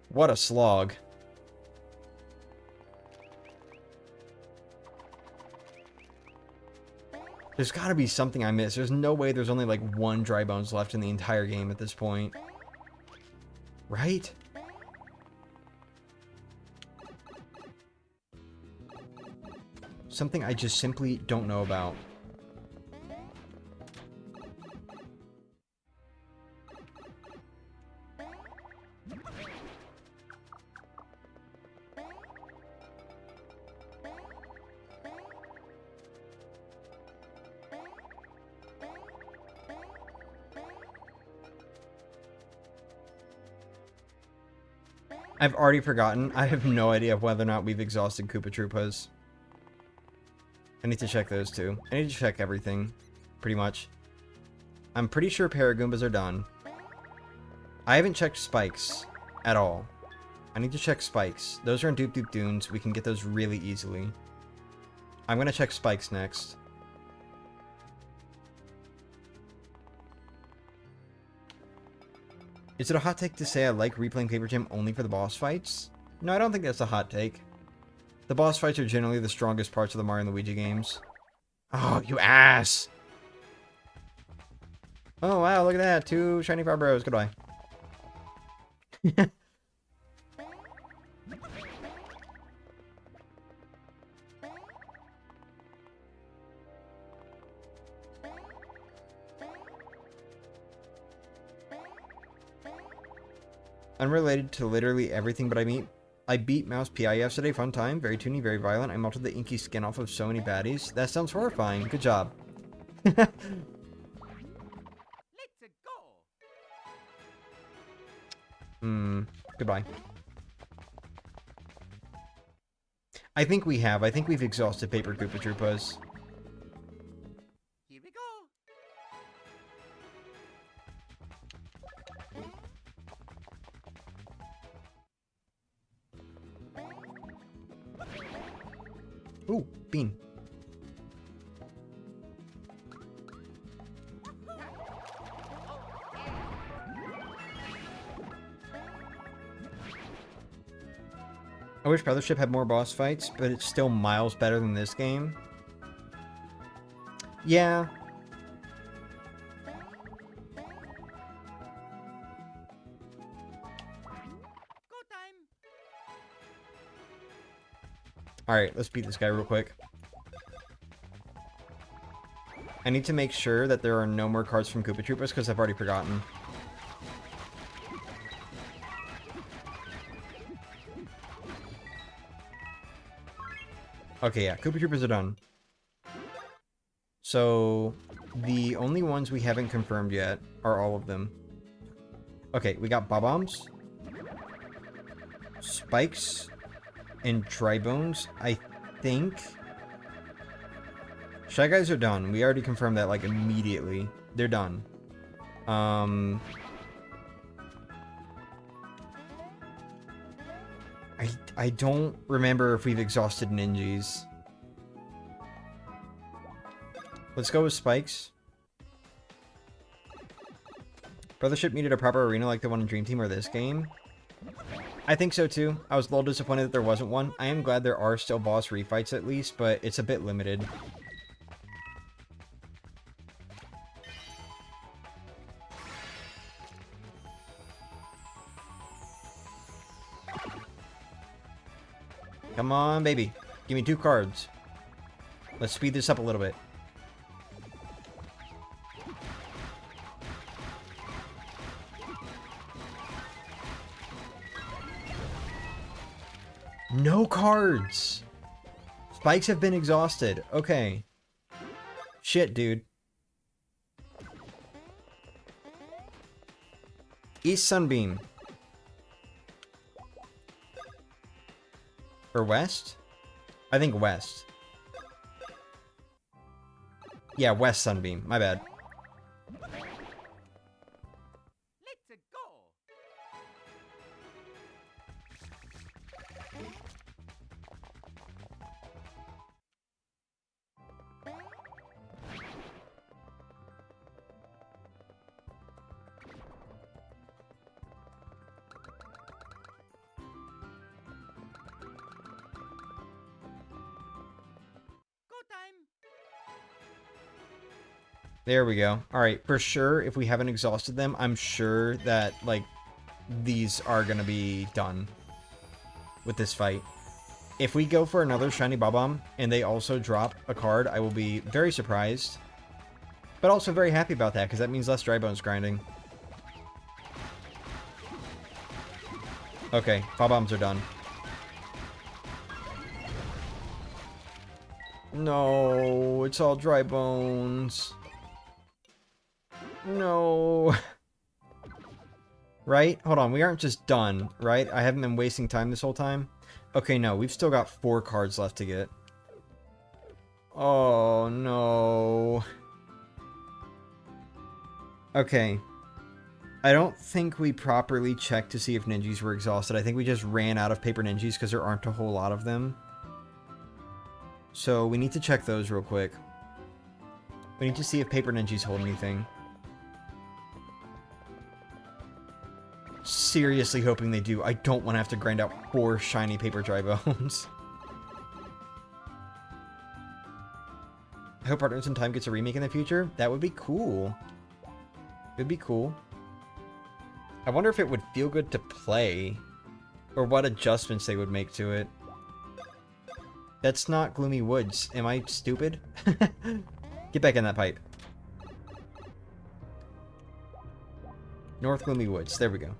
What a slog. There's gotta be something I missed. There's no way there's only like 1 dry bones left in the entire game at this point. Right? Something I just simply don't know about. I've already forgotten. I have no idea whether or not we've exhausted Koopa Troopas. I need to check those too. I need to check everything, pretty much. I'm pretty sure Paragoombas are done. I haven't checked Spikes at all. I need to check Spikes. Those are in Doop Doop Dunes. We can get those really easily. I'm going to check Spikes next. Is it a hot take to say I like replaying Paper Jam only for the boss fights? No, I don't think that's a hot take. The boss fights are generally the strongest parts of the Mario and Luigi games. Oh, you ass! Oh, wow, look at that. 2 shiny fire bros. Goodbye. Unrelated to literally everything, but I beat Mouse PI yesterday. Fun time. Very toony, very violent. I melted the inky skin off of so many baddies. That sounds horrifying. Good job. Let's go. Goodbye. I think we have. I think we've exhausted Paper Koopa Troopas. Here we go. Ooh, bean. I wish Brothership had more boss fights, but it's still miles better than this game. Yeah. Alright, let's beat this guy real quick. I need to make sure that there are no more cards from Koopa Troopas because I've already forgotten. Okay, yeah, Koopa Troopas are done. So, the only ones we haven't confirmed yet are all of them. Okay, we got Bob-Ombs, Spikes, and Drybones, I think. Shy Guys are done. We already confirmed that, like, immediately. They're done. I don't remember if we've exhausted Ninjas. Let's go with Spikes. Brothership needed a proper arena like the one in Dream Team or this game. I think so too. I was a little disappointed that there wasn't one. I am glad there are still boss refights at least, but it's a bit limited. Come on, baby. Give me 2 cards. Let's speed this up a little bit. No cards! Spikes have been exhausted. Okay. Shit, dude. East Sunbeam. Or West? I think West. Yeah, West Sunbeam. My bad. Let's go. There we go. Alright, for sure, if we haven't exhausted them, I'm sure that, like, these are gonna be done with this fight. If we go for another Shiny Bob-Omb, and they also drop a card, I will be very surprised. But also very happy about that, because that means less Drybones grinding. Okay, Bob-Ombs are done. No, it's all Drybones. No. Right? Hold on, we aren't just done, right? I haven't been wasting time this whole time. Okay, no, we've still got 4 cards left to get. Oh, no. Okay. I don't think we properly checked to see if Ninjas were exhausted. I think we just ran out of paper Ninjas because there aren't a whole lot of them. So we need to check those real quick. We need to see if paper Ninjas hold anything. Seriously hoping they do. I don't want to have to grind out 4 shiny paper Drybones. I hope Partners in Time gets a remake in the future. That would be cool. It'd be cool. I wonder if it would feel good to play. Or what adjustments they would make to it. That's not Gloomy Woods. Am I stupid? Get back in that pipe. North Gloomy Woods. There we go.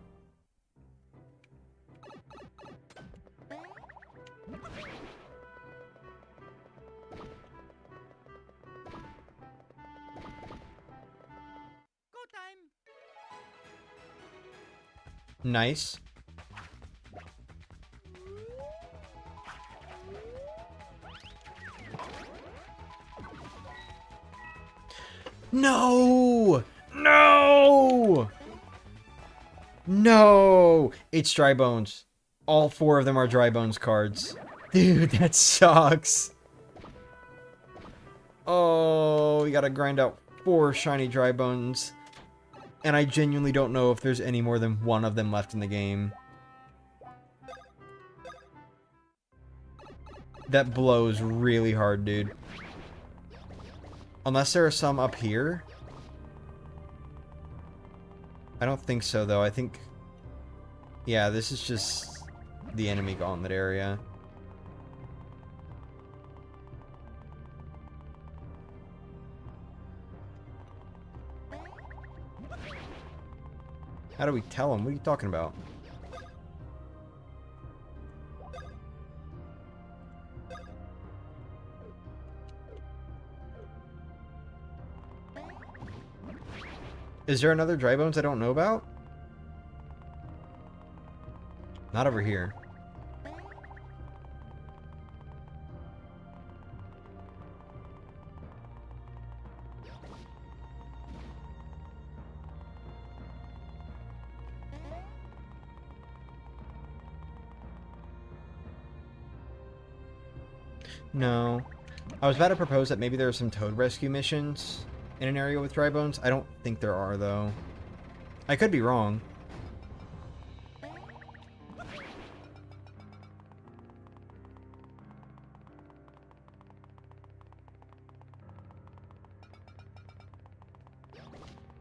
Nice. No! No! No! It's Drybones. All 4 of them are Drybones cards. Dude, that sucks. Oh, we gotta grind out 4 shiny Drybones. And I genuinely don't know if there's any more than 1 of them left in the game. That blows really hard, dude. Unless there are some up here. I don't think so, though. I think... Yeah, this is just the enemy gauntlet area. How do we tell him? What are you talking about? Is there another dry bones I don't know about? Not over here. No. I was about to propose that maybe there are some toad rescue missions in an area with dry bones. I don't think there are, though. I could be wrong.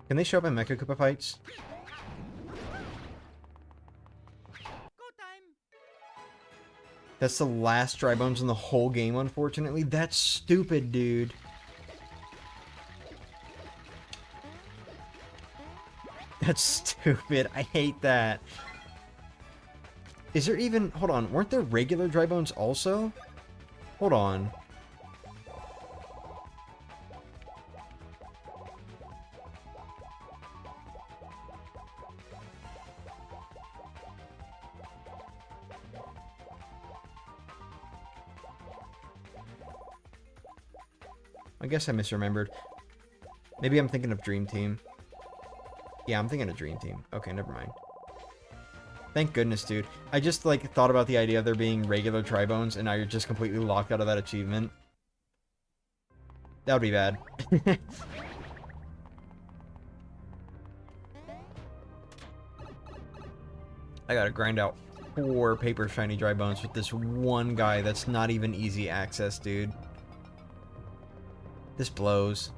Can they show up in Mecha Koopa fights? Go time. That's the last dry bones in the whole game, unfortunately. That's stupid, dude. That's stupid. I hate that. Is there even... Hold on. Weren't there regular dry bones also? Hold on. I guess I misremembered. Maybe I'm thinking of Dream Team. Yeah, I'm thinking of Dream Team. Okay, never mind. Thank goodness, dude. I just, like, thought about the idea of there being regular Tribones, and now you're just completely locked out of that achievement. That would be bad. I gotta grind out 4 paper shiny dry bones with this one guy that's not even easy access, dude. This blows.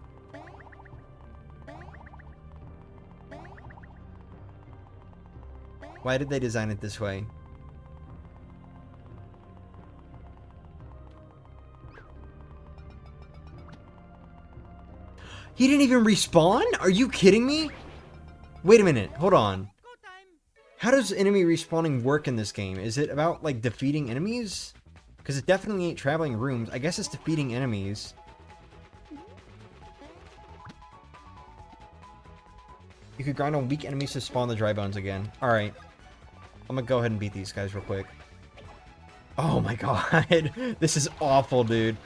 Why did they design it this way? He didn't even respawn? Are you kidding me? Wait a minute. Hold on. Go time. How does enemy respawning work in this game? Is it about, like, defeating enemies? Because it definitely ain't traveling rooms. I guess it's defeating enemies. You could grind on weak enemies to spawn the dry bones again. Alright. I'm gonna go ahead and beat these guys real quick. Oh my god. This is awful, dude.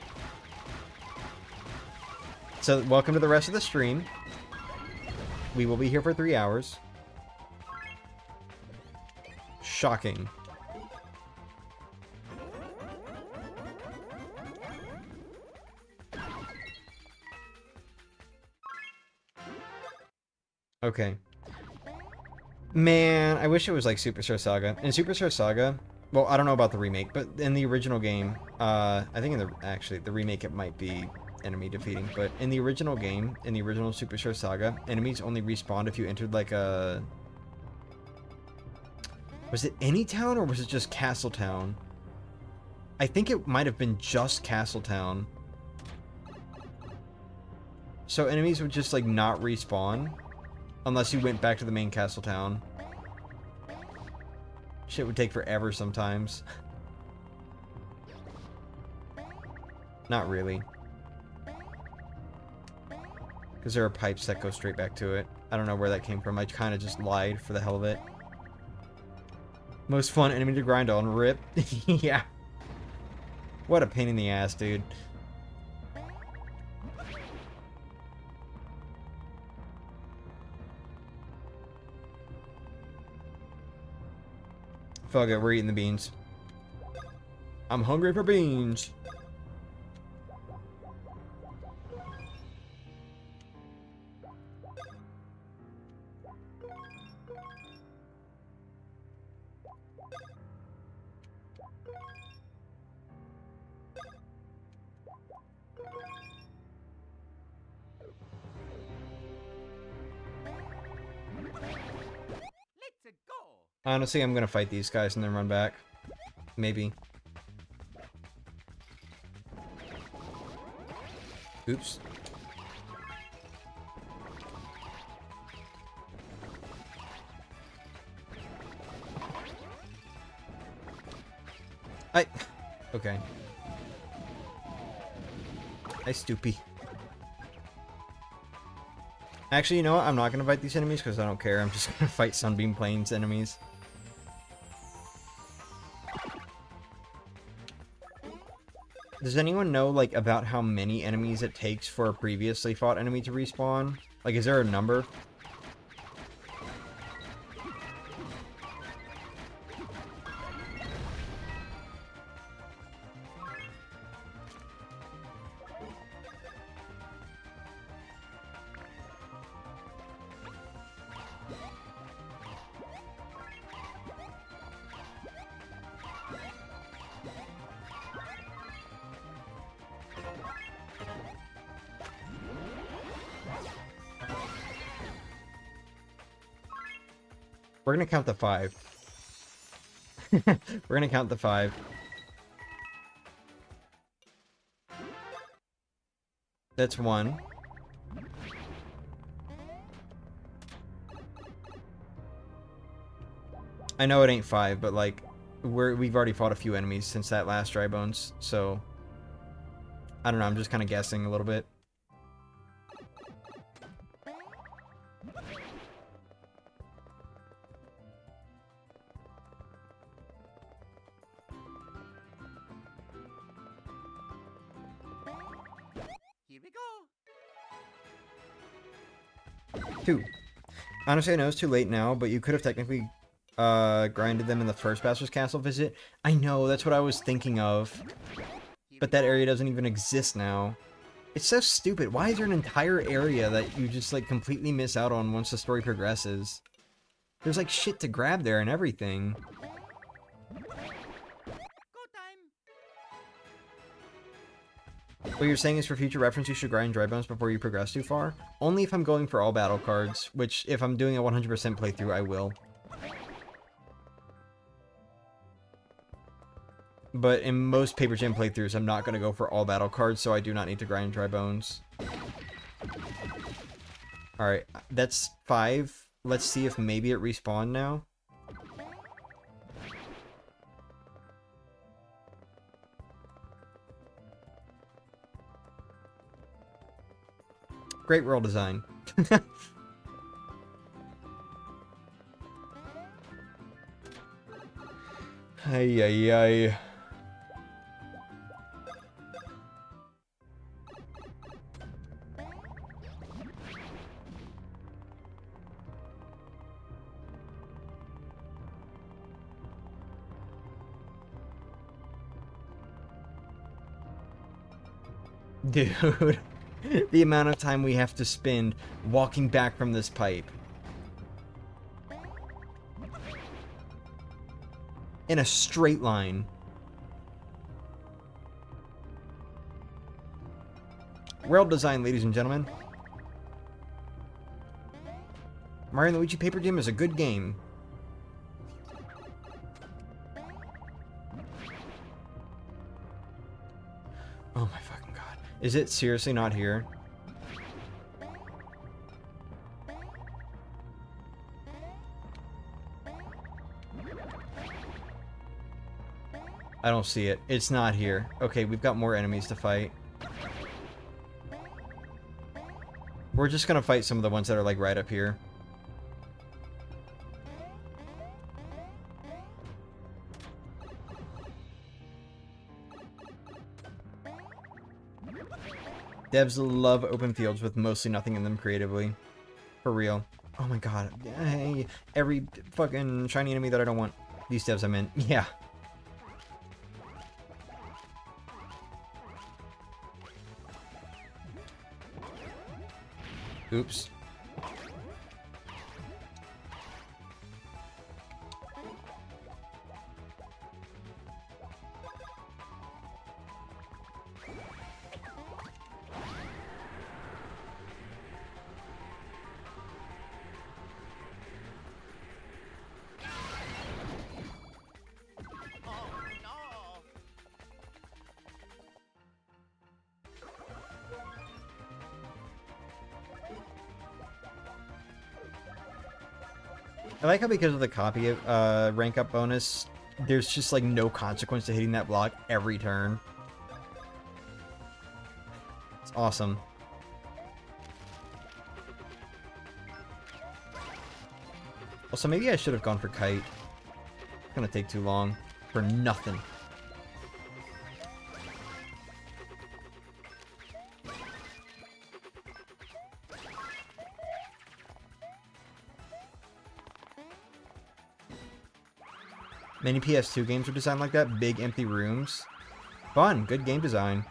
So, welcome to the rest of the stream. We will be here for 3 hours. Shocking. Okay. Man, I wish it was like Superstar Saga. In Superstar Saga, well, I don't know about the remake, but in the original game, I think actually, the remake it might be enemy defeating, but in the original game, in the original Superstar Saga, enemies only respawned if you entered like a... Was it any town or was it just Castle Town? I think it might have been just Castle Town. So enemies would just like not respawn unless you went back to the main castle town. Shit would take forever sometimes. Not really. Because there are pipes that go straight back to it. I don't know where that came from. I kind of just lied for the hell of it. Most fun enemy to grind on. Rip. Yeah. What a pain in the ass, dude. Fuck it, we're eating the beans. I'm hungry for beans. Honestly, I'm gonna fight these guys and then run back. Maybe. Oops. Okay. Hi, Stoopy. Actually, you know what? I'm not gonna fight these enemies because I don't care. I'm just gonna fight Sunbeam Plains enemies. Does anyone know, like, about how many enemies it takes for a previously fought enemy to respawn? Like, is there a number? We're gonna count the 5. We're gonna count the 5. That's 1. I know it ain't 5, but like, we've already fought a few enemies since that last Dry Bones, so I don't know. I'm just kind of guessing a little bit. Here we go. 2. Honestly, I know it's too late now, but you could have technically grinded them in the first Bastard's Castle visit. I know, that's what I was thinking of. But that area doesn't even exist now. It's so stupid. Why is there an entire area that you just, like, completely miss out on once the story progresses? There's, like, shit to grab there and everything. Go time. What you're saying is, for future reference, you should grind Dry Bones before you progress too far? Only if I'm going for all battle cards, which, if I'm doing a 100% playthrough, I will. But in most Paper Jam playthroughs, I'm not going to go for all battle cards, so I do not need to grind Dry Bones. Alright, that's 5. Let's see if maybe it respawned now. Great world design. Ay, ay, ay. Dude, the amount of time we have to spend walking back from this pipe. In a straight line. World design, ladies and gentlemen. Mario Luigi Paper Jam is a good game. Oh my fucking god. Is it seriously not here? I don't see it. It's not here. Okay, we've got more enemies to fight. We're just gonna fight some of the ones that are like right up here. Devs love open fields with mostly nothing in them creatively. For real. Oh my god. Hey, every fucking shiny enemy that I don't want. These devs I meant. Yeah. Oops. I like how because of the copy rank up bonus, there's just like no consequence to hitting that block every turn. It's awesome. Also, maybe I should have gone for kite. It's gonna take too long for nothing. Many PS2 games were designed like that. Big empty rooms. Fun. Good game design.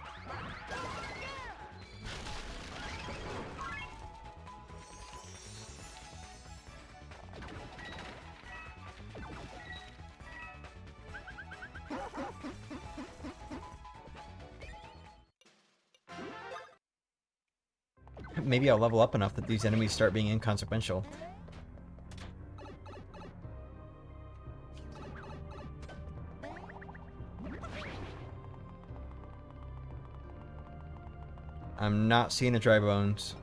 Maybe I'll level up enough that these enemies start being inconsequential. I'm not seeing a dry bones.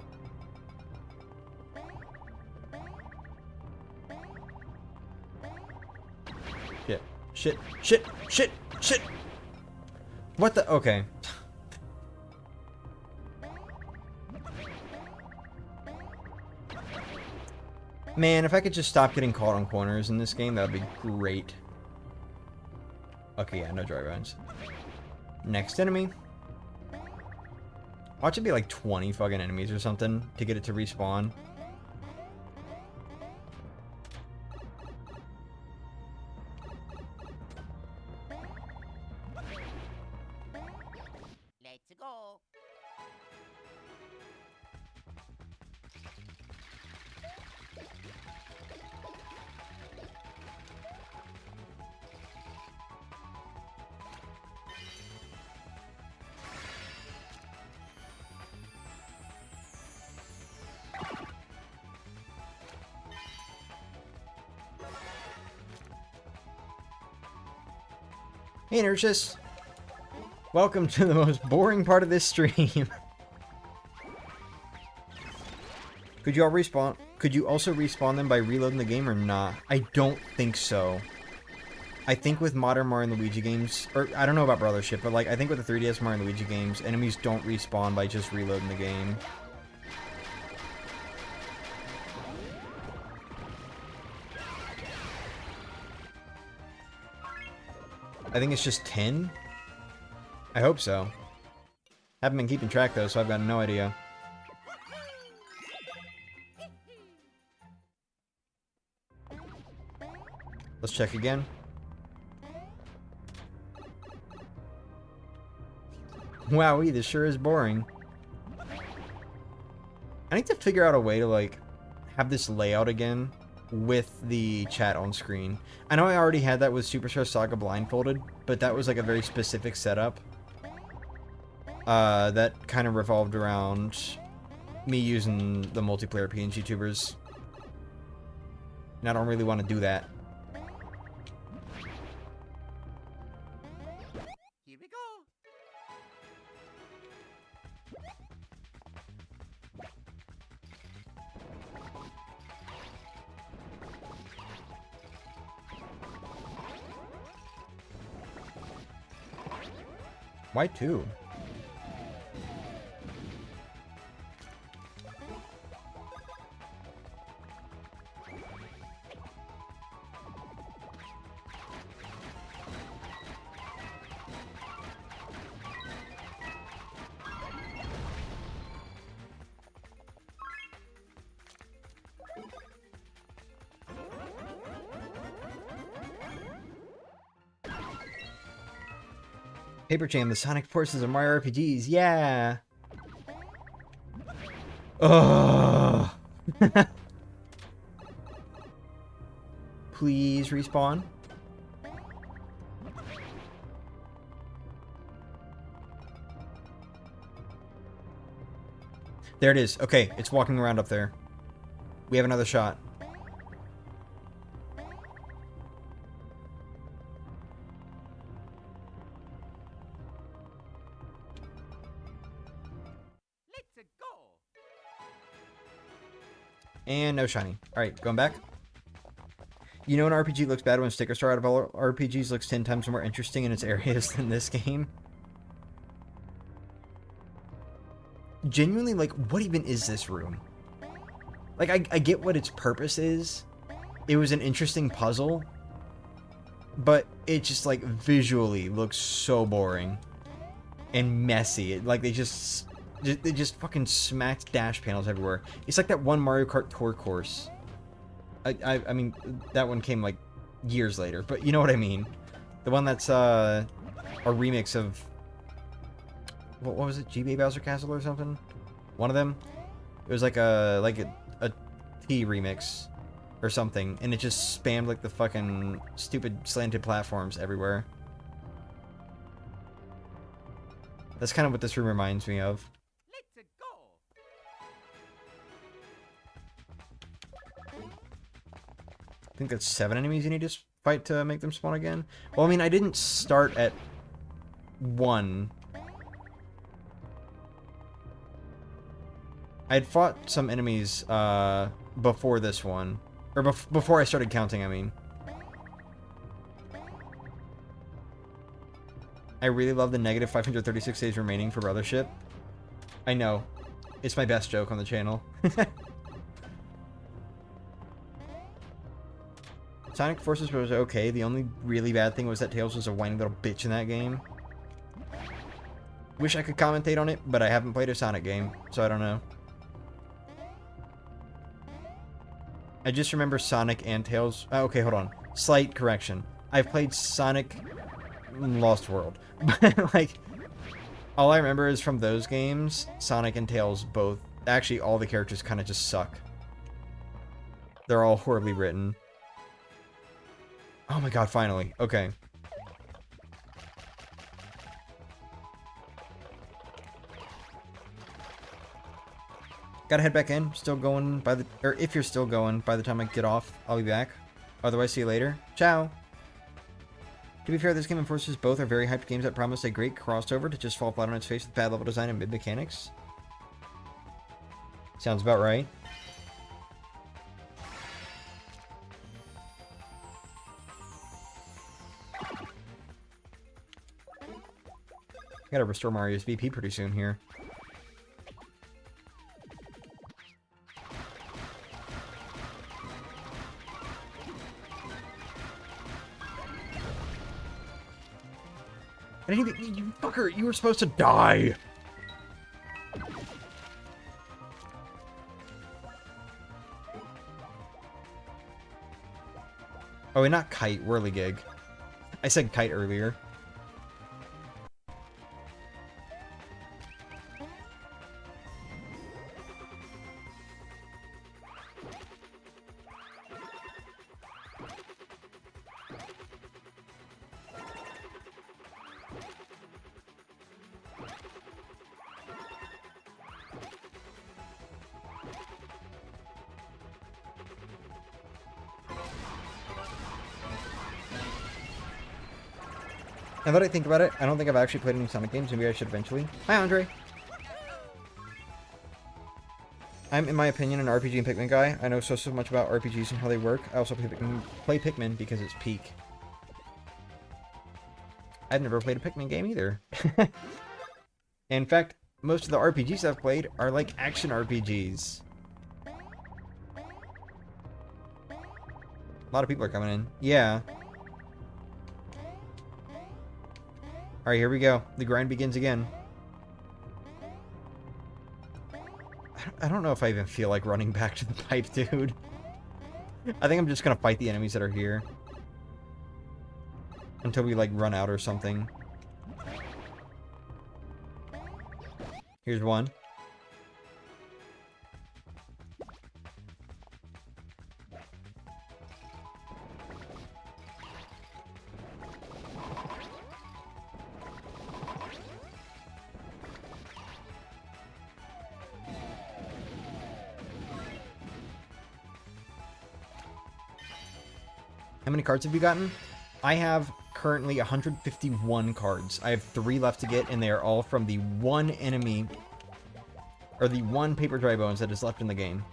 Shit. Shit. Shit. Shit. Shit. What the? Okay. Man, if I could just stop getting caught on corners in this game, that would be great. Okay, yeah, no dry bones. Next enemy. Watch it be like 20 fucking enemies or something to get it to respawn. Let's go. Hey, Nurses. Welcome to the most boring part of this stream. Could you all respawn? Could you also respawn them by reloading the game or not? I don't think so. I think with modern Mario and Luigi games, or I don't know about Brothership, but like I think with the 3DS Mario and Luigi games, enemies don't respawn by just reloading the game. I think it's just 10? I hope so. Haven't been keeping track though, so I've got no idea. Let's check again. Wowee, this sure is boring. I need to figure out a way to like have this layout again with the chat on screen. I know I already had that with Superstar Saga Blindfolded, but that was like a very specific setup. That kind of revolved around me using the multiplayer PNG tubers. And I don't really want to do that. Here we go. Why two? Paper Jam, the Sonic Forces of Mario RPGs, yeah! Ugh! Please respawn. There it is. Okay, it's walking around up there. We have another shot. Let's go. And no shiny. Alright, going back. You know an RPG looks bad when Sticker Star out of all RPGs looks 10 times more interesting in its areas than this game? Genuinely, like, what even is this room? Like, I get what its purpose is. It was an interesting puzzle. But it just, like, visually looks so boring. And messy. Like, they just fucking smacked dash panels everywhere. It's like that one Mario Kart Tour course. I mean, that one came, like, years later. But you know what I mean. The one that's, a remix of... What was it? GB Bowser Castle or something? One of them? It was like a T remix or something, and it just spammed like the fucking stupid slanted platforms everywhere. That's kind of what this room reminds me of. Let's go. I think that's 7 enemies you need to fight to make them spawn again. Well, I mean, I didn't start at 1. I had fought some enemies before this one. Or before I started counting, I mean. I really love the negative 536 days remaining for Brothership. I know. It's my best joke on the channel. Sonic Forces was okay. The only really bad thing was that Tails was a whiny little bitch in that game. Wish I could commentate on it, but I haven't played a Sonic game, so I don't know. I just remember Sonic and Tails. Oh, okay, hold on. Slight correction. I've played Sonic Lost World. But, like, all I remember is from those games, Sonic and Tails both... Actually, all the characters kind of just suck. They're all horribly written. Oh my god, finally. Okay. Gotta head back in. Still going by the... Or if you're still going, by the time I get off, I'll be back. Otherwise, see you later. Ciao! To be fair, this game and Forces both are very hyped games that promise a great crossover to just fall flat on its face with bad level design and mid-mechanics. Sounds about right. Gotta restore Mario's VP pretty soon here. I didn't even... You fucker! You were supposed to die! Oh, and not Kite, Whirligig. I said Kite earlier. Now that I think about it, I don't think I've actually played any Sonic games. Maybe I should eventually. Hi, Andre. I'm, in my opinion, an RPG and Pikmin guy. I know so much about RPGs and how they work. I also play Pikmin because it's peak. I've never played a Pikmin game either. In fact, most of the RPGs I've played are like action RPGs. A lot of people are coming in. Yeah. Alright, here we go. The grind begins again. I don't know if I even feel like running back to the pipe, dude. I think I'm just gonna fight the enemies that are here. Until we, like, run out or something. Here's one. How many cards have you gotten? I have currently 151 cards. I have 3 left to get, and they are all from the one enemy, or the one paper dry bones that is left in the game.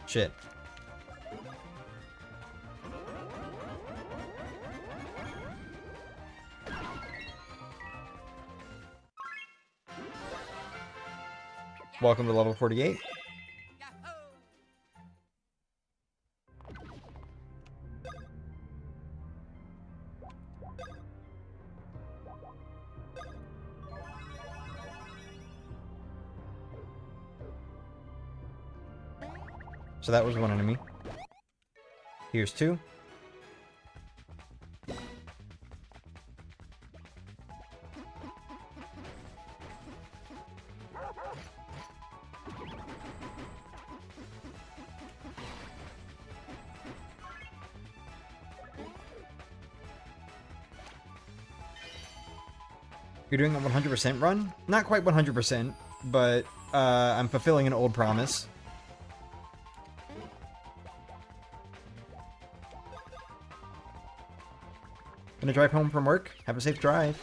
Shit. Welcome to level 48. Yahoo! So that was one enemy. Here's two. You're doing a 100% run? Not quite 100%, but I'm fulfilling an old promise. Gonna drive home from work. Have a safe drive.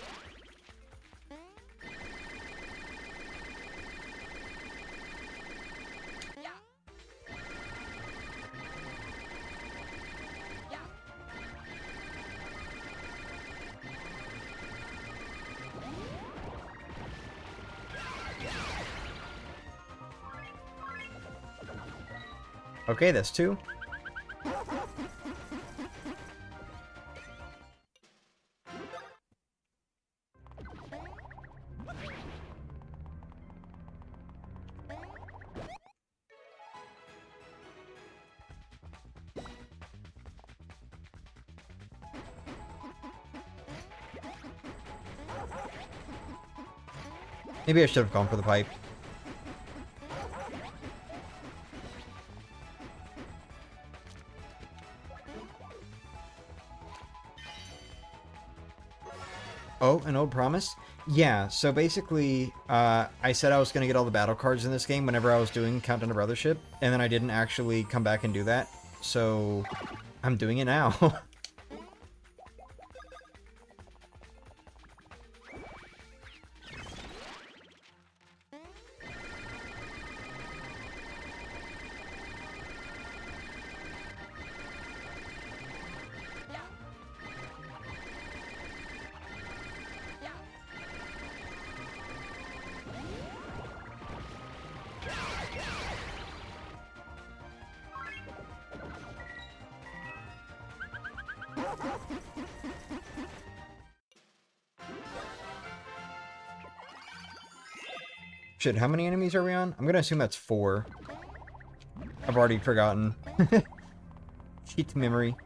Yeah. Yeah. Okay, that's two. Maybe I should have gone for the pipe. Oh, an old promise? Yeah, so basically, I said I was going to get all the battle cards in this game whenever I was doing Countdown to Brothership, and then I didn't actually come back and do that, so I'm doing it now. Shit, how many enemies are we on? I'm gonna assume that's 4. I've already forgotten. Cheat memory.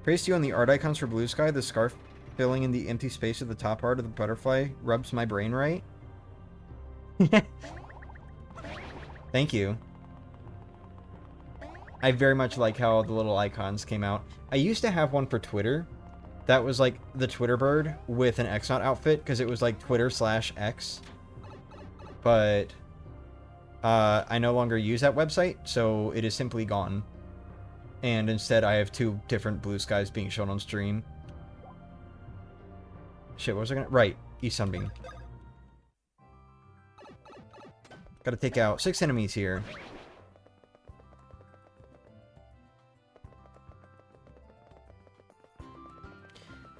Praise to you on the art icons for Blue Sky. The scarf filling in the empty space of the top art of the butterfly rubs my brain right. Thank you. I very much like how the little icons came out. I used to have one for Twitter. That was like the Twitter bird with an Xnaut outfit because it was like Twitter/X. But I no longer use that website, so it is simply gone. And instead I have 2 different Blue Skies being shown on stream. Shit, what was I gonna... Right, East Sunbeam. Gotta take out 6 enemies here.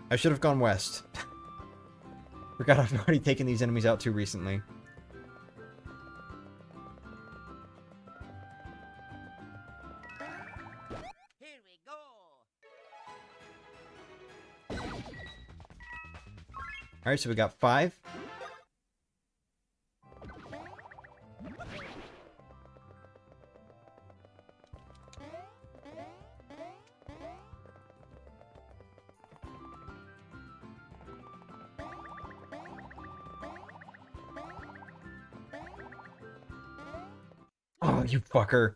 I should have gone west. Forgot I've already taken these enemies out too recently. Here we go. Alright, so we got 5. Oh, you fucker.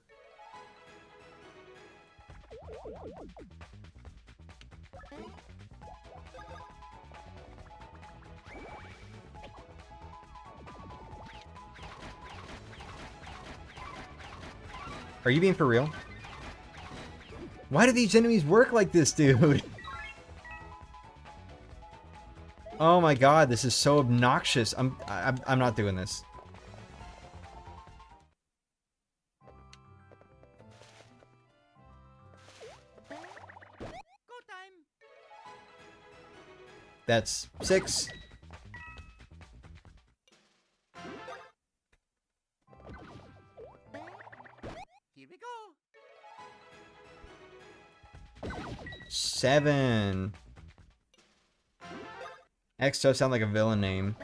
Are you being for real? Why do these enemies work like this, dude? Oh my god, this is so obnoxious. I'm not doing this. Go time. That's 6. Here we go. 7. X does sound like a villain name.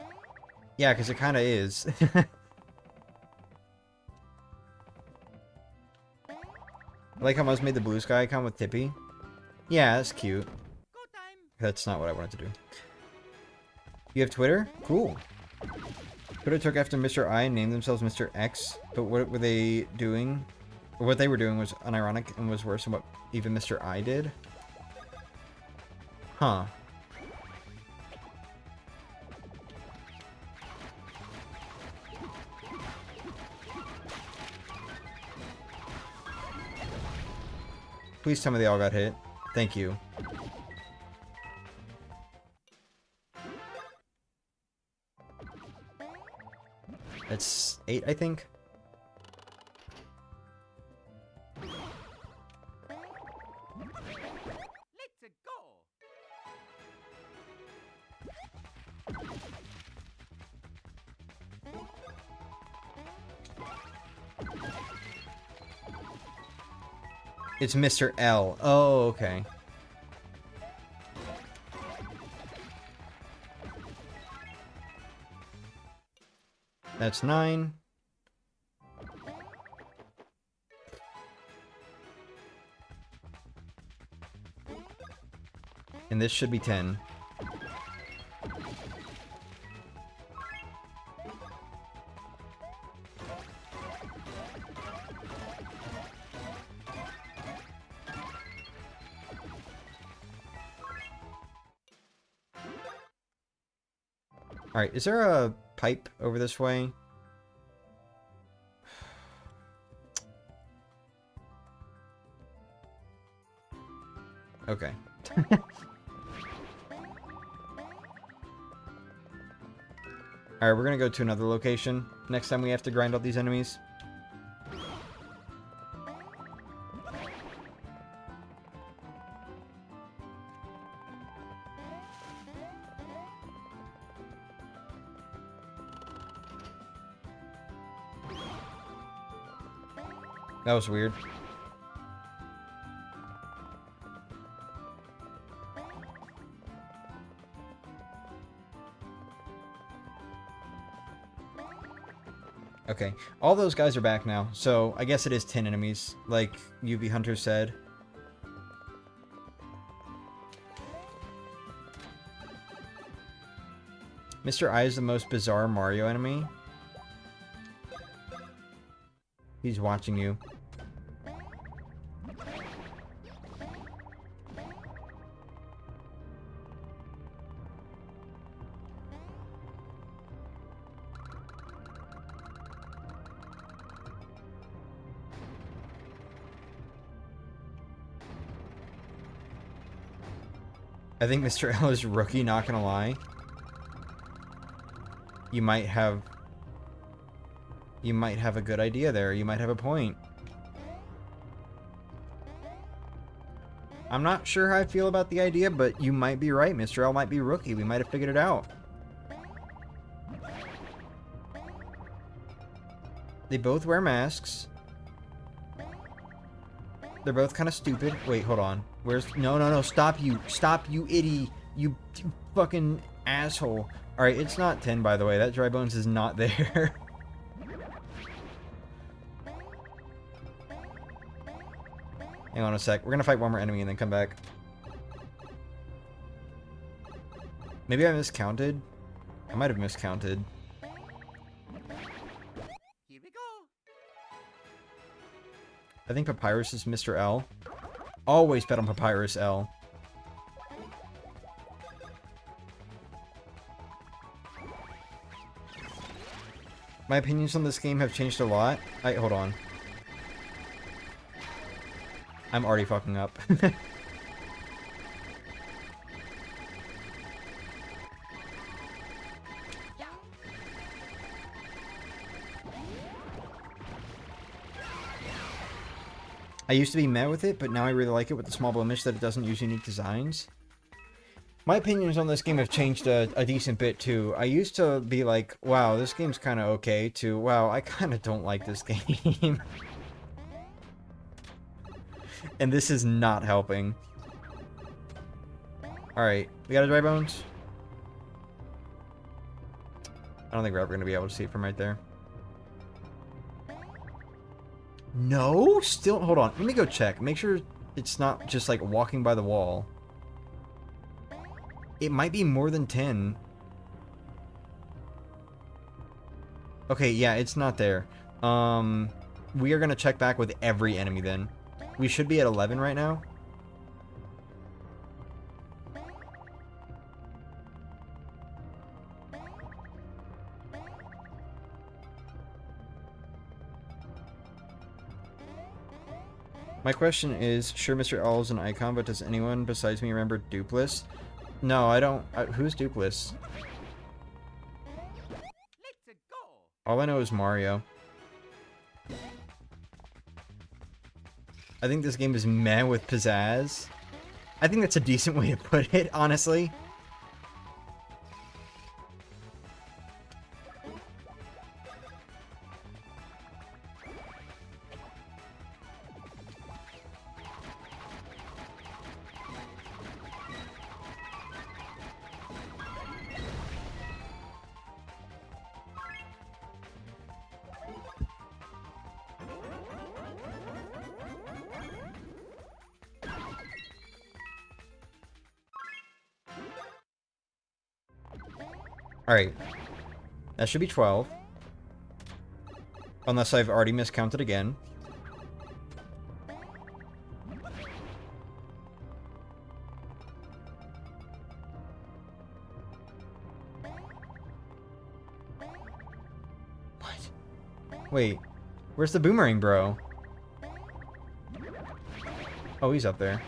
Yeah, because it kind of is. I like how Muzz made the blue sky icon with Tippy. Yeah, that's cute. Go time. That's not what I wanted to do. You have Twitter? Cool. Twitter took after Mr. I and named themselves Mr. X, but what were they doing? Or what they were doing was unironic and was worse than what even Mr. I did? Huh. Please tell me they all got hit. Thank you. That's 8, I think. Let's go. It's Mr. L. Oh, okay. That's 9. And this should be 10. Alright, is there a pipe over this way? Okay. Alright, we're gonna go to another location next time we have to grind out these enemies. That was weird. Okay, all those guys are back now, so I guess it is 10 enemies, like UV Hunter said. Mr. I is the most bizarre Mario enemy. He's watching you. I think Mr. L is rookie, not gonna lie. You might have a good idea there. You might have a point. I'm not sure how I feel about the idea, but you might be right. Mr. L might be rookie. We might have figured it out. They both wear masks. They're both kind of stupid. Wait, hold on. Where's... No. Stop, you idiot. You fucking asshole. Alright, it's not 10, by the way. That dry bones is not there. Hang on a sec. We're gonna fight one more enemy and then come back. Maybe I miscounted? I might have miscounted. Here we go. I think Papyrus is Mr. L. Always bet on Papyrus L. My opinions on this game have changed a lot. Hold on. I'm already fucking up. I used to be mad with it, but now I really like it with the small blemish that it doesn't use unique designs. My opinions on this game have changed a decent bit, too. I used to be like, wow, this game's kind of okay, to, wow, I kind of don't like this game. And this is not helping. Alright, we got a dry bones? I don't think we're ever going to be able to see it from right there. No? Still, hold on. Let me go check. Make sure it's not just like walking by the wall. It might be more than 10. Okay, yeah, it's not there. We are going to check back with every enemy then. We should be at 11 right now. My question is, sure, Mr. Owl is an icon, but does anyone besides me remember Dupless? No, I don't. Who's Dupless? Let's go. All I know is Mario. I think this game is meh with pizzazz. I think that's a decent way to put it, honestly. Alright. That should be 12. Unless I've already miscounted again. What? Wait. Where's the boomerang, bro? Oh, he's up there.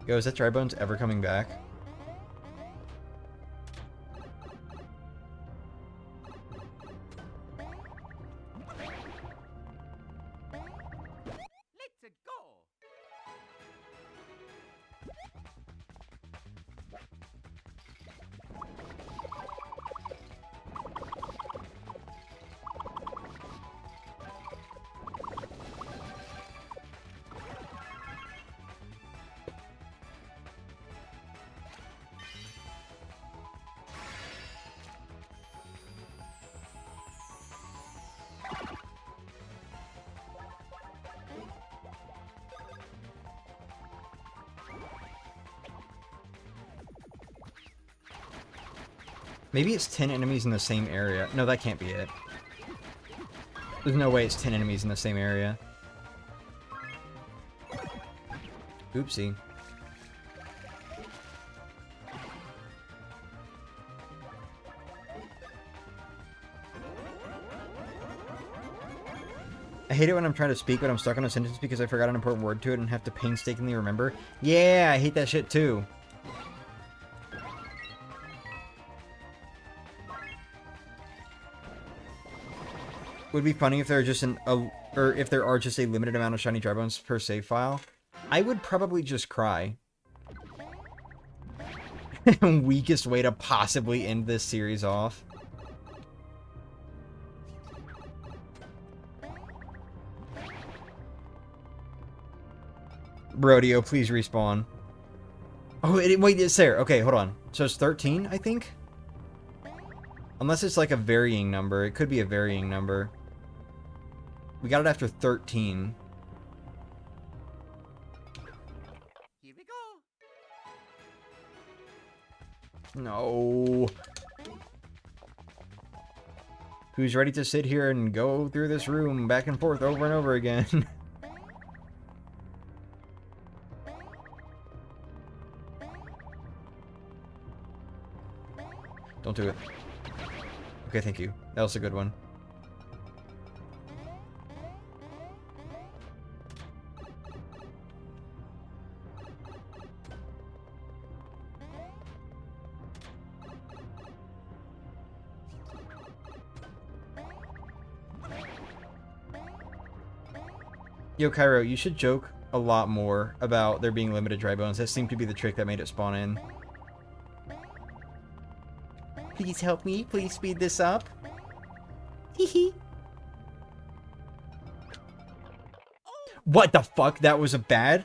Yo, is that Dry Bones ever coming back? Let's go. Maybe it's 10 enemies in the same area. No, that can't be it. There's no way it's 10 enemies in the same area. Oopsie. I hate it when I'm trying to speak but I'm stuck on a sentence because I forgot an important word to it and have to painstakingly remember. Yeah, I hate that shit too. Would be funny if there are just if there are just a limited amount of shiny dry bones per save file. I would probably just cry. Weakest way to possibly end this series off. Rodeo, please respawn. Oh, wait, it's there. Okay, hold on. So it's 13, I think? Unless it's like a varying number. It could be a varying number. We got it after 13. Here we go. No. Who's ready to sit here and go through this room back and forth over and over again? Don't do it. Okay, thank you. That was a good one. Yo, Cairo, you should joke a lot more about there being limited dry bones. That seemed to be the trick that made it spawn in. Please help me. Please speed this up. Hee. What the fuck? That was a bad?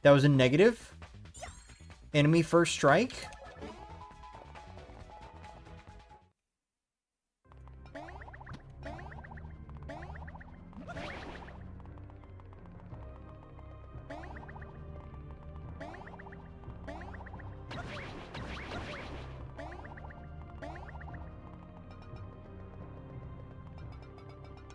That was a negative? Enemy first strike?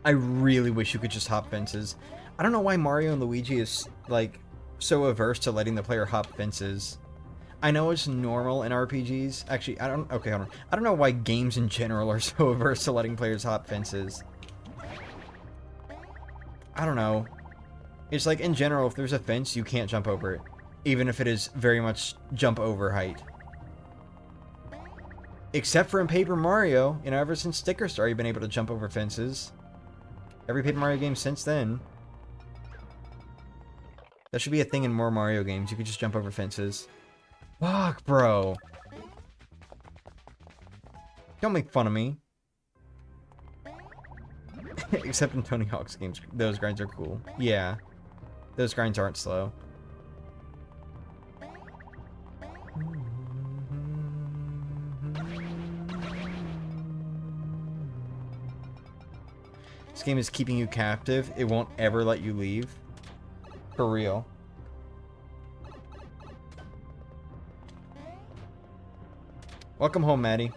I really wish you could just hop fences. I don't know why Mario and Luigi is, like, so averse to letting the player hop fences. I know it's normal in RPGs. Actually, okay, hold on. I don't know why games in general are so averse to letting players hop fences. I don't know. It's like, in general, if there's a fence, you can't jump over it. Even if it is very much jump over height. Except for in Paper Mario. You know, ever since Sticker Star, you've been able to jump over fences. Every Paper Mario game since then. That should be a thing in more Mario games. You could just jump over fences. Fuck, bro. Don't make fun of me. Except in Tony Hawk's games. Those grinds are cool. Yeah. Those grinds aren't slow. This game is keeping you captive. It won't ever let you leave. For real. Welcome home, Maddie.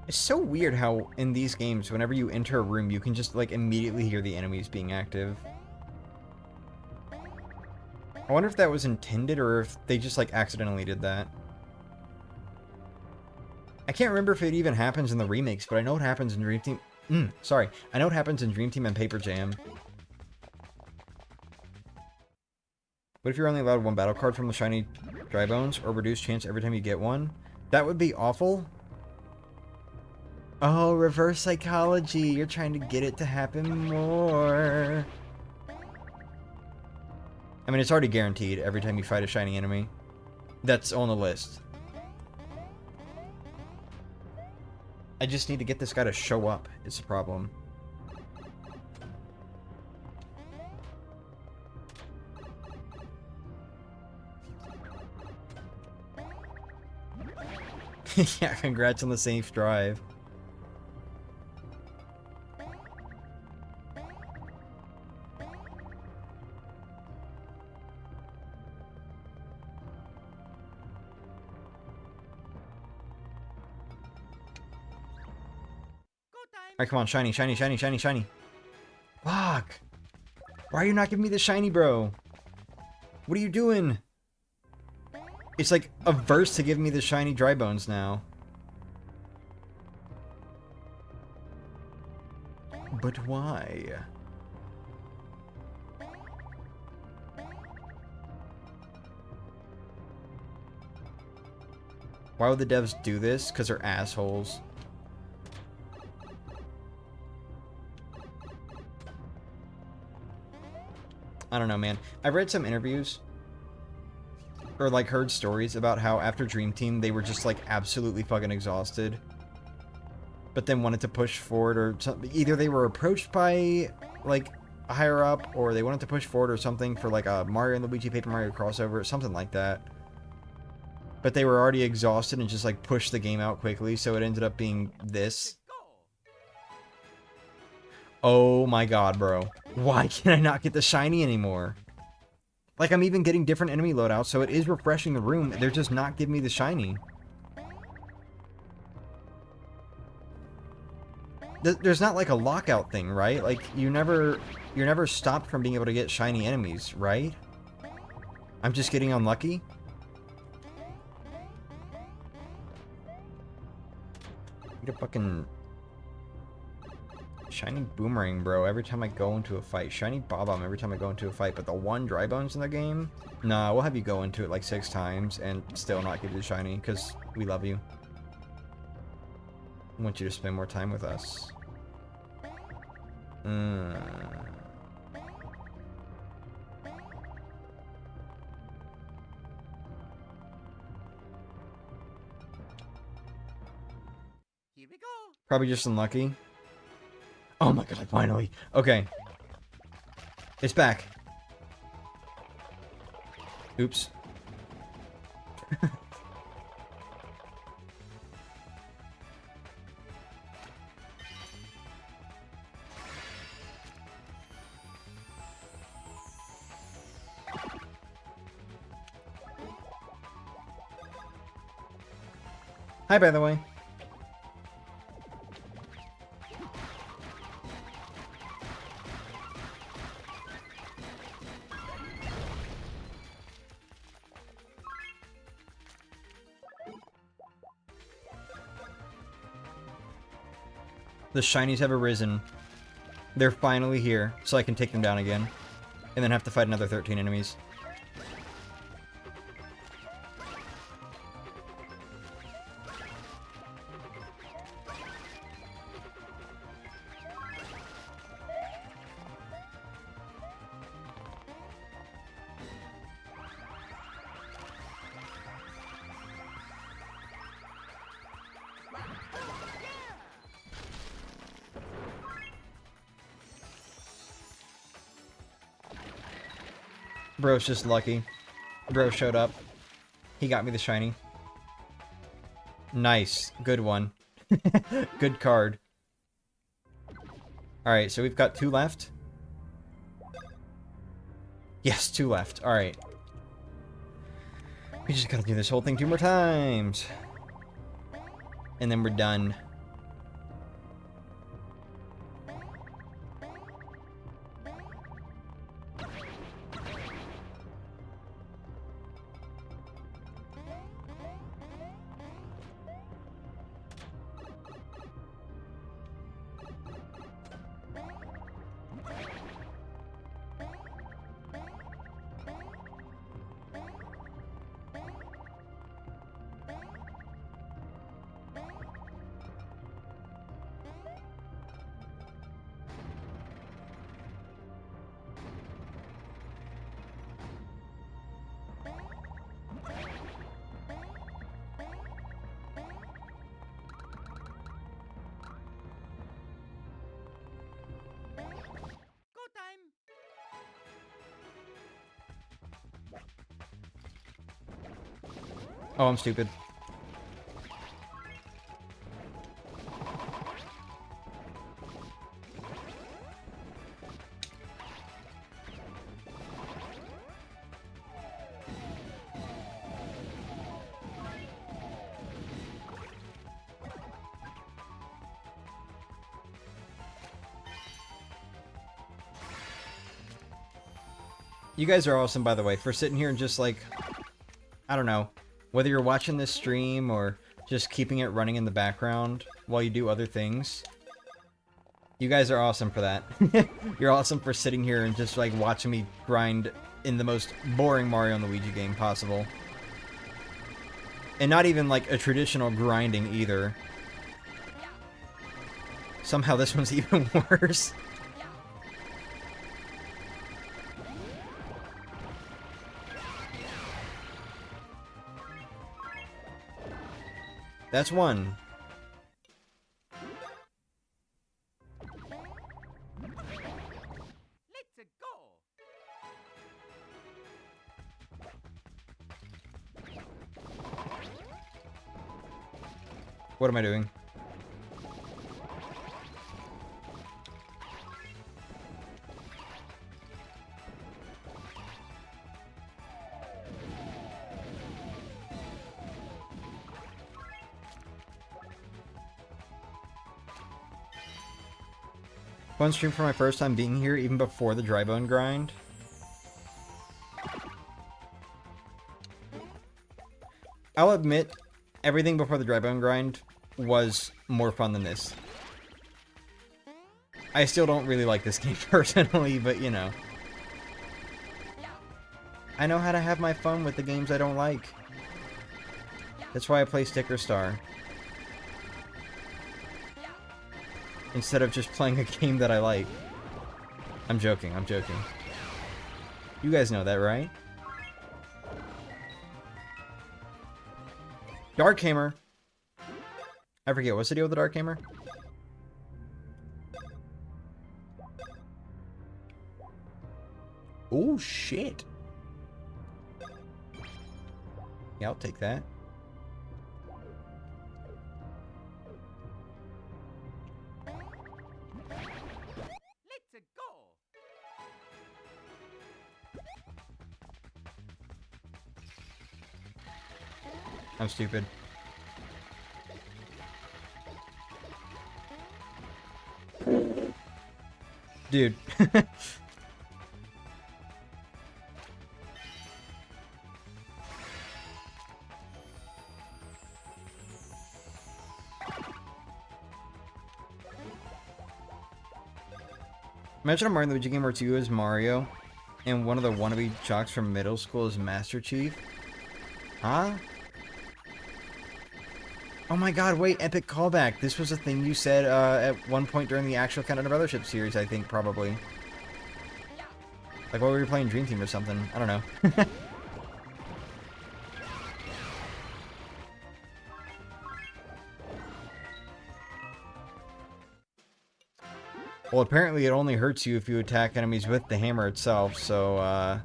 It's so weird how in these games, whenever you enter a room, you can just like immediately hear the enemies being active. I wonder if that was intended or if they just like accidentally did that. I can't remember if it even happens in the remakes, but I know it happens in Dream Team. Sorry. I know it happens in Dream Team and Paper Jam. What if you're only allowed one battle card from the shiny dry bones, or reduced chance every time you get one? That would be awful. Oh, reverse psychology. You're trying to get it to happen more. I mean, it's already guaranteed every time you fight a shiny enemy. That's on the list. I just need to get this guy to show up. It's a problem. Yeah, congrats on the safe drive. Alright, come on, shiny, shiny, shiny, shiny, shiny. Fuck! Why are you not giving me the shiny, bro? What are you doing? It's like averse to giving me the shiny dry bones now. But why? Why would the devs do this? Because they're assholes. I don't know, man. I've read some interviews or like heard stories about how after Dream Team they were just like absolutely fucking exhausted, but then wanted to push forward, or something. Either they were approached by like a higher up, or they wanted to push forward or something for like a Mario and Luigi Paper Mario crossover, something like that. But they were already exhausted and just like pushed the game out quickly, so it ended up being this. Oh my god, bro. Why can I not get the shiny anymore? Like, I'm even getting different enemy loadouts, so it is refreshing the room. They're just not giving me the shiny. There's not like a lockout thing, right? Like, you're never stopped from being able to get shiny enemies, right? I'm just getting unlucky? Need a fucking shiny boomerang, bro, every time I go into a fight. Shiny Bob-omb every time I go into a fight. But the one dry bones in the game? Nah, we'll have you go into it like 6 times and still not give you the shiny, because we love you. I want you to spend more time with us. Here we go. Probably just unlucky. Oh my god, finally. Okay. It's back. Oops. Hi, by the way. The shinies have arisen. They're finally here, so I can take them down again. And then have to fight another 13 enemies. Bro's just lucky. Bro showed up. He got me the shiny. Nice. Good one. Good card. Alright, so we've got 2 left. Yes, 2 left. Alright. We just gotta do this whole thing 2 more times. And then we're done. Go time. Oh, I'm stupid. You guys are awesome, by the way, for sitting here and just like, I don't know, whether you're watching this stream or just keeping it running in the background while you do other things. You guys are awesome for that. You're awesome for sitting here and just like watching me grind in the most boring Mario and Luigi game possible. And not even like a traditional grinding either. Somehow this one's even worse. That's one. Let's go. What am I doing? Fun stream for my first time being here, even before the dry bone grind. I'll admit, everything before the dry bone grind was more fun than this. I still don't really like this game personally, but you know. I know how to have my fun with the games I don't like. That's why I play Sticker Star. instead of just playing a game that I like. I'm joking, I'm joking. You guys know that, right? Dark Hammer! I forget, what's the deal with the Dark Hammer? Oh, shit. Yeah, I'll take that. Let's go. I'm stupid. Dude. Imagine a Mario Luigi game where it's you as Mario, and one of the wannabe jocks from middle school is Master Chief. Huh? Oh my god, wait, epic callback. This was a thing you said at one point during the actual Countdown to Brothership series, I think, probably. Like while we were playing Dream Team or something. I don't know. Well, apparently it only hurts you if you attack enemies with the hammer itself, so, I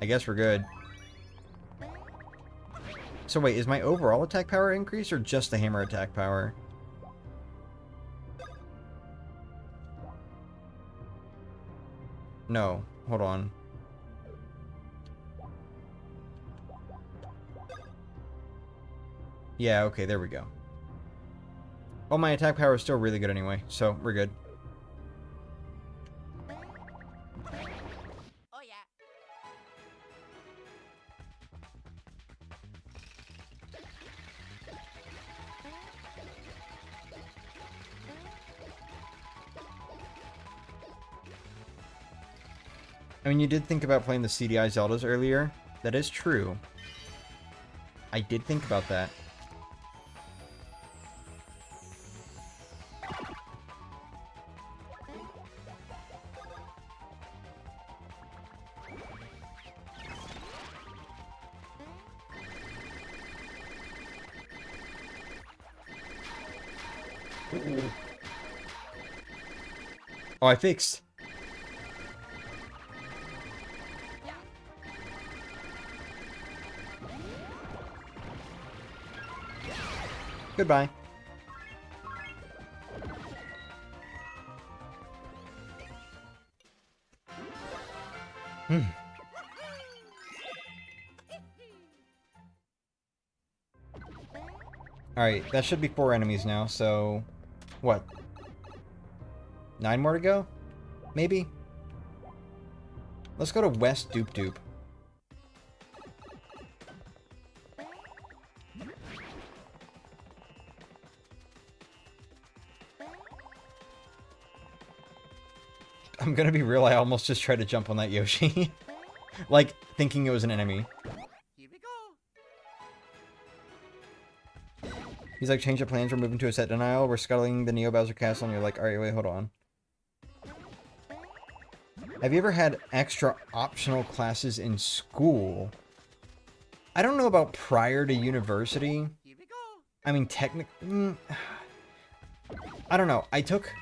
guess we're good. So wait, is my overall attack power increased, or just the hammer attack power? No, hold on. Yeah, okay, there we go. Oh, my attack power is still really good anyway, so we're good. Oh yeah. I mean, you did think about playing the CDI Zeldas earlier. That is true. I did think about that. Oh, I fixed. Goodbye. Alright, that should be 4 enemies now, so... What? 9 more to go? Maybe? Let's go to West Doop Doop. I'm gonna be real, I almost just tried to jump on that Yoshi. Like, thinking it was an enemy. Here we go. He's like, change of plans, we're moving to a set denial, we're scuttling the Neo Bowser Castle, and you're like, alright, wait, hold on. Have you ever had extra optional classes in school? I don't know about prior to university. Here we go. I mean, technically... I don't know. I took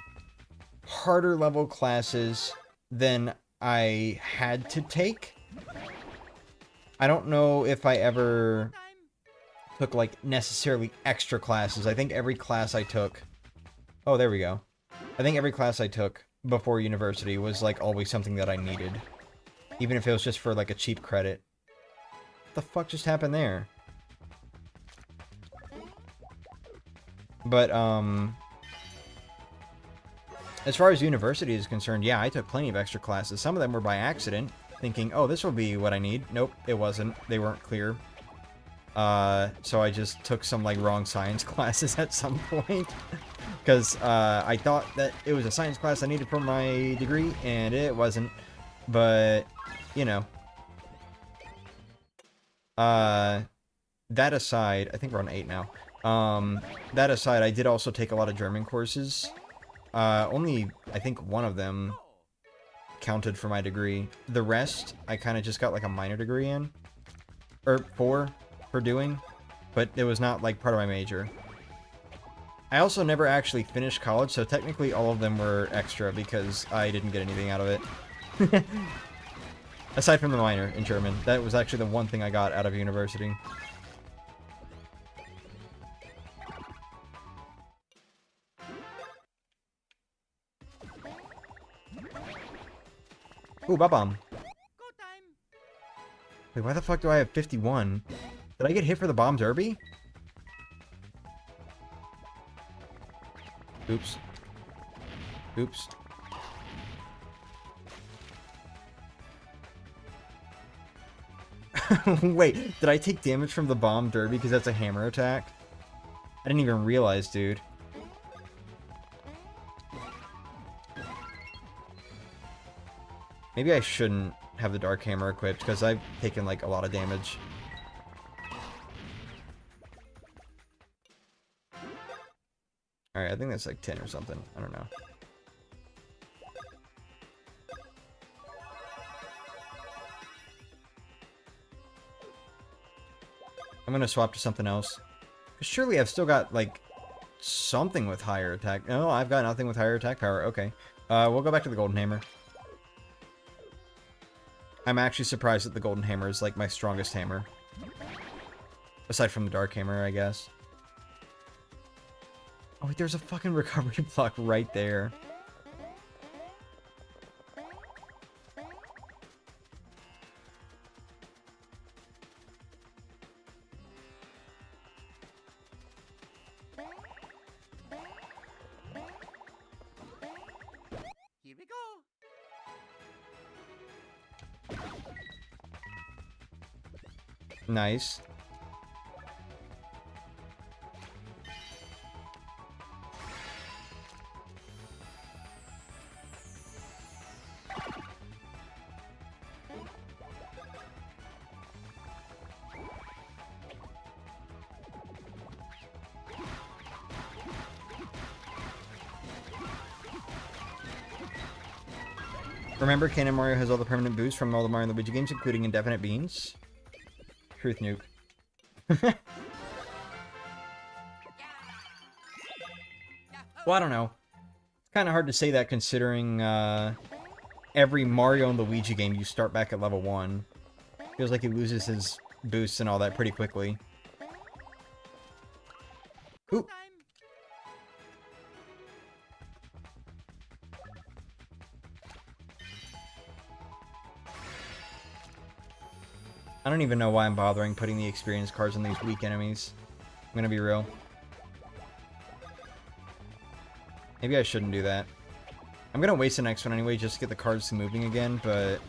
harder level classes than I had to take. I don't know if I ever Time. took, like, necessarily extra classes. I think every class I took... Oh, there we go. I think every class I took before university was, like, always something that I needed. Even if it was just for, like, a cheap credit. What the fuck just happened there? But, as far as university is concerned, yeah, I took plenty of extra classes. Some of them were by accident, thinking, oh, this will be what I need. Nope, it wasn't. They weren't clear. So I just took some, like, wrong science classes at some point. Because, I thought that it was a science class I needed for my degree, and it wasn't. But, you know. That aside, I think we're on 8 now. That aside, I did also take a lot of German courses. only, I think, one of them Go. counted for my degree. The rest, I kind of just got like a minor degree in. Or for doing. But it was not like part of my major. I also never actually finished college, so technically all of them were extra because I didn't get anything out of it. Aside from the minor in German. That was actually the one thing I got out of university. Ooh, Babam. Go time. Wait, why the fuck do I have 51? Did I get hit for the bomb derby? Oops. Oops. Wait, did I take damage from the bomb derby because that's a hammer attack? I didn't even realize, dude. Maybe I shouldn't have the dark hammer equipped because I've taken like a lot of damage. Alright, I think that's like 10 or something. I don't know. I'm gonna swap to something else. Because surely I've still got, like, something with higher attack. No, I've got nothing with higher attack power. Okay. We'll go back to the Golden Hammer. I'm actually surprised that the Golden Hammer is, like, my strongest hammer. Aside from the Dark Hammer, I guess. Oh, wait, there's a fucking recovery block right there. Here we go. Nice. Remember, Canon Mario has all the permanent boosts from all the Mario Luigi games, including Indefinite Beans? Truth nuke. Well, I don't know. It's kind of hard to say that considering every Mario and Luigi game you start back at level 1. Feels like he loses his boosts and all that pretty quickly. Ooh. Time. I don't even know why I'm bothering putting the experience cards on these weak enemies. I'm gonna be real. Maybe I shouldn't do that. I'm gonna waste the next one anyway just to get the cards moving again, but...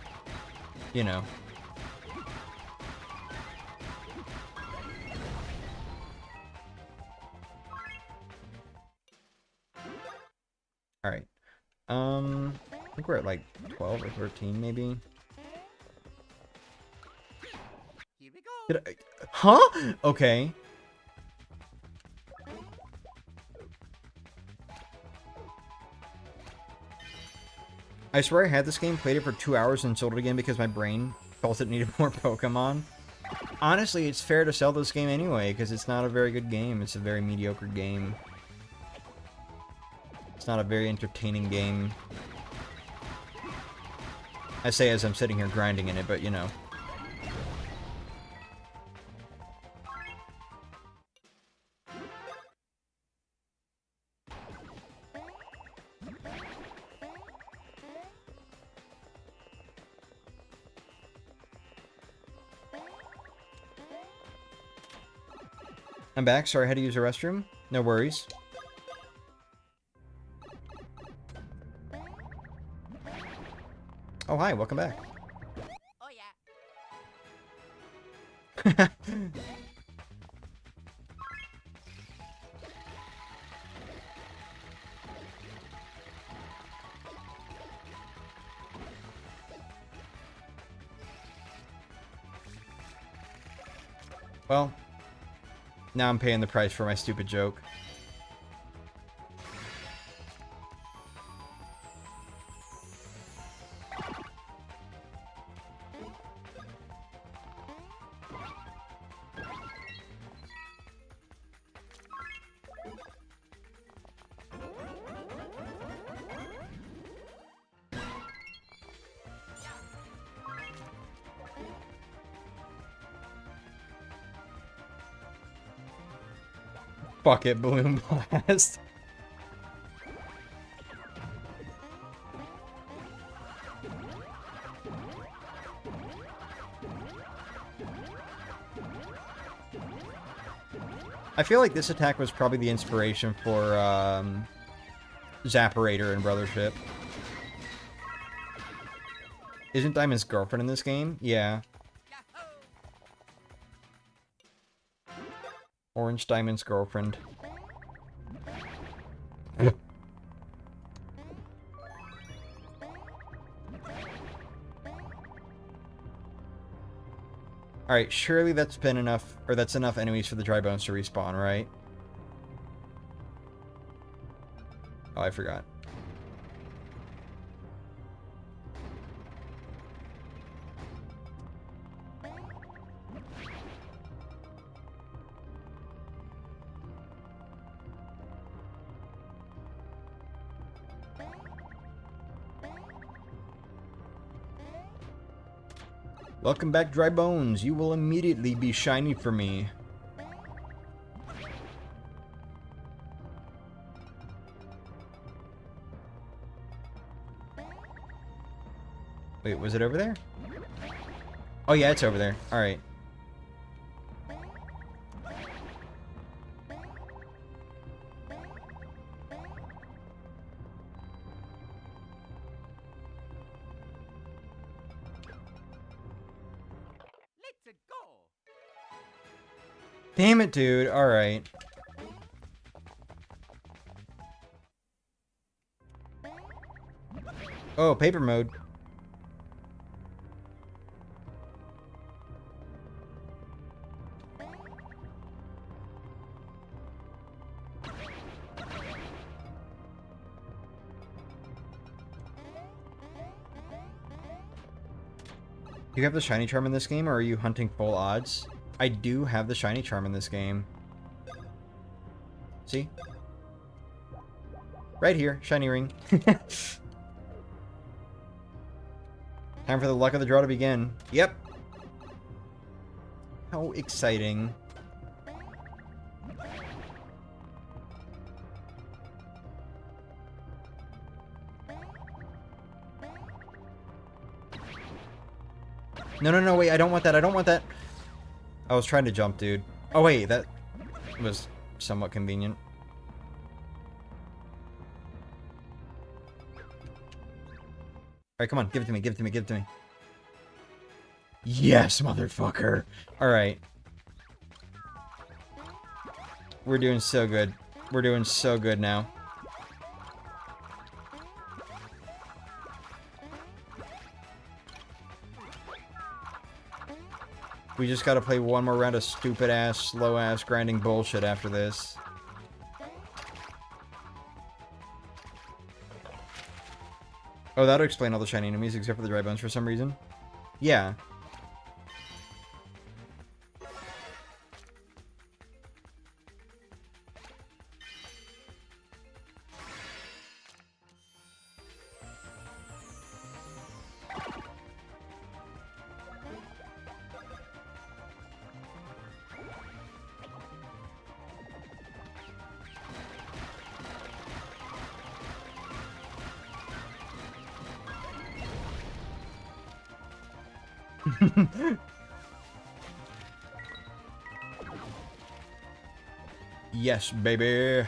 you know. Alright. I think we're at like 12 or 13 maybe. Here we go. Did I... Huh? Okay. I swear I had this game, played it for 2 hours, and sold it again because my brain felt it needed more Pokemon. Honestly, it's fair to sell this game anyway, because it's not a very good game. It's a very mediocre game. It's not a very entertaining game. I say as I'm sitting here grinding in it, but you know. I'm back. Sorry, I had to use a restroom. No worries. Oh, hi. Welcome back. Oh yeah. Well, now I'm paying the price for my stupid joke. Bucket Balloon Blast. I feel like this attack was probably the inspiration for Zapperator in Brothership. Isn't Diamond's girlfriend in this game? Yeah. Orange Diamond's girlfriend. Alright, surely that's been enough, or that's enough enemies for the dry bones to respawn, right? Oh, I forgot. Welcome back, Dry Bones. You will immediately be shiny for me. Wait, was it over there? Oh yeah, it's over there. Alright. Let's go. Damn it, dude. Alright. Oh, paper mode. Do you have the shiny charm in this game, or are you hunting full odds? I do have the shiny charm in this game. See? Right here, shiny ring. Time for the luck of the draw to begin. Yep. How exciting. No, no, no, wait, I don't want that, I don't want that. I was trying to jump, dude. Oh, wait, that was somewhat convenient. Alright, come on, give it to me, give it to me, give it to me. Yes, motherfucker. Alright. We're doing so good. We're doing so good now. We just gotta play one more round of stupid-ass, slow-ass, grinding bullshit after this. Oh, that'll explain all the shiny enemies except for the dry bones for some reason. Yeah. Yes, baby.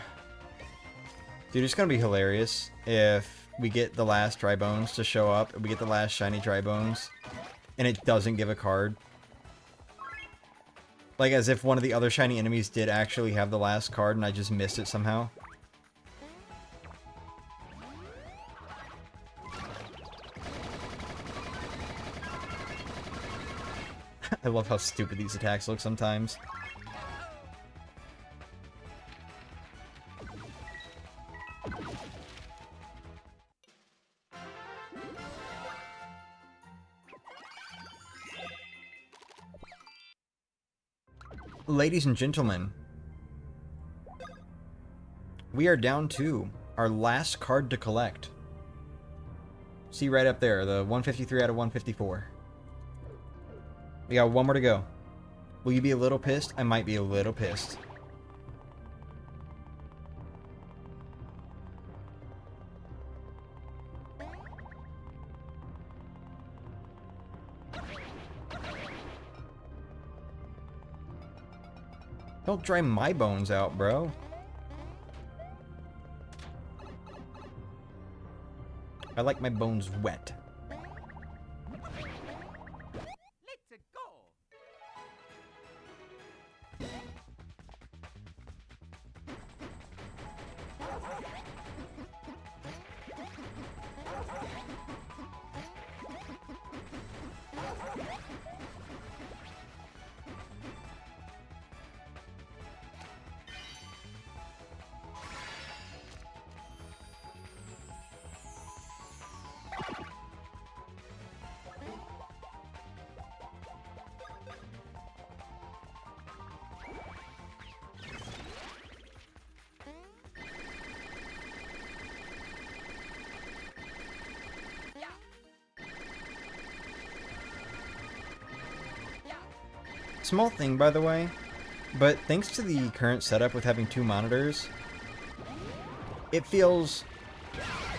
Dude, it's gonna be hilarious if we get the last dry bones to show up, and we get the last shiny dry bones, and it doesn't give a card. Like, as if one of the other shiny enemies did actually have the last card, and I just missed it somehow. I love how stupid these attacks look sometimes. Ladies and gentlemen, we are down to our last card to collect. See right up there, the 153 out of 154. We got one more to go. Will you be a little pissed? I might be a little pissed. Don't dry my bones out, bro. I like my bones wet. Let's go. Small thing, by the way, but thanks to the current setup with having 2 monitors, it feels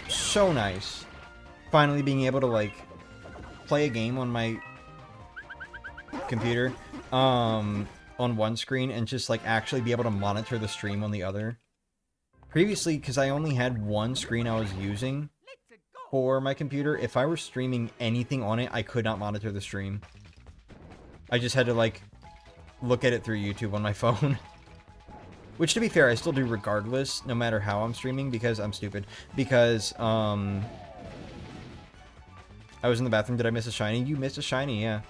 so nice finally being able to, like, play a game on my computer on one screen and just, like, actually be able to monitor the stream on the other. Previously, because I only had one screen I was using for my computer, if I were streaming anything on it, I could not monitor the stream. I just had to, like, look at it through YouTube on my phone. Which, to be fair, I still do regardless, no matter how I'm streaming, because I'm stupid. Because, I was in the bathroom. Did I miss a shiny? You missed a shiny, yeah.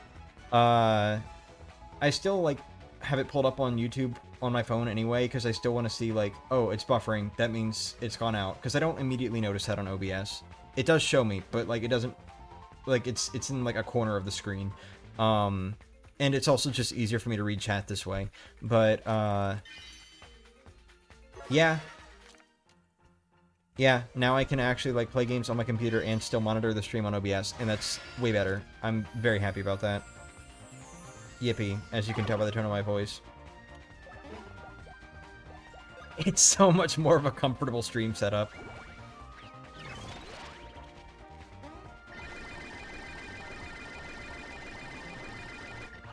I still, like, have it pulled up on YouTube on my phone anyway, because I still want to see, like, oh, it's buffering. That means it's gone out. Because I don't immediately notice that on OBS. It does show me, but, like, it doesn't... Like, it's in, like, a corner of the screen. And it's also just easier for me to read chat this way. But, yeah. Yeah, now I can actually, like, play games on my computer and still monitor the stream on OBS, and that's way better. I'm very happy about that. Yippee, as you can tell by the tone of my voice. It's so much more of a comfortable stream setup.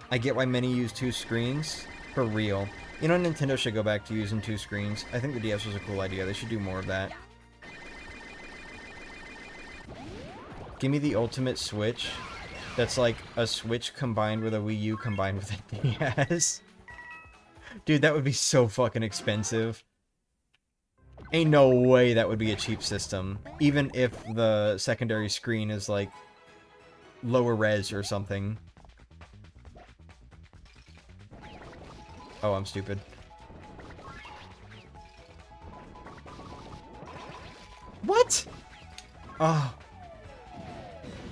I get why many use 2 screens. For real. You know, Nintendo should go back to using 2 screens. I think the DS was a cool idea. They should do more of that. Give me the ultimate Switch. That's like a Switch combined with a Wii U combined with a DS. Dude, that would be so fucking expensive. Ain't no way that would be a cheap system. Even if the secondary screen is like lower res or something. Oh, I'm stupid. What? Oh.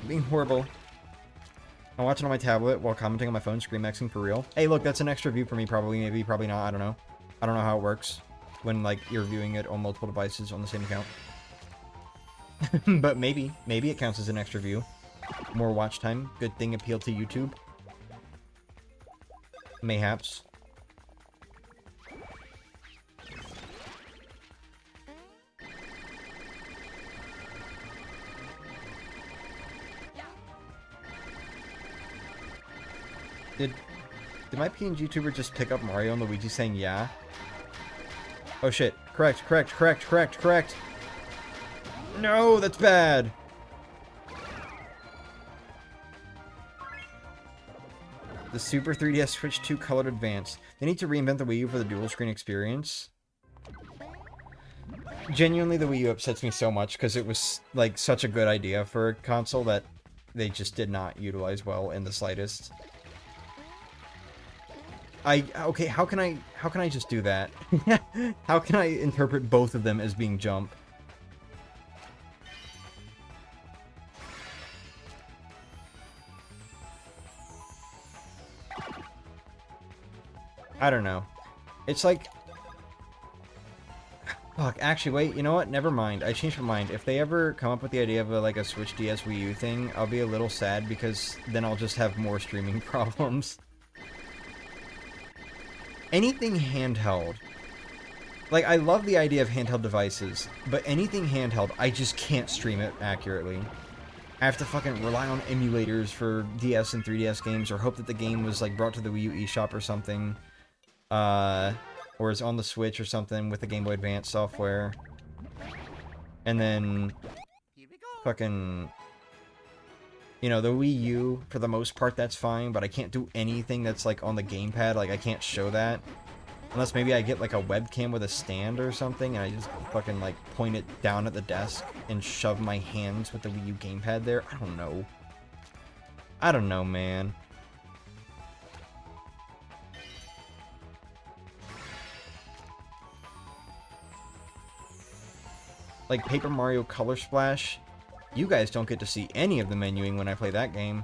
Being horrible. I'm watching on my tablet while commenting on my phone, screen maxing for real. Hey, look, that's an extra view for me, probably, maybe, probably not, I don't know. I don't know how it works when, like, you're viewing it on multiple devices on the same account. But maybe it counts as an extra view. More watch time. Good thing appeal to YouTube. Mayhaps. Did my PNG tuber just pick up Mario and Luigi saying yeah? Oh shit. Correct. No, that's bad. The Super 3DS Switch 2 Colored Advance. They need to reinvent the Wii U for the dual screen experience. Genuinely, the Wii U upsets me so much because it was like such a good idea for a console that they just did not utilize well in the slightest. Okay, how can I just do that? How can I interpret both of them as being jump? I don't know. It's like... Fuck, actually, wait, you know what? Never mind. I changed my mind. If they ever come up with the idea of like a Switch DS Wii U thing, I'll be a little sad because then I'll just have more streaming problems. Anything handheld. Like, I love the idea of handheld devices, but anything handheld, I just can't stream it accurately. I have to fucking rely on emulators for DS and 3DS games, or hope that the game was, like, brought to the Wii U eShop or something. or is on the Switch or something with the Game Boy Advance software. And then Here we go. fucking, you know, the Wii U, for the most part, that's fine, but I can't do anything that's, like, on the gamepad. Like, I can't show that. Unless maybe I get, like, a webcam with a stand or something, and I just fucking, like, point it down at the desk and shove my hands with the Wii U gamepad there. I don't know. I don't know, man. Like Paper Mario Color Splash, you guys don't get to see any of the menuing when I play that game.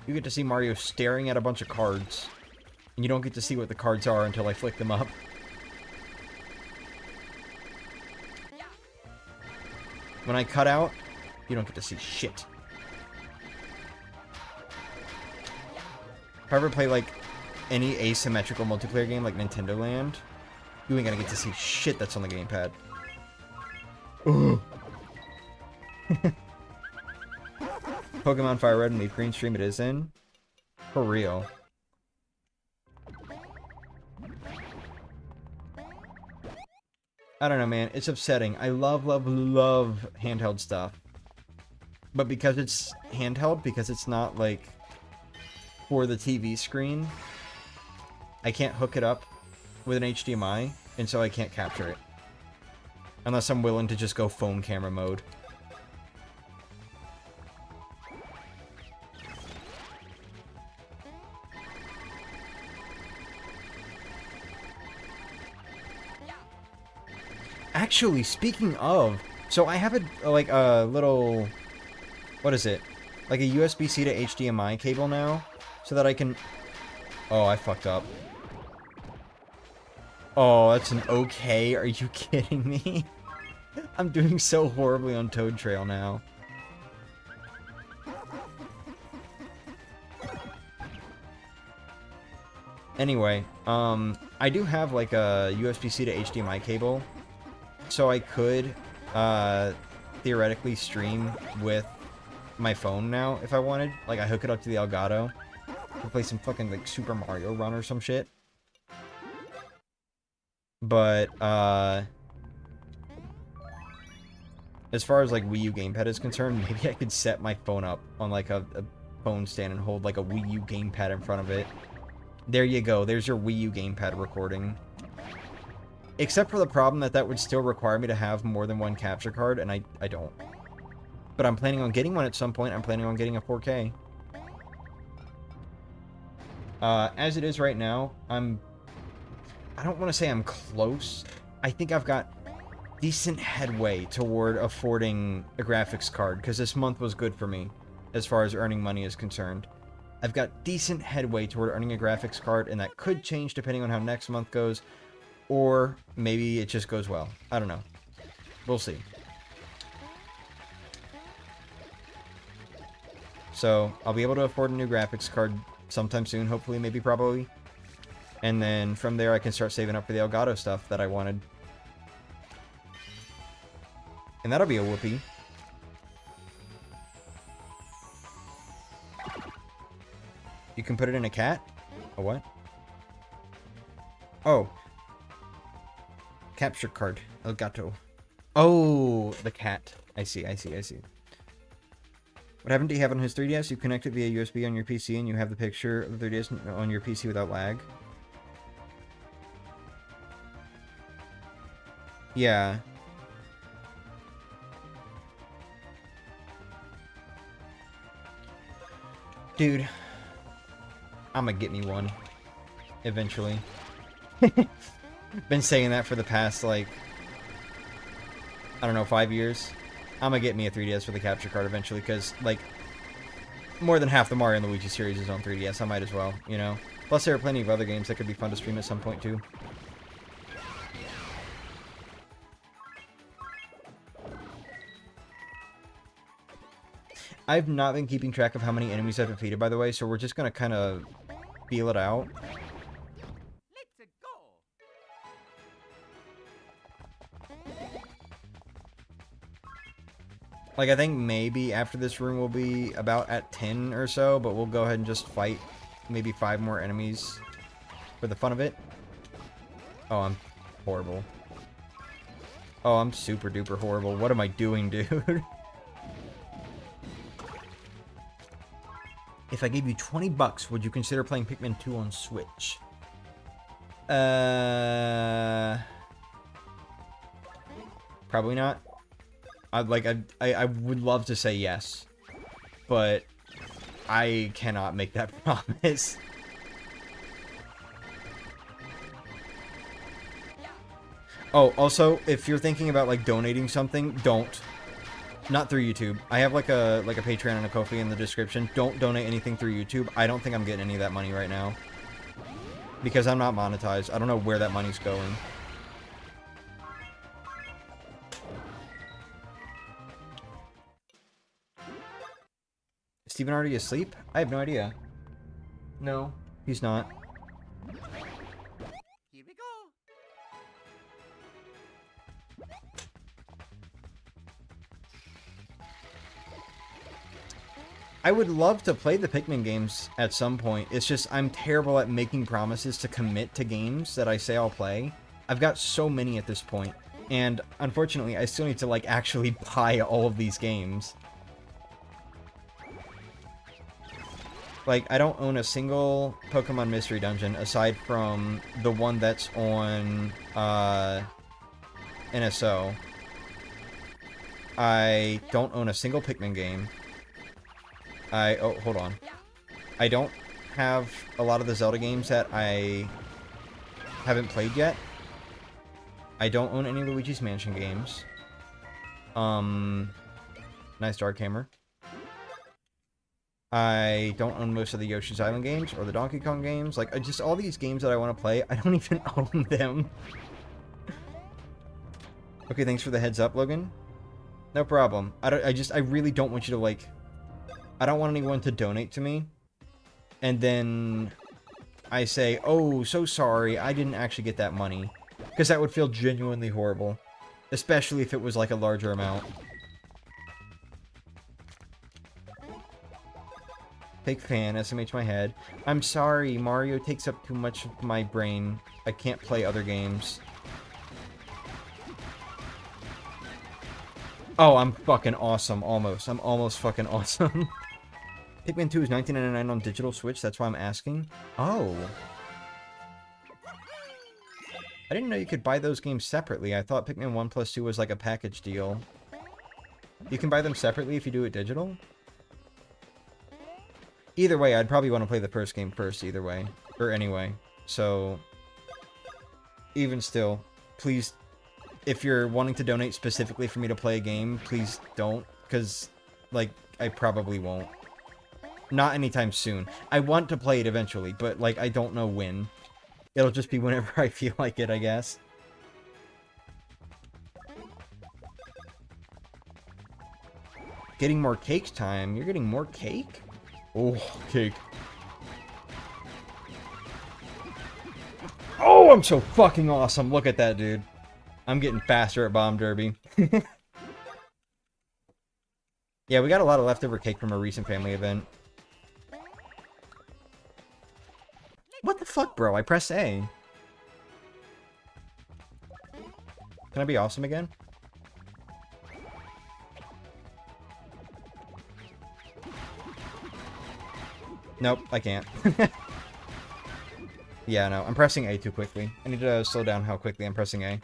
You get to see Mario staring at a bunch of cards, and you don't get to see what the cards are until I flick them up. When I cut out, you don't get to see shit. If I ever play, like, any asymmetrical multiplayer game like Nintendo Land, you ain't gonna get to see shit that's on the gamepad. Pokemon Fire Red and Leaf Green stream it is in? For real. I don't know, man. It's upsetting. I love, love, love handheld stuff. But because it's handheld, because it's not, like, for the TV screen, I can't hook it up with an HDMI, and so I can't capture it. Unless I'm willing to just go phone camera mode. Actually, speaking of, so I have a little, what is it? Like a USB-C to HDMI cable now, so that I can, oh, I fucked up. Oh, that's an okay, are you kidding me? I'm doing so horribly on Toad Trail now. Anyway, I do have like a USB-C to HDMI cable, so I could theoretically stream with my phone now if I wanted. Like, I hook it up to the Elgato to play some fucking like Super Mario Run or some shit. But as far as like Wii U gamepad is concerned, maybe I could set my phone up on like a phone stand and hold like a Wii U gamepad in front of it. There you go. There's your Wii U gamepad recording. Except for the problem that would still require me to have more than one capture card, and I don't. But I'm planning on getting one at some point. I'm planning on getting a 4K. As it is right now, I don't want to say I'm close. I think I've got decent headway toward affording a graphics card, because this month was good for me, as far as earning money is concerned. I've got decent headway toward earning a graphics card, and that could change depending on how next month goes, or maybe it just goes well. I don't know. We'll see. So, I'll be able to afford a new graphics card sometime soon, hopefully, maybe, probably. And then from there, I can start saving up for the Elgato stuff that I wanted. And that'll be a whoopee. You can put it in a cat? A what? Oh. Capture card. Elgato. Oh, the cat. I see, I see, I see. What happened to you have on his 3DS? You connect it via USB on your PC and you have the picture of the 3DS on your PC without lag? Yeah. Dude. I'ma get me one. Eventually. Been saying that for the past, like, I don't know, 5 years. I'ma get me a 3DS for the capture card eventually, because, like, more than half the Mario and Luigi series is on 3DS. I might as well, you know? Plus, there are plenty of other games that could be fun to stream at some point, too. I've not been keeping track of how many enemies I've defeated, by the way, so we're just gonna kind of feel it out. Let's go. Like, I think maybe after this room we'll be about at 10 or so, but we'll go ahead and just fight maybe 5 more enemies for the fun of it. Oh, I'm horrible. Oh, I'm super duper horrible. What am I doing, dude? If I gave you 20 bucks, would you consider playing Pikmin 2 on Switch? Probably not. I would love to say yes, but I cannot make that promise. Oh, also, if you're thinking about like donating something, don't. Not through YouTube. I have like a Patreon and a Ko-fi in the description. Don't donate anything through YouTube. I don't think I'm getting any of that money right now. Because I'm not monetized. I don't know where that money's going. Is Steven already asleep? I have no idea. No, he's not. Here we go. I would love to play the Pikmin games at some point. It's just I'm terrible at making promises to commit to games that I say I'll play. I've got so many at this point, and unfortunately I still need to like actually buy all of these games. Like, I don't own a single Pokemon Mystery Dungeon aside from the one that's on NSO. I don't own a single Pikmin game. Oh, hold on. I don't have a lot of the Zelda games that I haven't played yet. I don't own any Luigi's Mansion games. Nice Dark Hammer. I don't own most of the Yoshi's Island games or the Donkey Kong games. Like, just all these games that I want to play, I don't even own them. Okay, thanks for the heads up, Logan. No problem. I really don't want you to, like... I don't want anyone to donate to me. And then I say, oh, so sorry, I didn't actually get that money. Because that would feel genuinely horrible. Especially if it was, like, a larger amount. Fake fan, SMH my head. I'm sorry, Mario takes up too much of my brain. I can't play other games. Oh, I'm fucking awesome, almost. I'm almost fucking awesome. Pikmin 2 is $19.99 on digital Switch, that's why I'm asking. Oh. I didn't know you could buy those games separately. I thought Pikmin 1 plus 2 was like a package deal. You can buy them separately if you do it digital? Either way, I'd probably want to play the first game first, either way. Or anyway. So, even still, please, if you're wanting to donate specifically for me to play a game, please don't. Because, like, I probably won't. Not anytime soon. I want to play it eventually, but, like, I don't know when. It'll just be whenever I feel like it, I guess. Getting more cake time? You're getting more cake? Oh, cake. Oh, I'm so fucking awesome. Look at that, dude. I'm getting faster at Bomb Derby. Yeah, we got a lot of leftover cake from a recent family event. What the fuck, bro? I pressed A. Can I be awesome again? Nope, I can't. Yeah, no, I'm pressing A too quickly. I need to slow down how quickly I'm pressing A.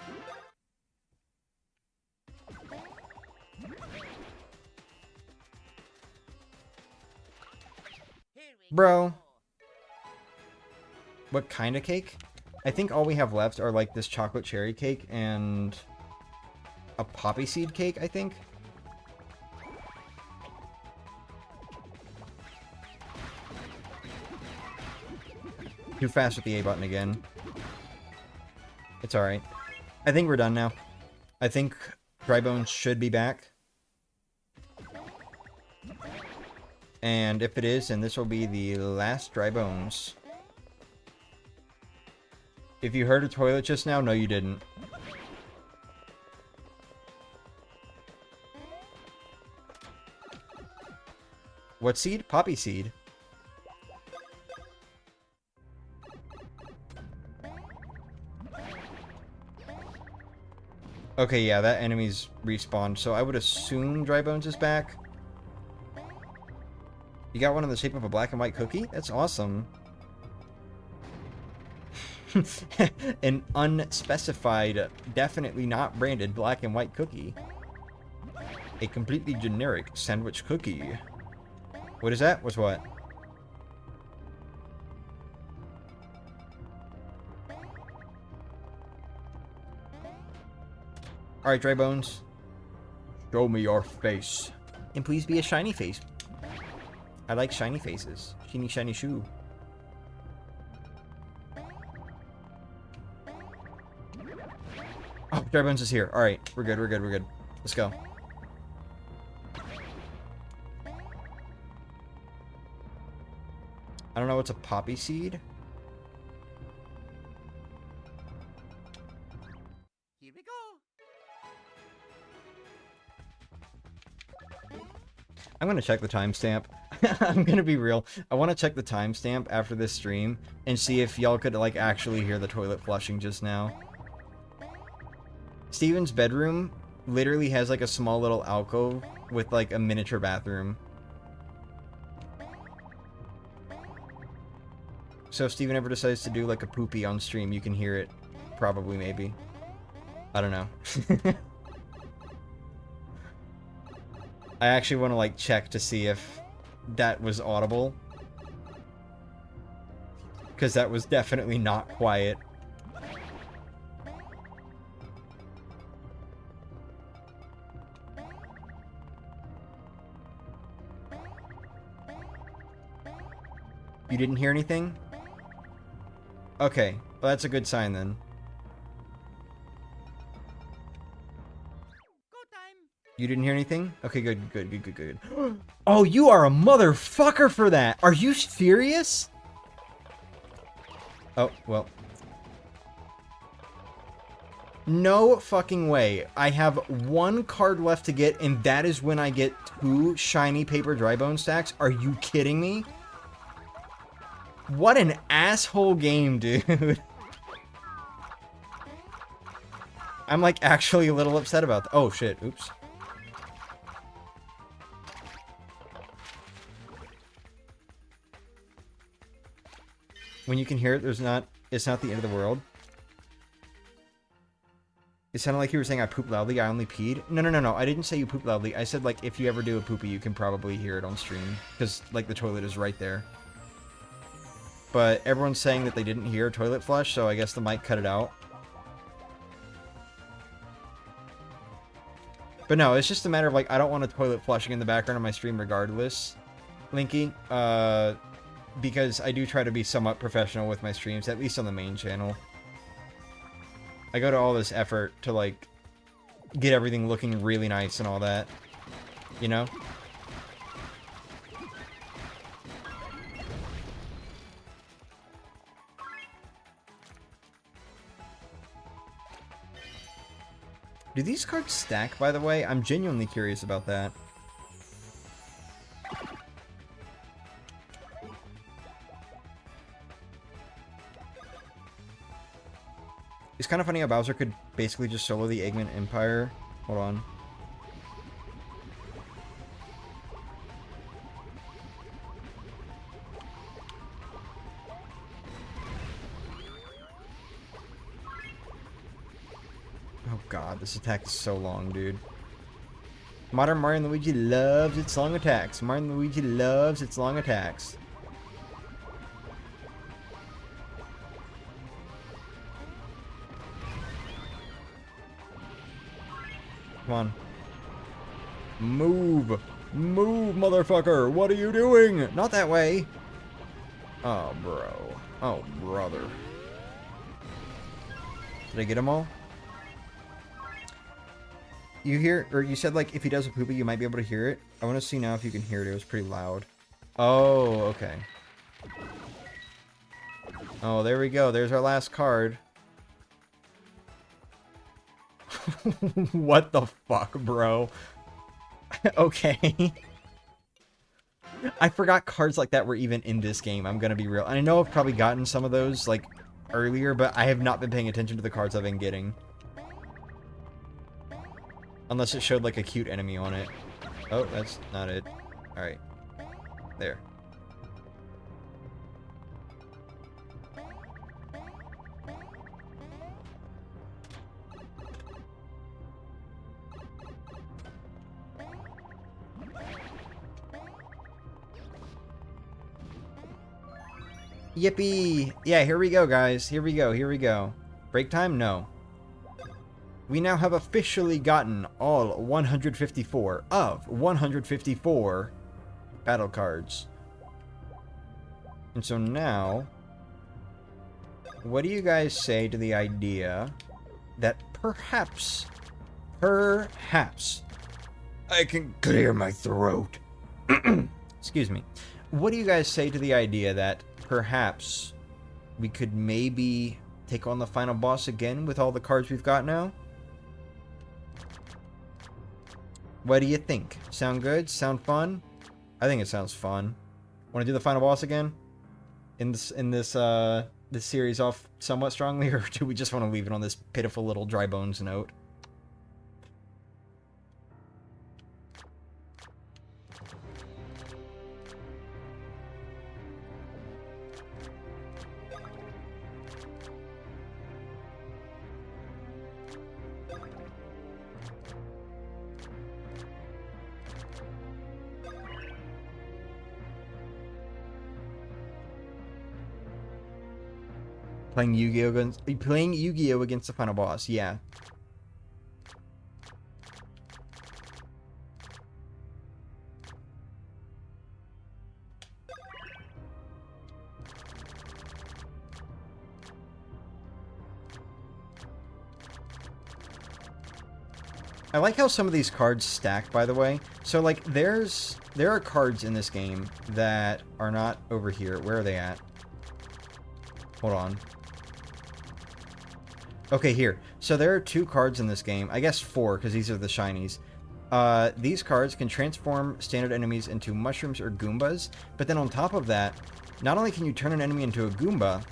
Bro. What kind of cake? I think all we have left are like this chocolate cherry cake and a poppy seed cake, I think. Too fast with the A button again. It's alright. I think we're done now. I think Dry Bones should be back. And if it is, then this will be the last Dry Bones. If you heard a toilet just now, no you didn't. What seed? Poppy seed. Okay, yeah, that enemy's respawned, so I would assume Dry Bones is back. You got one in the shape of a black and white cookie? That's awesome. An unspecified, definitely not branded black and white cookie. A completely generic sandwich cookie. What is that? What's what? Alright, Dry Bones. Show me your face. And please be a shiny face. I like shiny faces. Shiny, shiny shoe. Oh, Dry Bones is here. Alright, we're good, we're good, we're good. Let's go. I don't know what's a poppy seed. Here we go. I'm gonna check the timestamp. I'm gonna be real. I want to check the timestamp after this stream and see if y'all could like actually hear the toilet flushing just now. Steven's bedroom literally has like a small little alcove with like a miniature bathroom. So if Steven ever decides to do like a poopy on stream, you can hear it. Probably, maybe. I don't know. I actually want to like check to see if that was audible. Because that was definitely not quiet. You didn't hear anything? Okay, well that's a good sign then. Go time. You didn't hear anything? Okay, good, good, good, good, good. Oh, you are a motherfucker for that! Are you serious? Oh, well. No fucking way. I have one card left to get, and that is when I get 2 shiny paper dry bone stacks. Are you kidding me? What an asshole game, dude. I'm like actually a little upset about that. Oh shit, oops. When you can hear it, it's not the end of the world. It sounded like you were saying I poop loudly, I only peed. No, I didn't say you poop loudly. I said like if you ever do a poopy, you can probably hear it on stream. Because like the toilet is right there. But everyone's saying that they didn't hear a toilet flush, so I guess the mic cut it out. But no, it's just a matter of like, I don't want a toilet flushing in the background of my stream regardless, Linky. Because I do try to be somewhat professional with my streams, at least on the main channel. I go to all this effort to like, get everything looking really nice and all that. You know? Do these cards stack, by the way? I'm genuinely curious about that. It's kind of funny how Bowser could basically just solo the Eggman Empire. Hold on. Oh god, this attack is so long, dude. Modern Mario & Luigi loves its long attacks. Mario & Luigi loves its long attacks. Come on. Move! Move, motherfucker! What are you doing? Not that way! Oh, bro. Oh, brother. Did I get them all? You hear, or you said like if he does a poopy you might be able to hear it. I want to see now if you can hear it. It was pretty loud. Oh, okay. Oh, there we go. There's our last card. What the fuck, bro? Okay. I forgot cards like that were even in this game. I'm gonna be real. And I know I've probably gotten some of those like earlier, but I have not been paying attention to the cards I've been getting. Unless it showed like a cute enemy on it. Oh, that's not it. Alright. There. Yippee! Yeah, here we go, guys. Here we go, here we go. Break time? No. We now have officially gotten all 154 of 154 battle cards. And so now, what do you guys say to the idea that perhaps, I can clear my throat. Excuse me. What do you guys say to the idea that perhaps we could maybe take on the final boss again with all the cards we've got now? What do you think? Sound good? Sound fun? I think it sounds fun. Want to do the final boss again? In this series off somewhat strongly, or do we just want to leave it on this pitiful little dry bones note? Playing Yu-Gi-Oh against the final boss, yeah. I like how some of these cards stack, by the way. So, like, there are cards in this game that are not over here. Where are they at? Hold on. Okay, here. So there are 2 cards in this game. I guess 4, because these are the shinies. These cards can transform standard enemies into mushrooms or Goombas. But then on top of that, not only can you turn an enemy into a Goomba,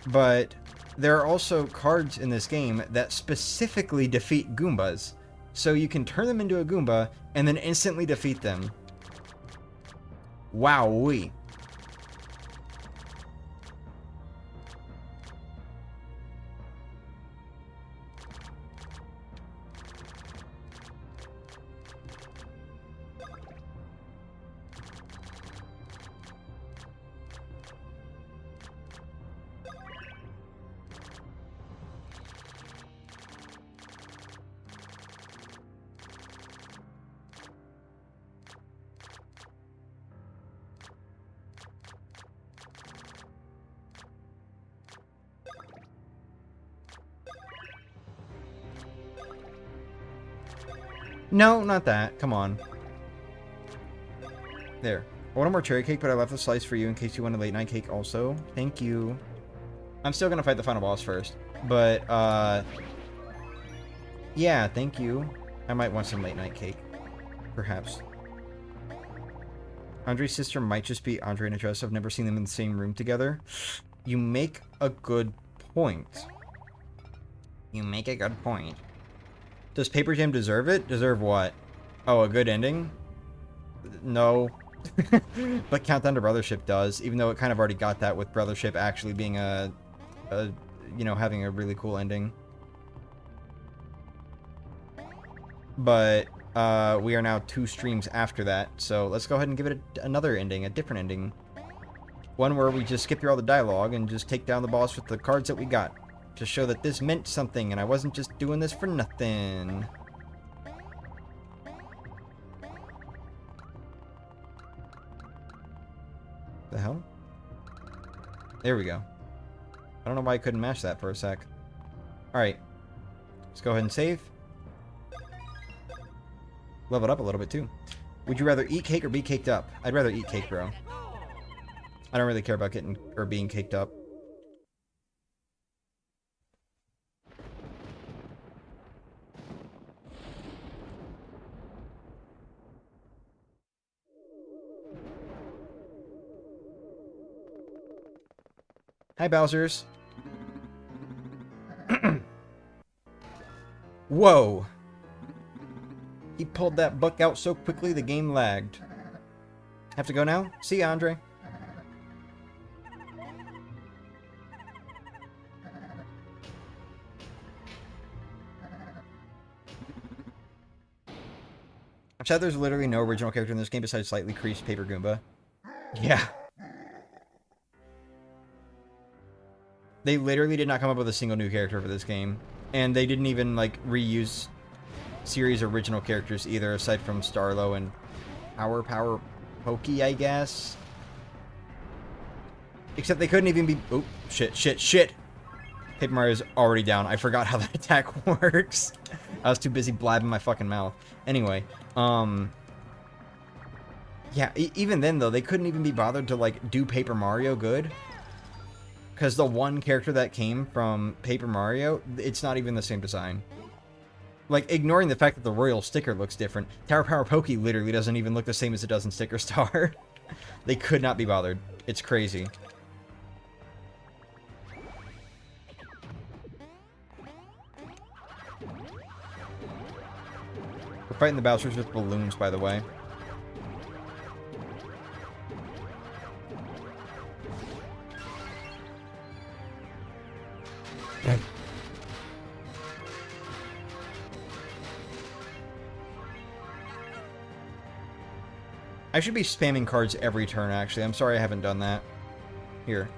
but there are also cards in this game that specifically defeat Goombas. So you can turn them into a Goomba and then instantly defeat them. Wowee. No, not that. Come on. There. I want more cherry cake, but I left a slice for you in case you want a late night cake also. Thank you. I'm still gonna fight the final boss first. But, yeah, thank you. I might want some late night cake. Perhaps. Andre's sister might just be Andre and Adresse. I've never seen them in the same room together. You make a good point. You make a good point. Does Paper Jam deserve it? Deserve what? Oh, a good ending? No. But Countdown to Brothership does, even though it kind of already got that with Brothership actually being you know, having a really cool ending. But, we are now 2 streams after that, so let's go ahead and give it another ending, a different ending. One where we just skip through all the dialogue and just take down the boss with the cards that we got. To show that this meant something and I wasn't just doing this for nothing. The hell? There we go. I don't know why I couldn't mash that for a sec. Alright. Let's go ahead and save. Level it up a little bit too. Would you rather eat cake or be caked up? I'd rather eat cake, bro. I don't really care about getting or being caked up. Hi, Bowsers. Whoa. He pulled that buck out so quickly the game lagged. Have to go now? See ya, Andre. I'm sad there's literally no original character in this game besides slightly creased Paper Goomba. Yeah. They literally did not come up with a single new character for this game. And they didn't even, like, reuse series original characters either, aside from Starlo and Power Pokey, I guess. Except they couldn't even be... Oh, shit. Paper Mario's already down. I forgot how that attack works. I was too busy blabbing my fucking mouth. Anyway, yeah, even then, though, they couldn't even be bothered to, like, do Paper Mario good. Because the one character that came from Paper Mario, it's not even the same design. Like, ignoring the fact that the royal sticker looks different, Tower Power Pokey literally doesn't even look the same as it does in Sticker Star. They could not be bothered. It's crazy. We're fighting the Bowsers with balloons, by the way. I should be spamming cards every turn, actually. I'm sorry I haven't done that. Here.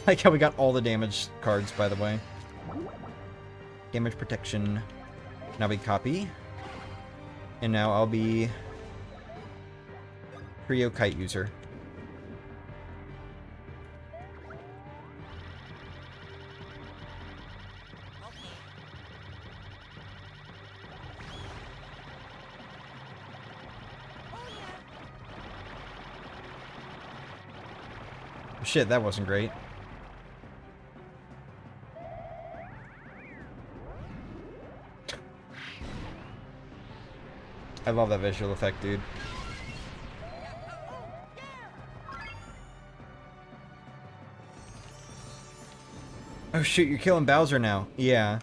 Like how we got all the damage cards, by the way. Damage protection. Now we copy. And now I'll be... Trio Kite user. Shit, that wasn't great. I love that visual effect, dude. Oh shoot, you're killing Bowser now. Yeah.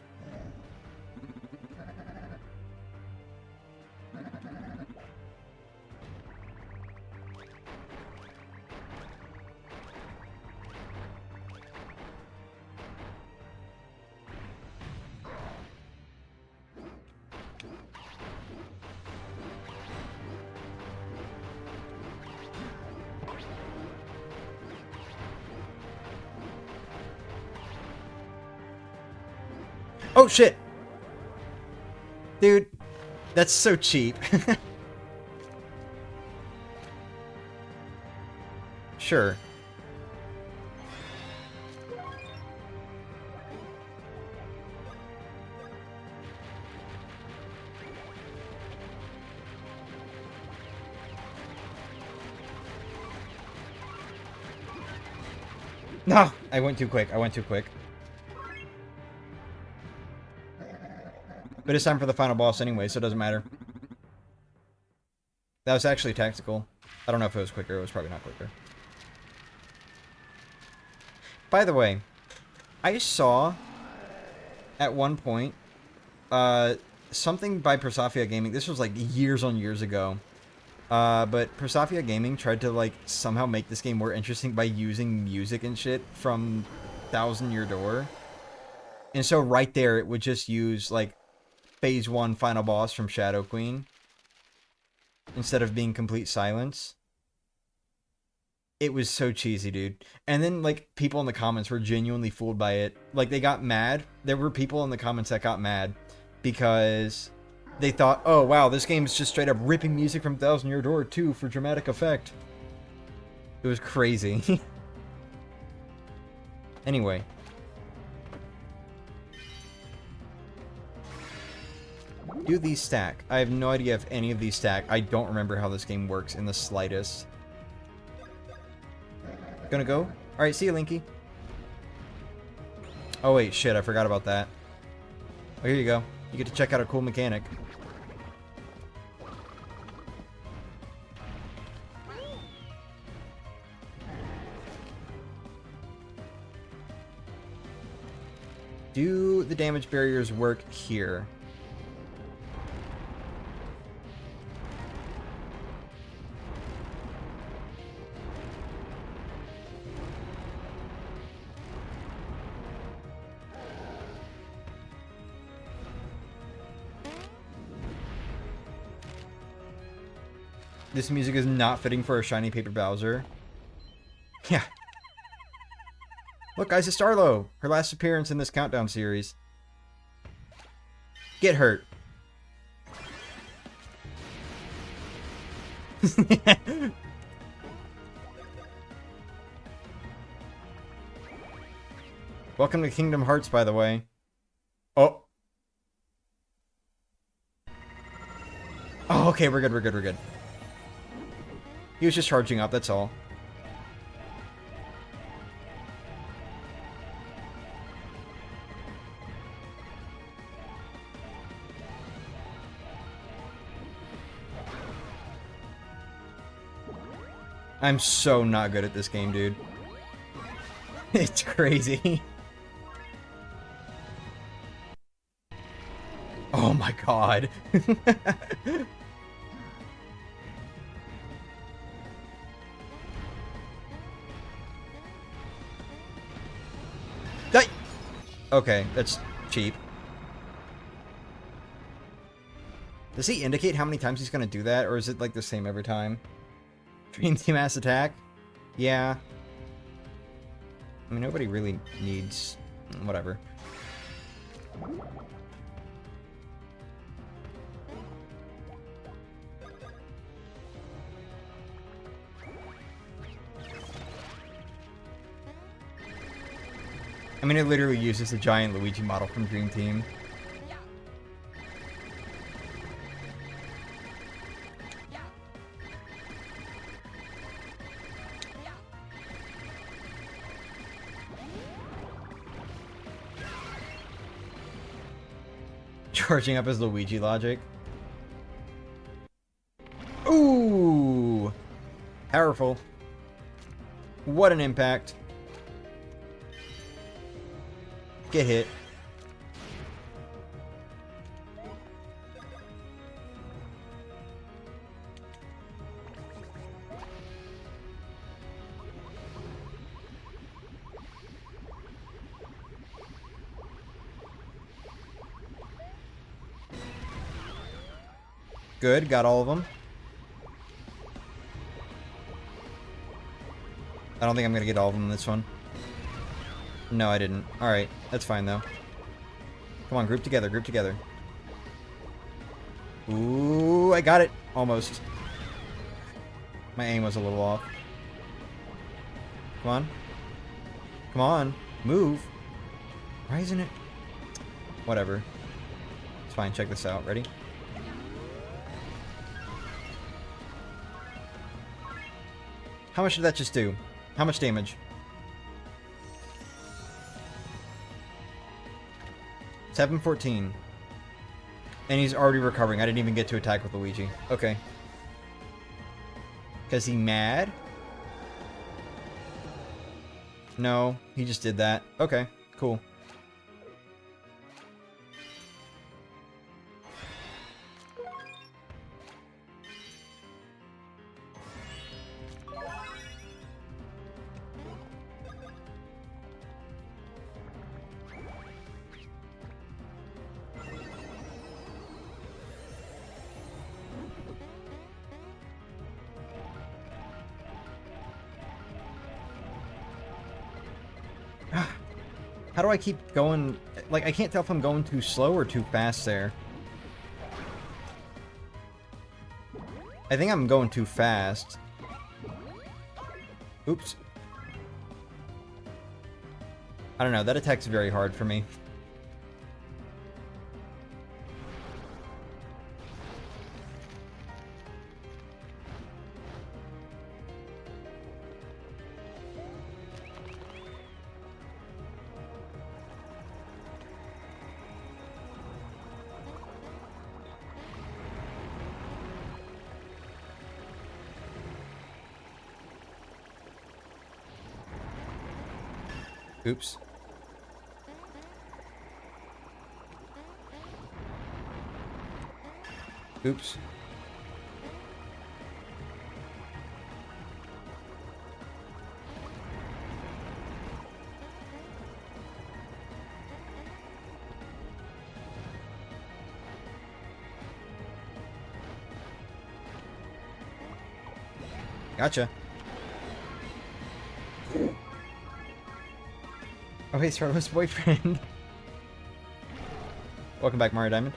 Oh shit! Dude, that's so cheap. Sure. No! I went too quick. But it's time for the final boss anyway, so it doesn't matter. That was actually tactical. I don't know if it was quicker. It was probably not quicker. By the way, I saw at one point something by Persofia Gaming. This was like years on years ago. But Persofia Gaming tried to like somehow make this game more interesting by using music and shit from Thousand Year Door. And so right there, it would just use like Phase 1 final boss from Shadow Queen instead of being complete silence. It was so cheesy, dude. And then like people in the comments were genuinely fooled by it. Like they got mad. There were people in the comments that got mad because they thought, oh wow, this game's just straight up ripping music from Thousand Year Door 2 for dramatic effect. It was crazy. Anyway. Do these stack? I have no idea if any of these stack. I don't remember how this game works in the slightest. Gonna go? Alright, see you, Linky. Oh wait, shit, I forgot about that. Oh, here you go. You get to check out a cool mechanic. Do the damage barriers work here? This music is not fitting for a shiny paper Bowser. Yeah. Look, guys, it's Starlo. Her last appearance in this countdown series. Get hurt. Welcome to Kingdom Hearts, by the way. Oh. Oh, okay, we're good, we're good, we're good. He was just charging up, that's all. I'm so not good at this game, dude. It's crazy. Oh my god. Die! Okay, that's cheap. Does he indicate how many times he's gonna do that, or is it like the same every time? Dream Team Mass Attack? Yeah. I mean, nobody really needs... whatever. I mean, it literally uses the giant Luigi model from Dream Team. Charging up his Luigi logic. Ooh! Powerful. What an impact. Get hit. Good, got all of them. I don't think I'm gonna get all of them in this one. No, I didn't. Alright, that's fine though. Come on, group together, group together. Ooh, I got it. Almost. My aim was a little off. Come on. Come on. Move. Why isn't it? Whatever. It's fine, check this out. Ready? How much did that just do? How much damage? 714. And he's already recovering. I didn't even get to attack with Luigi. Okay. Is he mad? No, he just did that. Okay, cool. How do I keep going? Like, I can't tell if I'm going too slow or too fast there. I think I'm going too fast. Oops. I don't know, that attack's very hard for me. Oops. Oops. Gotcha. Oh, hey, Starlow's boyfriend. Welcome back, Mario Diamond.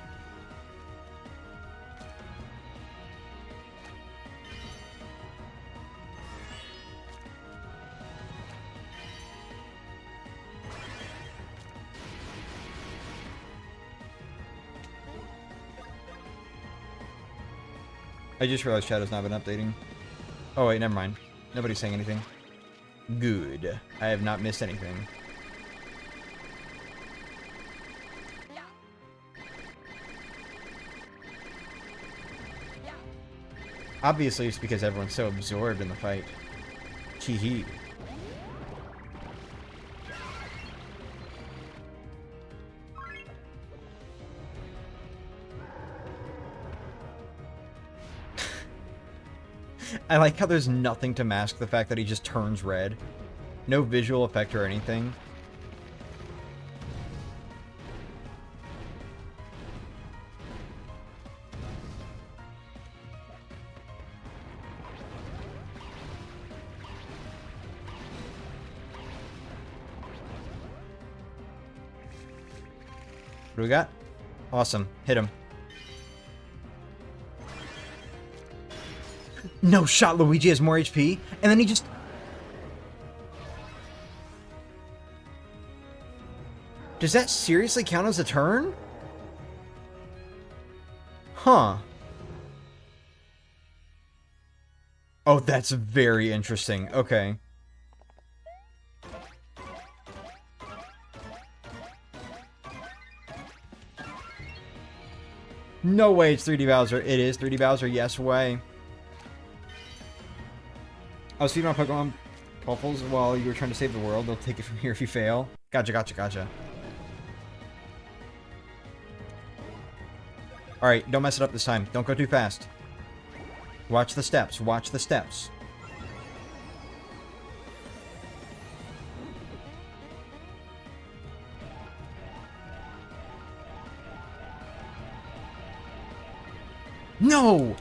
I just realized chat has not been updating. Oh, wait, never mind. Nobody's saying anything. Good. I have not missed anything. Obviously, it's because everyone's so absorbed in the fight. Chee-hee. I like how there's nothing to mask the fact that he just turns red. No visual effect or anything. What do we got? Awesome. Hit him. No shot, Luigi has more HP, and then he just... Does that seriously count as a turn? Huh. Oh, that's very interesting. Okay. No way it's 3D Bowser. It is 3D Bowser. Yes way. I was feeding my Pokemon Puffles while you were trying to save the world. They'll take it from here if you fail. Gotcha, gotcha, gotcha. Alright, don't mess it up this time. Don't go too fast. Watch the steps. Watch the steps. No!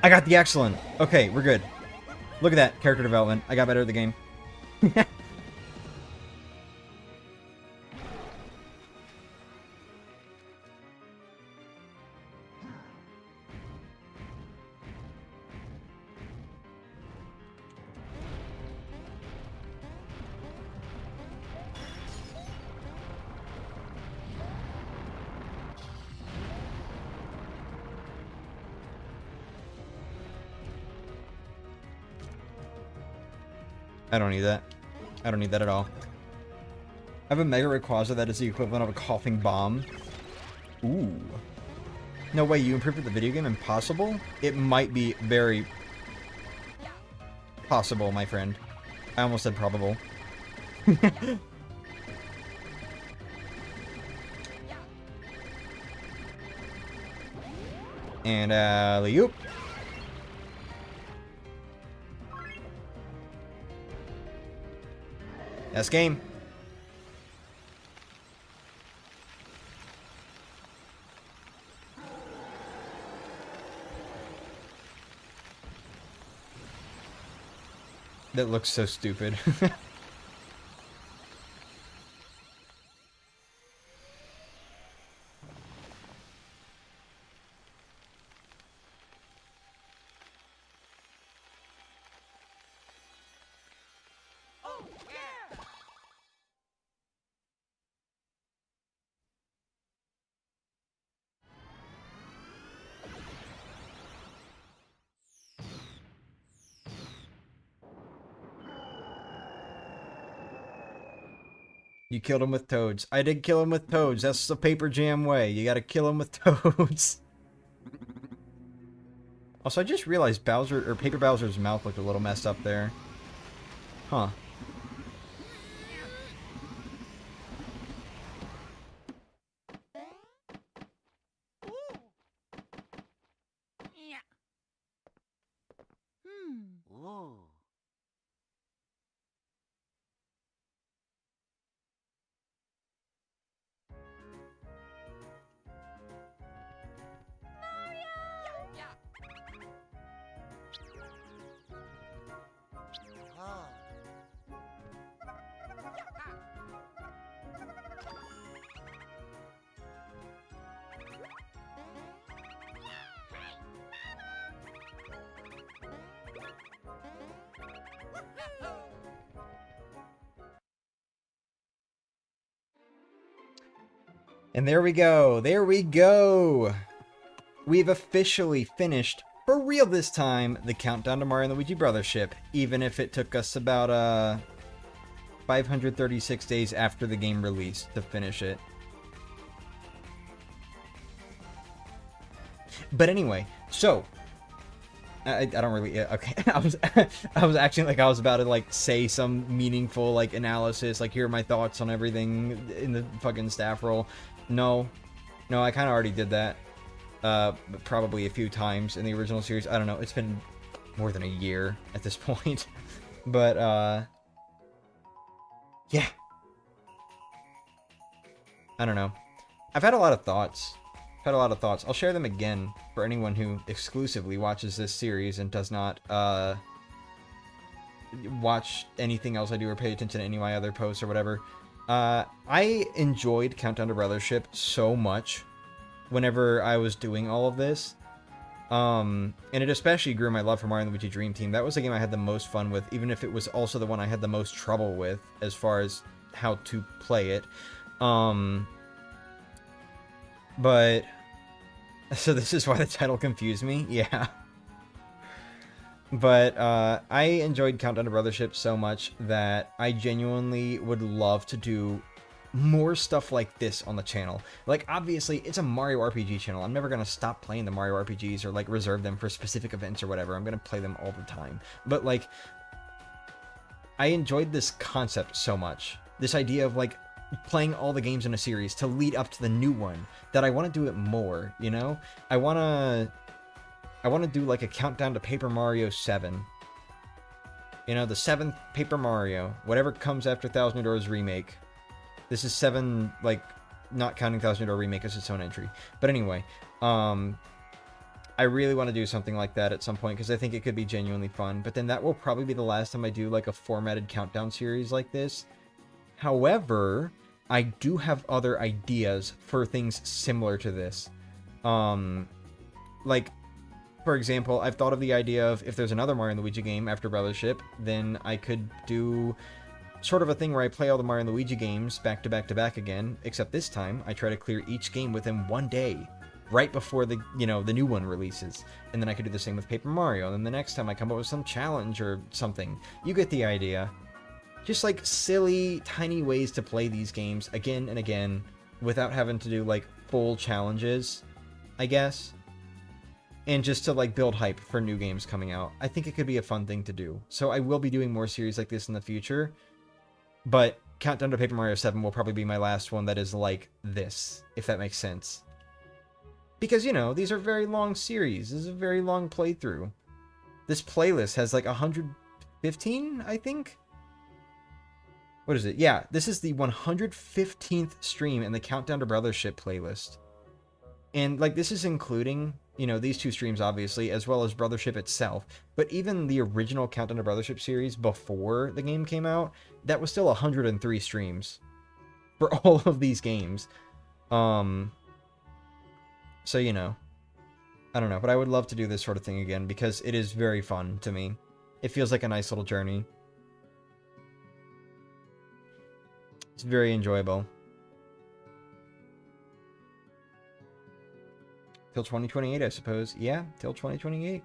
I got the excellent. Okay, we're good. Look at that character development. I got better at the game. I don't need that. I don't need that at all. I have a Mega Rayquaza that is the equivalent of a coughing bomb. Ooh. No way, you improved the video game? Impossible? It might be very possible, my friend. I almost said probable. And, alley-oop. That's game. That looks so stupid. Oh, yeah! You killed him with toads. I did kill him with toads. That's the Paper Jam way. You gotta kill him with toads. Also, I just realized Bowser, or Paper Bowser's mouth looked a little messed up there. Huh. Ooh. Yeah. Ooh. And there we go. There we go. We've officially finished, for real this time, the countdown to Mario Luigi Brothership, even if it took us about 536 days after the game released to finish it. But anyway, so I don't really, yeah, okay. I was acting like I was about to like say some meaningful like analysis, like here are my thoughts on everything in the fucking staff roll. No, I kind of already did that. Probably a few times in the original series. I don't know. It's been more than a year at this point. But yeah. I don't know. I've had a lot of thoughts. I'll share them again for anyone who exclusively watches this series and does not watch anything else I do or pay attention to any of my other posts or whatever. I enjoyed Countdown to Brothership so much whenever I was doing all of this. And it especially grew my love for Mario Luigi Dream Team. That was the game I had the most fun with, even if it was also the one I had the most trouble with as far as how to play it. But so this is why the title confused me. Yeah. But I enjoyed Countdown to Brothership so much that I genuinely would love to do more stuff like this on the channel. Like, obviously, it's a Mario RPG channel. I'm never going to stop playing the Mario RPGs or, like, reserve them for specific events or whatever. I'm going to play them all the time. But, like, I enjoyed this concept so much. This idea of, like, playing all the games in a series to lead up to the new one, that I want to do it more, you know? I want to do, like, a countdown to Paper Mario 7. You know, the 7th Paper Mario. Whatever comes after Thousand Year Door's remake. This is 7, like, not counting Thousand Year Door Remake as its own entry. But anyway, I really want to do something like that at some point, because I think it could be genuinely fun. But then that will probably be the last time I do, like, a formatted countdown series like this. However, I do have other ideas for things similar to this. Like, for example, I've thought of the idea of if there's another Mario and Luigi game after Brothership, then I could do sort of a thing where I play all the Mario and Luigi games back to back to back again, except this time I try to clear each game within one day, right before the, you know, the new one releases. And then I could do the same with Paper Mario, and then the next time I come up with some challenge or something. You get the idea. Just like silly, tiny ways to play these games again and again without having to do like full challenges, I guess. And just to like build hype for new games coming out. I think it could be a fun thing to do. So I will be doing more series like this in the future. But Countdown to Paper Mario 7 will probably be my last one that is like this, if that makes sense. Because, you know, these are very long series. This is a very long playthrough. This playlist has like 115, I think? What is it? Yeah, this is the 115th stream in the Countdown to Brothership playlist. And, like, this is including, you know, these two streams, obviously, as well as Brothership itself. But even the original Countdown to Brothership series before the game came out, that was still 103 streams for all of these games. So, you know, I don't know. But I would love to do this sort of thing again because it is very fun to me. It feels like a nice little journey. It's very enjoyable. Till 2028, I suppose. Yeah, till 2028.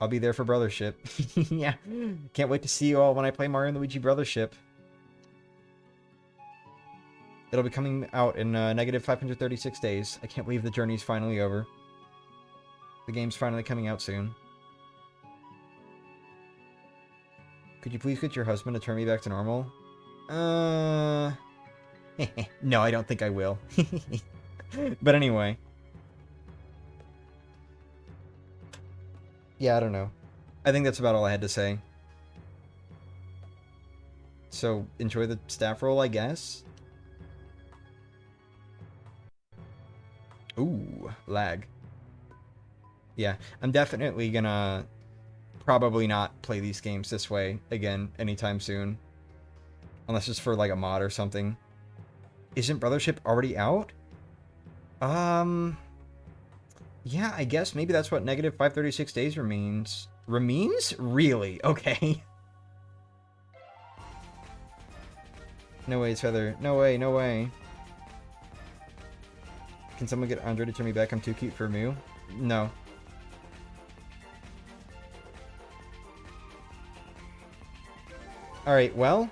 I'll be there for Brothership. Yeah. Can't wait to see you all when I play Mario and Luigi Brothership. It'll be coming out in negative 536 days. I can't believe the journey's finally over. The game's finally coming out soon. Could you please get your husband to turn me back to normal? No, I don't think I will. But anyway. Yeah, I don't know. I think that's about all I had to say. So, enjoy the staff roll, I guess? Ooh, lag. Yeah, I'm definitely gonna probably not play these games this way again anytime soon. Unless it's for like a mod or something. Isn't Brothership already out? Yeah, I guess maybe that's what negative 536 days remains. Remains? Really? Okay. No way, it's Feather. No way, no way. Can someone get Andre to turn me back? I'm too cute for Mew. No. Alright, well.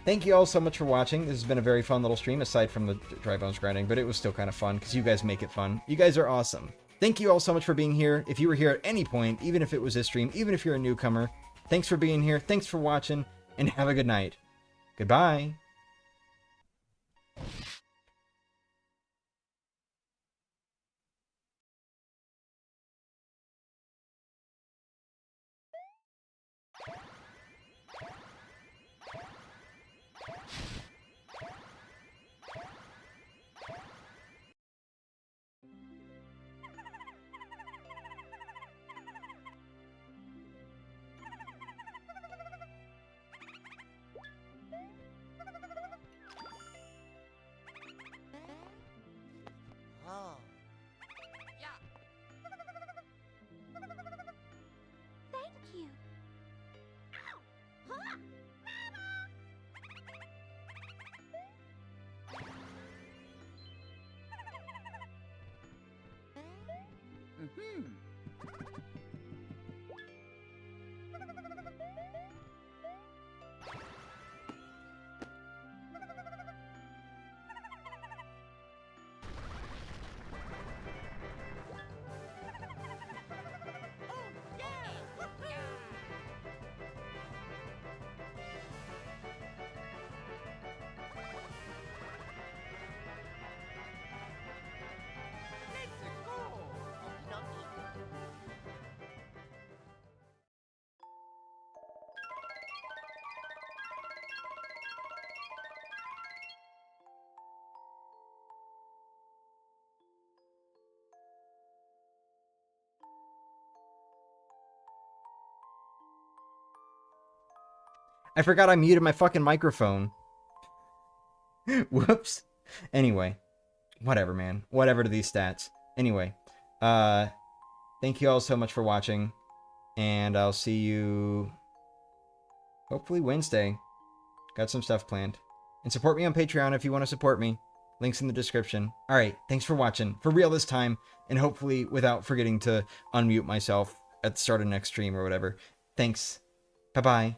Thank you all so much for watching. This has been a very fun little stream, aside from the dry bones grinding, but it was still kind of fun, because you guys make it fun. You guys are awesome. Thank you all so much for being here. If you were here at any point, even if it was this stream, even if you're a newcomer, thanks for being here, thanks for watching, and have a good night. Goodbye. Oh. Yeah. Thank you. Huh? Mm-hmm. Oh, yeah! Yeah! Let's go! Okie dokie. I forgot I muted my fucking microphone. Whoops. Anyway. Whatever, man. Whatever to these stats. Anyway. Thank you all so much for watching. And I'll see you... hopefully Wednesday. Got some stuff planned. And support me on Patreon if you want to support me. Links in the description. Alright, thanks for watching. For real this time. And hopefully without forgetting to unmute myself at the start of next stream or whatever. Thanks. Bye-bye.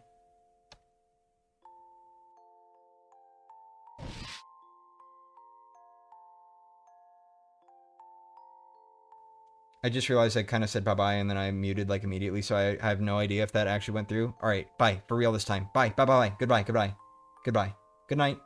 I just realized I kind of said bye-bye and then I muted like immediately, so I have no idea if that actually went through. Alright, bye. For real this time. Bye. Bye-bye. Goodbye. Goodbye. Goodbye. Good night.